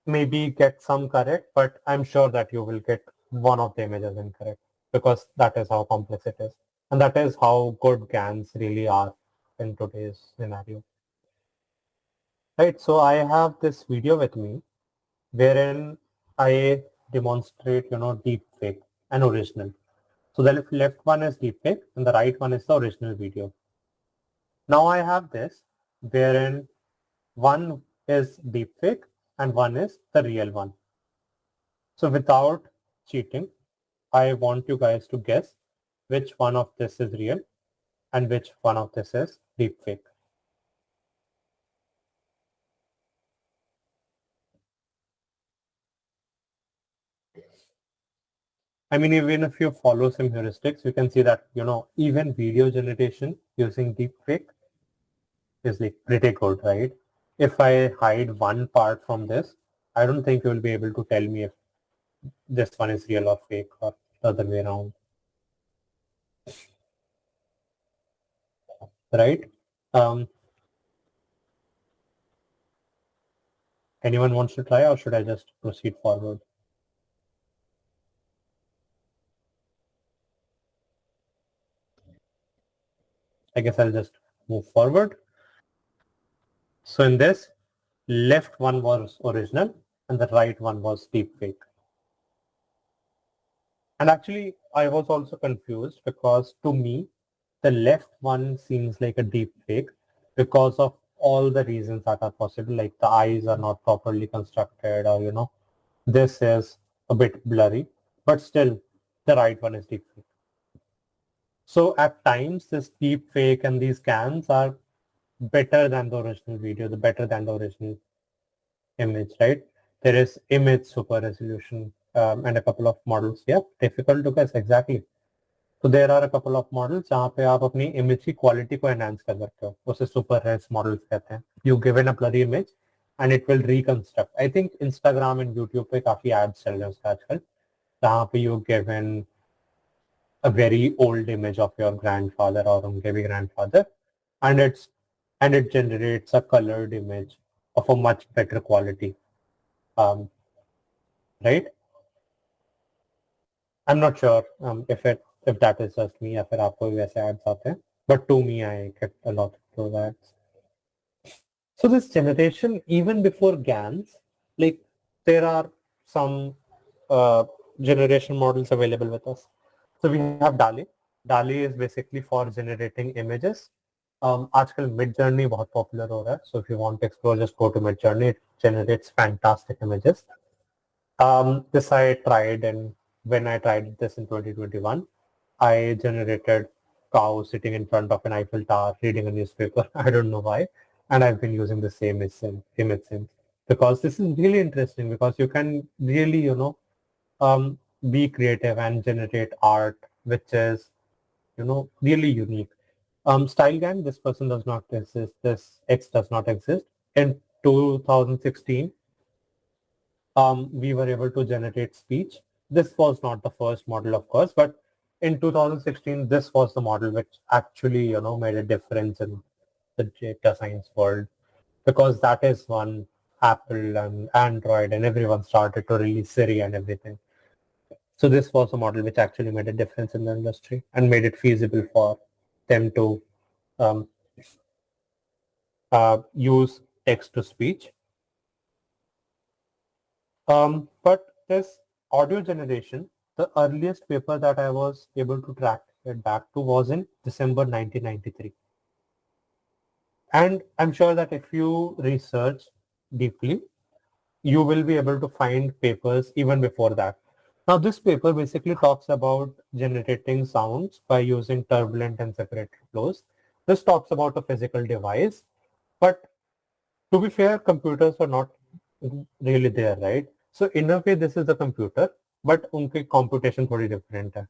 maybe get some correct, but I'm sure that you will get one of the images incorrect because that is how complex it is. And that is how good GANs really are in today's scenario. Right, so I have this video with me wherein I demonstrate, deep fake and original. So the left one is deep fake and the right one is the original video. Now I have this wherein one is deep fake and one is the real one. So without cheating, I want you guys to guess which one of this is real and which one of this is deepfake. I mean, even if you follow some heuristics, you can see that, even video generation using deepfake is like pretty good, right? If I hide one part from this, I don't think you'll be able to tell me if this one is real or fake or the other way around. Right? Anyone wants to try or should I just proceed forward? I guess I'll just move forward. So in this, left one was original and the right one was deepfake. And actually, I was also confused because to me, the left one seems like a deepfake because of all the reasons that are possible, like the eyes are not properly constructed or, this is a bit blurry, but still the right one is deepfake. So at times, this deepfake and these scans are better than the original video, better than the original image, right? There is image super resolution and a couple of models. Yeah, difficult to guess exactly. So there are a couple of models जहाँ पे आप अपनी image की quality को enhance कर सकते हो. उसे super res models कहते हैं. You given a blurry image and it will reconstruct. I think Instagram and YouTube पे काफी ads चल रहे हैं उसके आजकल. जहाँ पे you given a very old image of your grandfather or उनके भी grandfather and it generates a colored image of a much better quality. Right? I'm not sure if that is just me या फिर आपको भी वैसे ads आते हैं. But to me, I get a lot of those ads. So this generation, even before GANs, like there are some generation models available with us. So we have DALI. DALI is basically for generating images. आजकल Mid Journey बहुत popular हो रहा है. So if you want to explore, just go to Mid Journey. It generates fantastic images. This I tried, and when I tried this in 2021, I generated cow sitting in front of an Eiffel Tower reading a newspaper. I don't know why. And I've been using the same image since because this is really interesting because you can really, be creative and generate art, which is, really unique. StyleGAN, this person does not exist. This X does not exist. In 2016, we were able to generate speech. This was not the first model, of course, but in 2016, this was the model which actually, made a difference in the data science world because that is when Apple and Android and everyone started to release Siri and everything. So this was a model which actually made a difference in the industry and made it feasible for them to use text to speech. But this audio generation the earliest paper that I was able to track it back to was in December 1993. And I'm sure that if you research deeply, you will be able to find papers even before that. Now, this paper basically talks about generating sounds by using turbulent and separated flows. This talks about a physical device, but to be fair, computers are not really there, right? So in a way, this is a computer, but उनकी computation थोड़ी different है,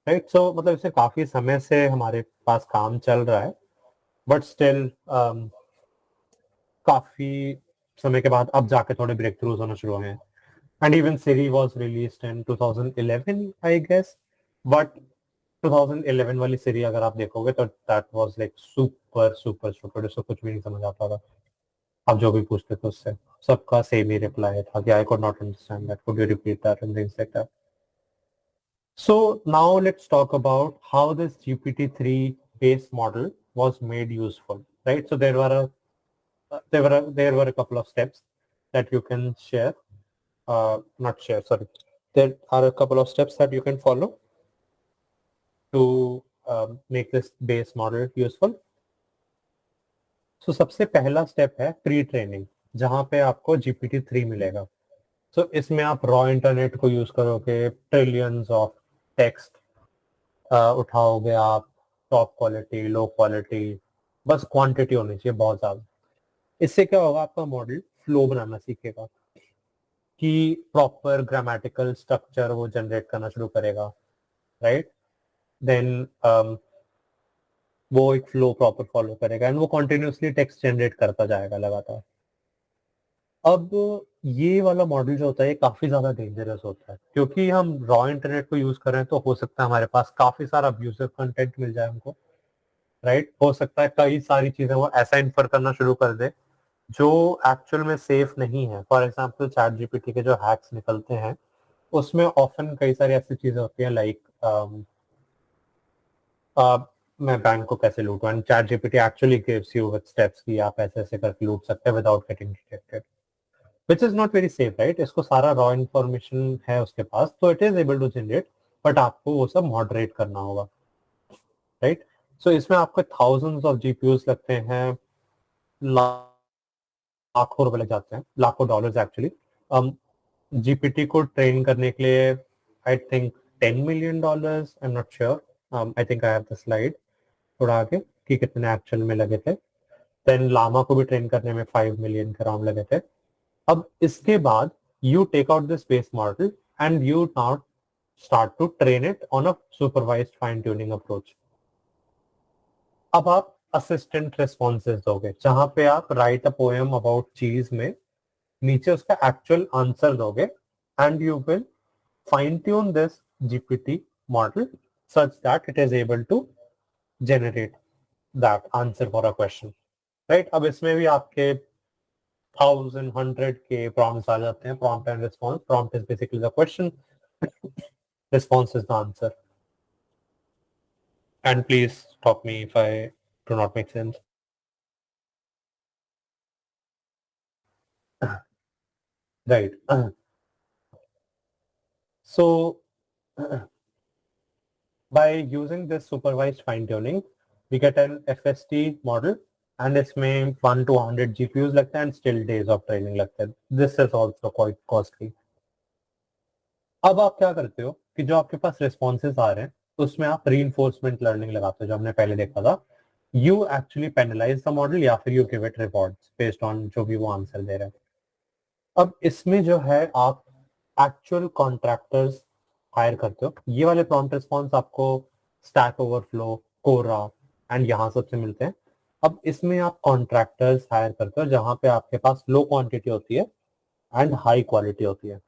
right? So मतलब इसे काफी समय से हमारे पास काम चल रहा है, but still काफी समय के बाद अब जाके थोड़े breakthroughs होना शुरू हुए हैं. And even Siri was released in 2011, I guess. But 2011 वाली Siri अगर आप देखोगे तो that was like super stupid. उसको कुछ भी नहीं समझ आता था. आप जो भी पूछते थे उससे सबका सेम ही रिप्लाई था कि I could not understand that. Could you repeat that and things like that. So now let's talk about how this GPT-3 base model was made useful, right? So there were a couple of steps that you can share. There are a couple of steps that you can follow to make this base model useful. So सबसे पहला step है pre training, जहां पे आपको GPT-3 मिलेगा. So इसमें आप raw internet को यूज करोगे, ट्रिलियंस ऑफ टेक्स्ट उठाओगे आप, टॉप क्वालिटी, लो क्वालिटी, बस क्वांटिटी होनी चाहिए बहुत ज्यादा. इससे क्या होगा, आपका मॉडल फ्लो बनाना सीखेगा कि प्रॉपर ग्रामेटिकल स्ट्रक्चर वो जनरेट करना शुरू करेगा, राइट. देन वो एक फ्लो प्रॉपर फॉलो करेगा एंड वो कॉन्टिन्यूसली टेक्स्ट जनरेट करता जाएगा लगातार. अब ये वाला मॉडल जो होता है ये काफी ज्यादा डेंजरस होता है, क्योंकि हम रॉ इंटरनेट को यूज कर रहे हैं तो हो सकता है हमारे पास काफी सारा अब्यूसिव कंटेंट मिल जाए हमको, राइट. हो सकता है कई सारी चीजें वो ऐसा इन्फर करना शुरू कर दे जो एक्चुअल में सेफ नहीं है. फॉर एग्जाम्पल चैट जीपीटी के जो हैक्स निकलते हैं उसमें ऑफन कई सारी ऐसी चीजें होती हैं लाइक मैं बैंक को कैसे लूटूं, and ChatGPT actually gives you with steps कि आप ऐसे ऐसे करके लूट सकते हैं without getting detected, which is not very safe, right. इसको सारा रॉ इंफॉर्मेशन है उसके पास, तो it is able to generate, but आपको वो सब मॉडरेट करना होगा, राइट. सो इसमें आपको थाउजेंड्स ऑफ जीपीयूज लगते हैं, लाखों रुपए लग जाते हैं, लाखों डॉलर्स एक्चुअली. जीपीटी को ट्रेन करने के लिए I think $10 million, I am not sure. I think I have the slide थोड़ा आगे कि कितने एक्चुअल में लगे थे. देन लामा को भी ट्रेन करने में 5 million के अराउंड लगे थे. अब इसके बाद you take out this base model and you now start to train it on a supervised fine tuning approach. अब आप असिस्टेंट रिस्पॉन्सेज दोगे जहां पे आप राइट अ पोएम अबाउट चीज में नीचे उसका एक्चुअल आंसर दोगे and you will fine tune this GPT model such that it is able to generate that answer for a question, right. अब इसमें भी आपके 1000, 100 के prompts आ जाते हैं. Prompt and response. Prompt is basically the question, response is the answer. And please stop me if I do not make sense. Right. So by using this supervised fine tuning, we get an FST model, and इसमें 1 to 100 GPUs लगते हैं and still days of training लगते हैं. This is also quite costly. अब आप क्या करते हो कि जो आपके पास responses आ रहे हैं उसमें आप reinforcement learning लगाते हो, जो हमने पहले देखा था. You actually penalize the model या फिर you give it rewards based on जो भी वो आंसर दे रहा है. अब इसमें जो है आप actual contractors हायर करते हो. ये वाले प्रॉम्प्ट रिस्पॉन्स आपको स्टैक ओवरफ्लो, कोरा एंड यहाँ सबसे मिलते हैं. अब इसमें आप कॉन्ट्रैक्टर्स हायर करते हो जहां पे आपके पास लो क्वांटिटी होती है एंड हाई क्वालिटी होती है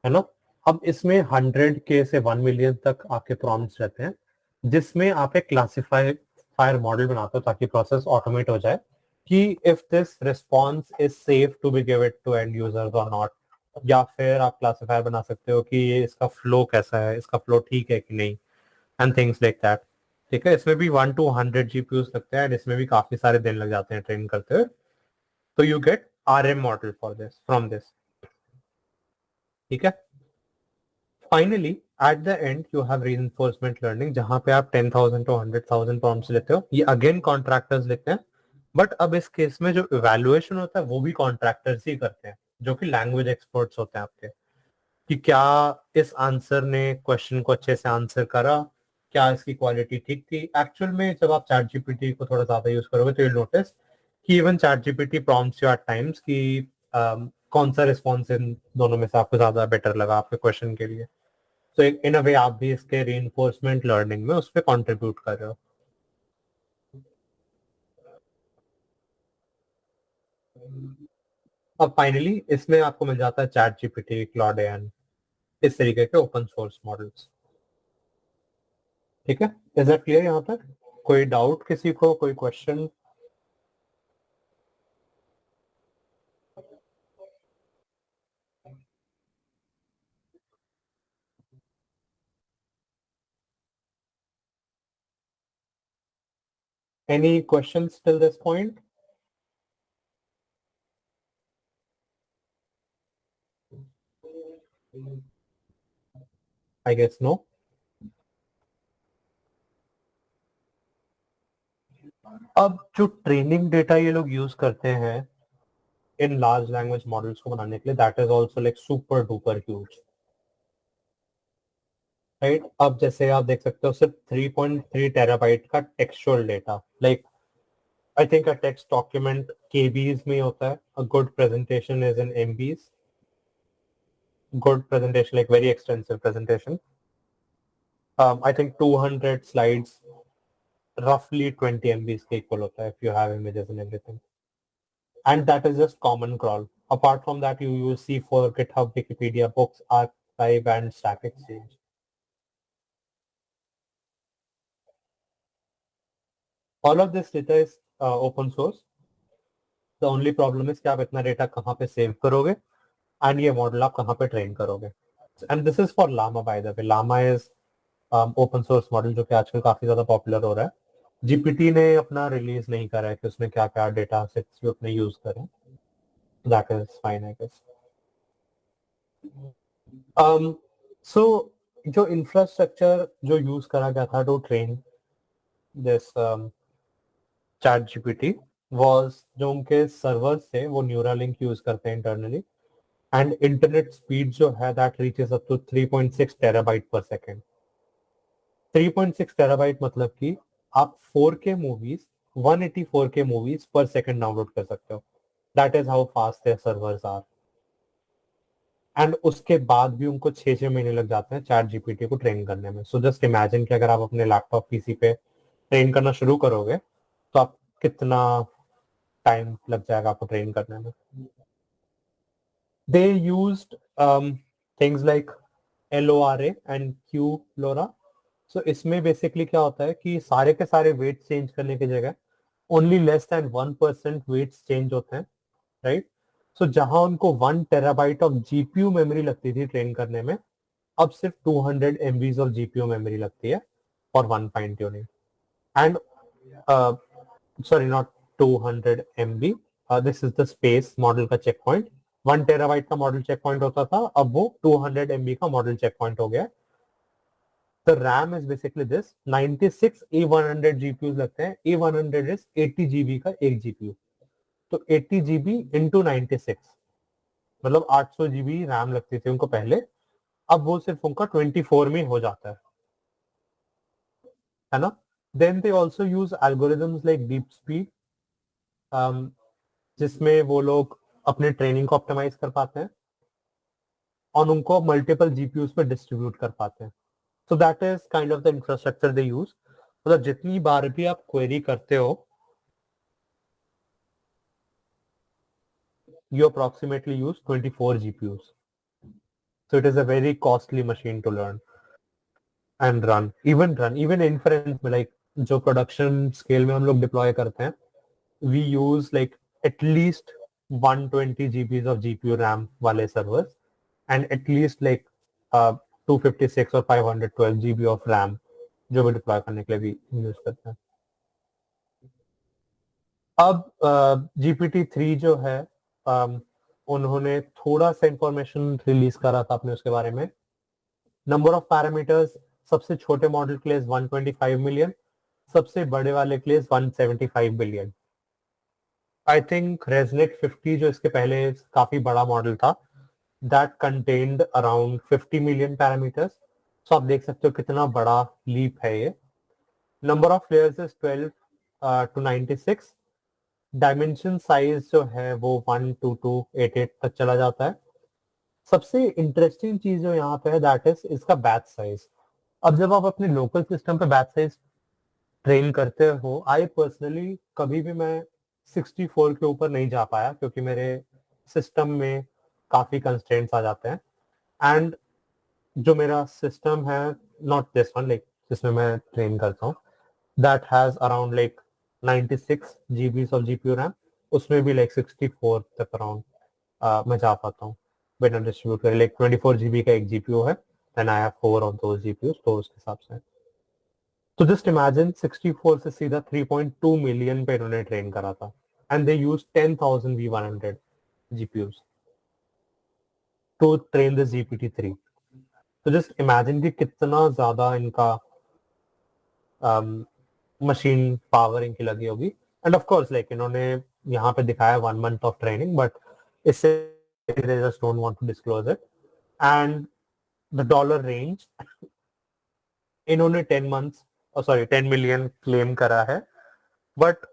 ना. अब इसमें 100K से 1 million तक आपके प्रॉम्प्ट्स रहते हैं जिसमें आप एक क्लासिफायर मॉडल बनाते हो ताकि प्रोसेस ऑटोमेट हो जाए कि if this response is safe to be give it to end users और नॉट. या फिर आप क्लासिफायर बना सकते हो कि ये इसका फ्लो कैसा है, इसका फ्लो ठीक है कि नहीं, एंड थिंग्स लाइक दैट. ठीक है. इसमें भी 1 to 100 जीपीयूज लगते हैं एंड इसमें भी काफी सारे दिन लग जाते हैं ट्रेन करते हुए. तो you get RM model for this from this. ठीक है. Finally at the end you have reinforcement learning जहां पे आप 10,000 to 100,000 प्रॉम्प्ट्स लेते हो. ये अगेन कॉन्ट्रैक्टर्स लेते हैं, बट अब इस केस में जो इवैल्यूएशन होता है वो भी कॉन्ट्रैक्टर्स ही करते हैं, जो कि लैंग्वेज एक्सपर्ट्स होते हैं आपके, कि क्या इस आंसर ने क्वेश्चन को अच्छे से आंसर करा, क्या इसकी क्वालिटी ठीक थी. एक्चुअल में जब आप चैट जीपीटी को थोड़ा ज्यादा यूज करोगे तो यू नोटिस कि even chat GPT prompts you at times कि कौन सा रिस्पॉन्स इन दोनों में से आपको ज्यादा बेटर लगा आपके क्वेश्चन के लिए. तो इन अ वे आप भी इसके रीइंफोर्समेंट लर्निंग में उस पर कॉन्ट्रीब्यूट कर रहे हो. अब फाइनली इसमें आपको मिल जाता है चैट जीपीटी, क्लॉड एआई, इस तरीके के ओपन सोर्स मॉडल्स. ठीक है, इज दैट क्लियर यहाँ तक? कोई डाउट किसी को, कोई question? Any questions till this point? I guess no. अब जो ट्रेनिंग डेटा ये लोग यूज करते हैं इन लार्ज लैंग्वेज मॉडल्स को बनाने के लिए, that is also like super duper huge, right? अब जैसे आप देख सकते हो सिर्फ 3.3 टेराबाइट का textual data, like I think a text document KBs में होता है, a good presentation is in MBs, good presentation like very extensive presentation, I think 200 slides roughly 20 MBs के equal होता है if you have images and everything. And that is just common crawl. Apart from that, you use C4, GitHub, Wikipedia, Books, Archive, and Stack Exchange. All of this data is open source. The only problem is कि आप इतना data कहाँ पे save करोगे and ये model आप कहाँ पे train करोगे. And this is for Llama, by the way. Llama is open source model जो कि आजकल काफी ज्यादा popular हो रहा है. GPT ने अपना release नहीं करा है कि उसमें क्या क्या data sets भी अपने use करें. That is fine, I guess. So जो infrastructure जो use करा गया था to train this chat GPT was जो उनके servers थे वो Neuralink use करते हैं internally, and internet speed जो है that reaches up to 3.6 terabyte per second. 3.6 terabyte मतलब कि आप 4K movies 184K movies per second download कर सकते हो. That is how fast their servers are. And उसके बाद भी उनको 6 महीने लग जाते हैं चैट जीपीटी को ट्रेन करने में. सो जस्ट इमेजिन कि अगर आप अपने लैपटॉप पीसी पे ट्रेन करना शुरू करोगे तो आप कितना टाइम लग जाएगा आपको ट्रेन करने में. They used things like LORA and QLORA. सो इसमें बेसिकली क्या होता है कि सारे के सारे वेट चेंज करने की जगह only less than 1% weights change होते हैं, राइट? सो जहां उनको 1 टेराबाइट ऑफ जीपीयू मेमोरी लगती थी ट्रेन करने में, अब सिर्फ 200 MBs ऑफ जीपीयू मेमोरी लगती है for one fine tuning. And sorry, not 200 MB, this is the space model का चेक पॉइंट. 1 टेराबाइट का मॉडल चेक पॉइंट होता था, अब वो 200 MB का मॉडल चेक पॉइंट हो गया. The RAM is basically this. 96 A100 GPUs लगते हैं. A100 is 80 GB का एक GPU. तो 80 GB into 96 मतलब 800 GB RAM लगती थी उनको पहले, अब वो सिर्फ उनका 24 में हो जाता है ना? Then they also use algorithms like DeepSpeed, जिसमें वो लोग अपने ट्रेनिंग को ऑप्टिमाइज कर पाते हैं और उनको मल्टीपल जीपीयूज पे डिस्ट्रीब्यूट कर पाते हैं. सो that is kind of the infrastructure they use. मतलब जितनी बार भी आप क्वेरी करते हो, you approximately use 24 GPUs. So it is a very costly machine to learn and run. Even inference में like जो production scale में हम लोग deploy करते हैं, we use like at least 120 GBs of GPU RAM वाले servers and at least like 256 or 512 GB of RAM जो भी deploy करने के लिए भी use करते हैं. अब GPT-3 जो है उन्होंने थोड़ा सा इंफॉर्मेशन रिलीज करा था अपने उसके बारे में. नंबर ऑफ पैरामीटर्स सबसे छोटे मॉडल के लिए 125 मिलियन, सबसे बड़े वाले के लिए 175 बिलियन. आई थिंक रेजनेट 50 जो इसके पहले काफी बड़ा मॉडल था, that contained around 50 million parameters. So आप देख सकते हो कितना बड़ा लीप है ये. Number of layers is 12 to 96. Dimension size जो है वो 12288 तक चला जाता है. सबसे इंटरेस्टिंग चीज जो यहाँ पे है दैट इज इसका बैच साइज. अब जब आप अपने लोकल सिस्टम पे बैच साइज ट्रेन करते हो, आई पर्सनली कभी भी मैं 64 के ऊपर नहीं जा पाया क्योंकि मेरे सिस्टम में काफी कंस्ट्रेंट्स आ जाते हैं. एंड जो मेरा सिस्टम है, नॉट दिस वन, लाइक जिसमें मैं ट्रेन करता हूँ, that has around like 96 GB of GPU RAM. उसमें भी लाइक 64 तक अराउंड मैं जा पाता हूँ बिना डिस्ट्रीब्यूट करे. लाइक 24 GB का एक GPU है, then I have 4 of those GPUs, तो उसके हिसाब से. तो जस्ट इमेजिन 64 से सीधा 3.2 मिलियन पे इन्होंने ट्रेन करा था. And they use 10,000 V100 GPUs to train this GPT-3. तो जस्ट इमेजिन कि कितना ज्यादा इनका मशीन पावर इनकी लगी होगी. एंड ऑफ कोर्स लाइक इन्होंने यहाँ पे दिखाया 1 month ऑफ ट्रेनिंग, बट इससे they just don't want to disclose it. And the dollar range, इन्होंने 10 million क्लेम करा है, but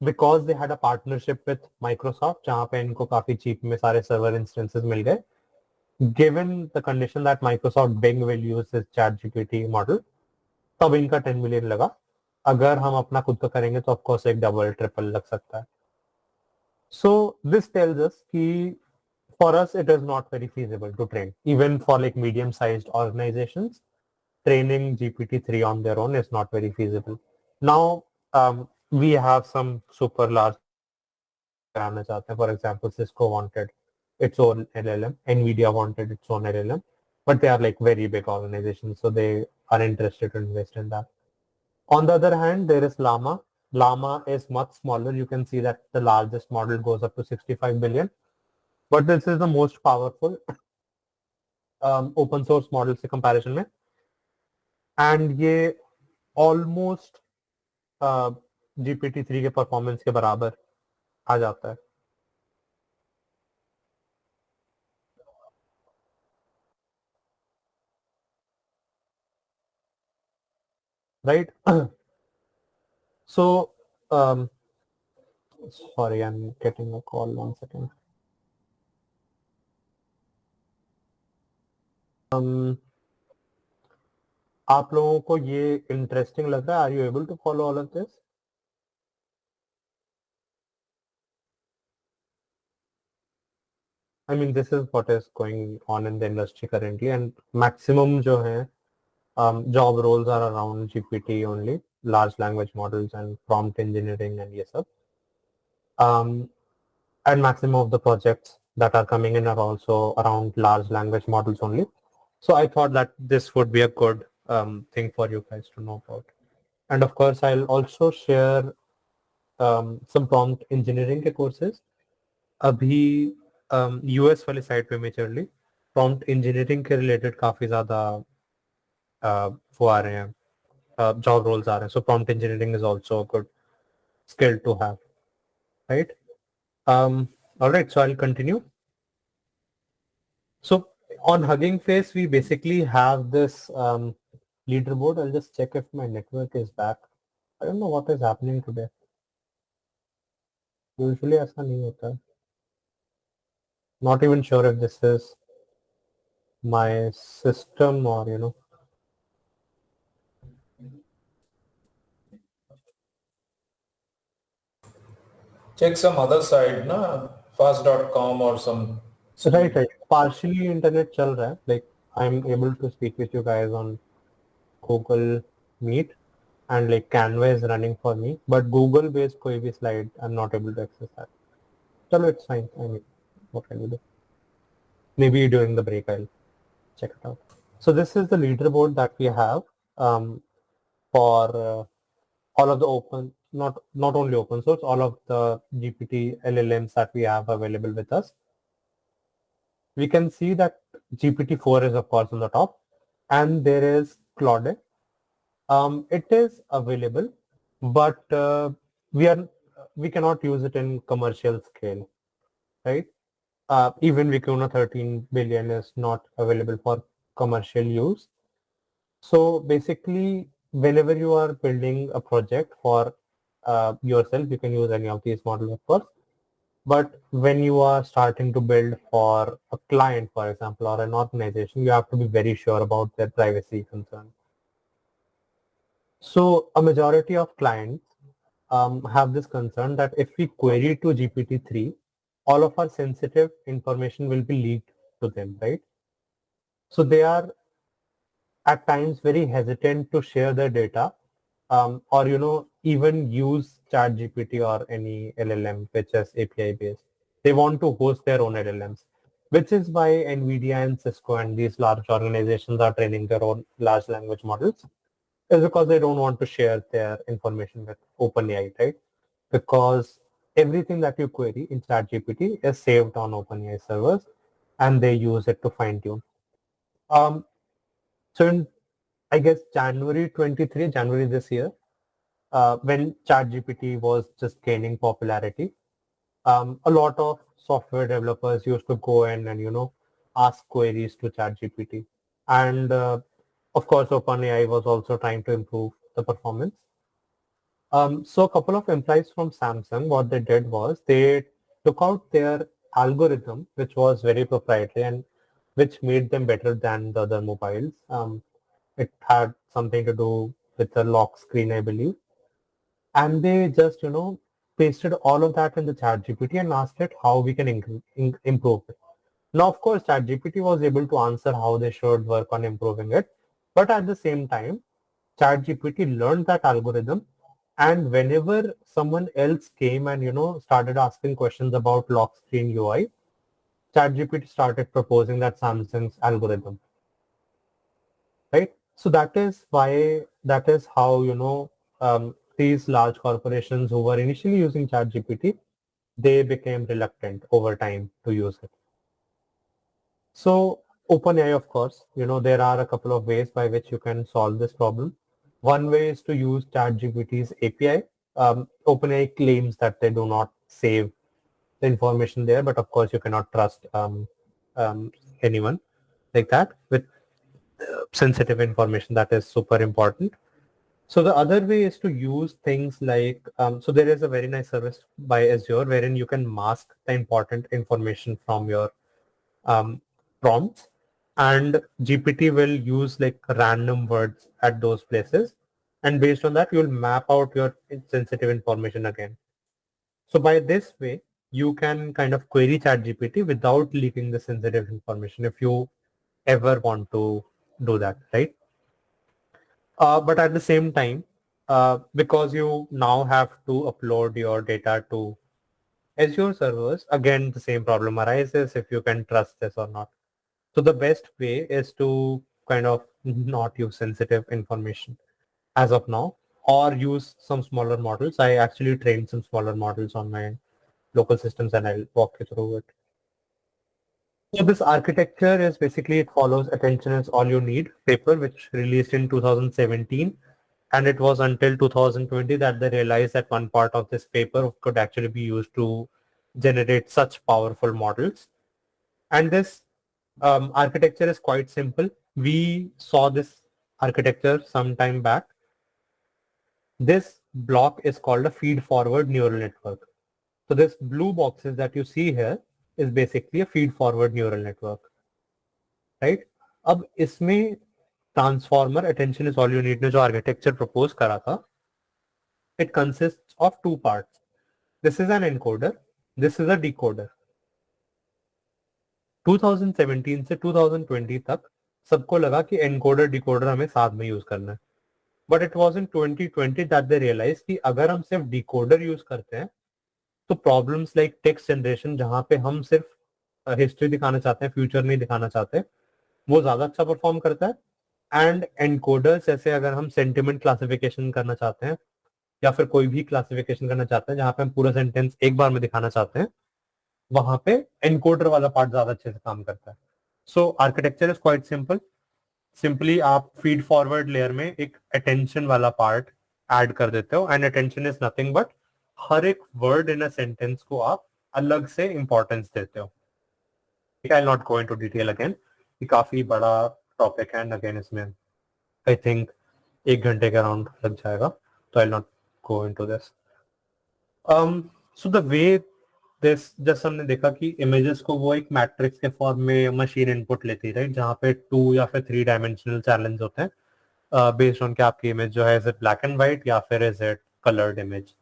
because they had a partnership with Microsoft जहाँ पे इनको काफी चीप में सारे सर्वर इंस्टेंसेस मिल गए, given the condition that Microsoft Bing will use this ChatGPT model, तब इनका 10 मिलियन लगा. अगर हम अपना खुद का करेंगे तो ऑफकोर्स एक डबल ट्रिपल लग सकता है. सो दिस टेल्स अस कि for us it is not very feasible to train, even for like medium sized organizations. Training GPT-3 on their own is not very feasible. Now we have some super large कराना चाहते हैं. For example, Cisco wanted its own LLM, Nvidia wanted its own LLM, but they are like very big organizations, so they are interested to invest in that. On the other hand, there is Llama. Llama is much smaller. You can see that the largest model goes up to 65 billion, but this is the most powerful open source model से comparison में, and ये almost GPT-3 के performance के बराबर आ जाता है. Right? So, sorry, I'm getting a call. 1 second. आप लोगों को ये इंटरेस्टिंग लग रहा है? Are you able to follow all of this? I mean, this is what is going on in the industry currently, and maximum जो है job roles are around GPT only, large language models and prompt engineering and ये सब. And maximum of the projects that are coming in are also around large language models only. So I thought that this would be a good thing for you guys to know about. And of course, I'll also share some prompt engineering के courses. अभी US वाली side पे majorly prompt engineering के related काफी ज़्यादा वो आ रहे हैं, job roles आ रहे हैं. So prompt engineering is also a good skill to have, right? All right, so I'll continue. So on Hugging Face, we basically have this leaderboard. I'll just check if my network is back. I don't know what is happening today. Usually ऐसा नहीं होता है. Not even sure if this is my system or, you know. Check some other site, na? Fast.com or some. Right. Partially internet चल रहा है. Like I'm able to speak with you guys on Google Meet, and like Canva is running for me, but Google based कोई भी slide I'm not able to access that. चलो, it's fine. I mean, what can we do? Maybe during the break I'll check it out. So this is the leaderboard that we have for all of the open, not only open source, all of the GPT LLMs that we have available with us. we can see that GPT-4 is of course on the top, and there is Claude. It is available, but we cannot use it in commercial scale, right? Even Vicuna 13 billion is not available for commercial use. So basically, whenever you are building a project for yourself, you can use any of these models, of course. But when you are starting to build for a client, for example, or an organization, you have to be very sure about their privacy concerns. So a majority of clients have this concern that if we query to GPT-3, all of our sensitive information will be leaked to them, right? So they are at times very hesitant to share their data, or even use ChatGPT or any LLM which is API based. They want to host their own LLMs, which is why NVIDIA and Cisco and these large organizations are training their own large language models, is because they don't want to share their information with OpenAI, right? Because everything that you query in ChatGPT is saved on OpenAI servers, and they use it to fine tune. So in, I guess, January this year, when ChatGPT was just gaining popularity, a lot of software developers used to go in and ask queries to ChatGPT, and of course OpenAI was also trying to improve the performance. So a couple of employees from Samsung, what they did was they took out their algorithm, which was very proprietary and which made them better than the other mobiles. It had something to do with the lock screen, I believe. And they just, pasted all of that in the ChatGPT and asked it how we can improve it. Now, of course, ChatGPT was able to answer how they should work on improving it. But at the same time, ChatGPT learned that algorithm, and whenever someone else came and started asking questions about lock screen UI, ChatGPT started proposing that Samsung's algorithm, right? So that is how these large corporations who were initially using ChatGPT, they became reluctant over time to use it. So OpenAI, of course, there are a couple of ways by which you can solve this problem. One way is to use ChatGPT's API. OpenAI claims that they do not save the information there, but of course you cannot trust anyone like that with sensitive information that is super important. So the other way is to use things like, so there is a very nice service by Azure wherein you can mask the important information from your prompts, and GPT will use like random words at those places, and based on that you'll map out your sensitive information again. So by this way you can kind of query ChatGPT without leaking the sensitive information if you ever want to do that, right? But at the same time, because you now have to upload your data to Azure servers, again the same problem arises if you can trust this or not. So the best way is to kind of not use sensitive information as of now, or use some smaller models. I actually trained some smaller models on my local systems and I'll walk you through it. So this architecture is basically, it follows Attention is All You Need paper, which released in 2017. And it was until 2020 that they realized that one part of this paper could actually be used to generate such powerful models. And this architecture is quite simple. We saw this architecture some time back. This block is called a feed-forward neural network. So this blue boxes that you see here is basically a feed-forward neural network, right? अब इसमें transformer attention is all you need ने जो architecture propose करा था, it consists of two parts. This is an encoder, this is a decoder. 2017 से 2020 तक सबको लगा कि encoder decoder हमें साथ में यूज करना है, but it was in 2020 that they realized कि अगर हम सिर्फ decoder यूज करते हैं तो प्रॉब्लम्स लाइक टेक्स्ट जनरेशन, जहां पे हम सिर्फ हिस्ट्री दिखाना चाहते हैं, फ्यूचर नहीं दिखाना चाहते, वो ज्यादा अच्छा परफॉर्म करता है। एंड एनकोडर्स जैसे अगर हम सेंटिमेंट क्लासिफिकेशन करना चाहते हैं या फिर कोई भी क्लासिफिकेशन करना चाहते हैं जहां पे हम पूरा सेंटेंस एक बार में दिखाना चाहते हैं, वहां पे एनकोडर वाला पार्ट ज्यादा अच्छे से काम करता है. So architecture is quite simple. Simply आप फीड फॉरवर्ड लेयर में एक अटेंशन वाला पार्ट ऐड कर देते हो, and attention is nothing but हर एक वर्ड इन अ सेंटेंस को आप अलग से इंपॉर्टेंस देते हो. I not go into detail again, ये काफी बड़ा टॉपिक है, एंड अगेन इसमें आई थिंक 1 घंटे के अराउंड लग जाएगा, तो I not go into this. So the way this, जैसे हमने देखा कि इमेजेस को वो एक मैट्रिक्स के फॉर्म में मशीन इनपुट लेती है, राइट, जहाँ पे 2 या फिर 3 डायमेंशनल चैलेंज होते हैं बेस्ड ऑन कि आपकी इमेज जो है is it black and white या फिर is it coloured image.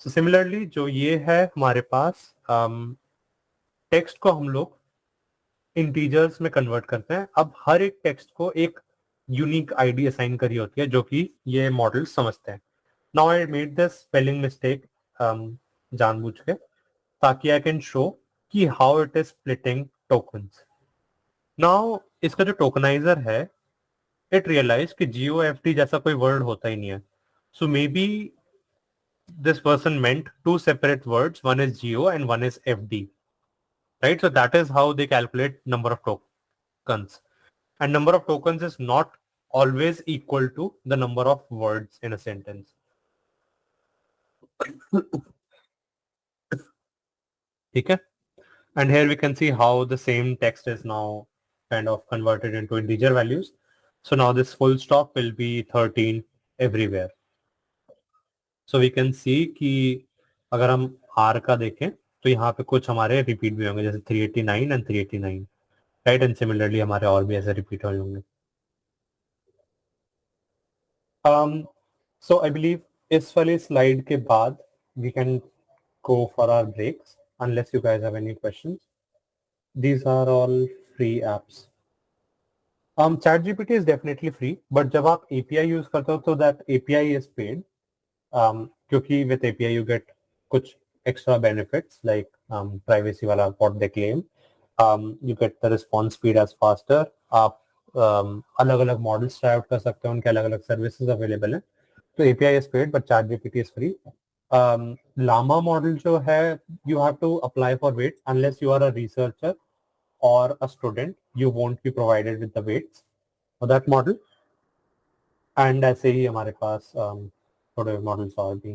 So similarly जो ये है हमारे पास टेक्स्ट को हम लोग इंटीजर्स में कन्वर्ट करते हैं. अब हर एक टेक्स्ट को एक यूनिक आईडी असाइन करी होती है जो कि ये मॉडल समझते हैं. Now I made this spelling mistake जानबूझ के, ताकि आई कैन शो कि how it is splitting tokens. Now इसका जो टोकनाइजर है, इट रियलाइज कि GOFD जैसा कोई वर्ड होता ही नहीं है. So maybe this person meant 2 separate words, one is GO and one is FD, right? So that is how they calculate number of tokens, and number of tokens is not always equal to the number of words in a sentence. Okay, and here we can see how the same text is now kind of converted into integer values. So now this full stop will be 13 everywhere. So we can see कि अगर हम R का देखें तो यहाँ पे कुछ हमारे रिपीट भी होंगे, जैसे 389 एंड 389, राइट, एंड सिमिलरली हमारे और भी ऐसे रिपीट हुए होंगे. सो आई बिलीव इस वाली स्लाइड के बाद we can go for our breaks unless you guys have any questions. These are all free apps. ChatGPT is definitely free, but जब आप API यूज करते हो तो that API is paid. क्योंकि with API you get कुछ extra benefits like privacy वाला what they claim. You get the response speed as faster. आप अलग अलग मॉडल्स ट्राई आउट कर सकते हो, उनके अलग अलग सर्विसेज अवेलेबल हैं. तो API is paid but ChatGPT is free. Llama model जो है you have to apply for weights unless you are a researcher or a student. You won't be provided with the weights for that model. And ऐसे ही हमारे पास थोड़े models और भी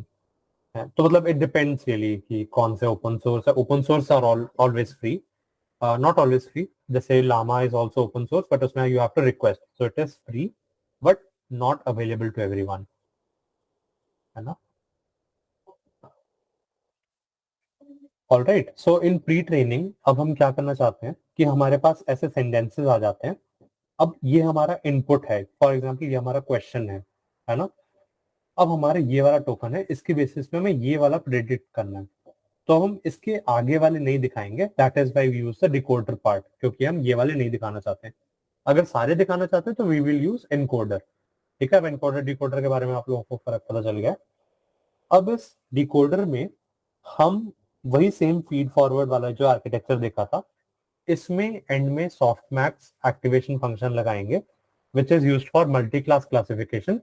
हैं. तो मतलब इट डिपेंड्स रियली कि कौन से ओपन सोर्स है. Open source are always free, not always free. जैसे Llama is also open source but उसमें you have to request, so it is free but not available to everyone, है ना. Alright, so in pretraining अब हम क्या करना चाहते हैं कि हमारे पास ऐसे सेंटेंसेस आ जाते हैं. अब ये हमारा इनपुट है, फॉर एग्जाम्पल ये हमारा क्वेश्चन है ना. अब हमारा ये वाला टोकन है, इसके बेसिस पे हमें ये वाला प्रेडिक्ट करना है. तो हम इसके आगे वाले नहीं दिखाएंगे, that is why we use the decoder part, क्योंकि हम ये वाले नहीं दिखाना चाहते हैं. अगर सारे दिखाना चाहते हैं तो वी विल यूज एनकोडर. ठीक है, अब एनकोडर डिकोडर के बारे में आप लोगों को फर्क पता चल गया. अब इस डिकोडर में हम वही सेम फीड फॉरवर्ड वाला जो आर्किटेक्चर देखा था, इसमें एंड में सॉफ्टमैक्स एक्टिवेशन फंक्शन लगाएंगे which is used for multi class classification.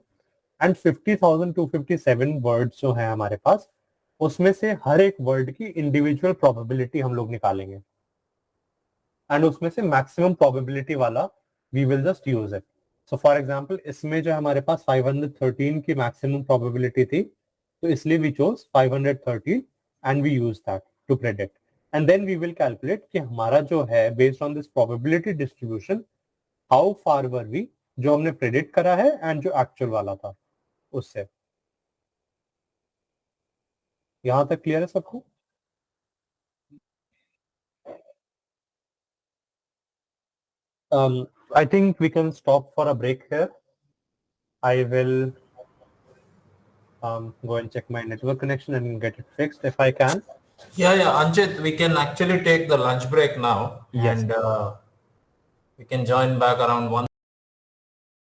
And 50,257 words जो है हमारे पास, उसमें से हर एक वर्ड की इंडिविजुअल प्रोबेबिलिटी हम लोग निकालेंगे, एंड उसमें से मैक्सिमम प्रोबेबिलिटी वाला we will just use it. So for example इसमें जो हमारे पास 513 की मैक्सिमम प्रोबेबिलिटी थी, तो इसलिए we chose 513 and we use that to predict. And then we will calculate कि हमारा जो है based on this probability distribution how far were we, जो हमने प्रेडिक्ट करा है एंड जो एक्चुअल वाला था उससे. यहां तक क्लियर है सबको? I think we can stop for a break here. I will go and check my network connection and get it fixed if I can. Yeah, Anchit, we can actually take the lunch break now. Yes. And we can join back around 1.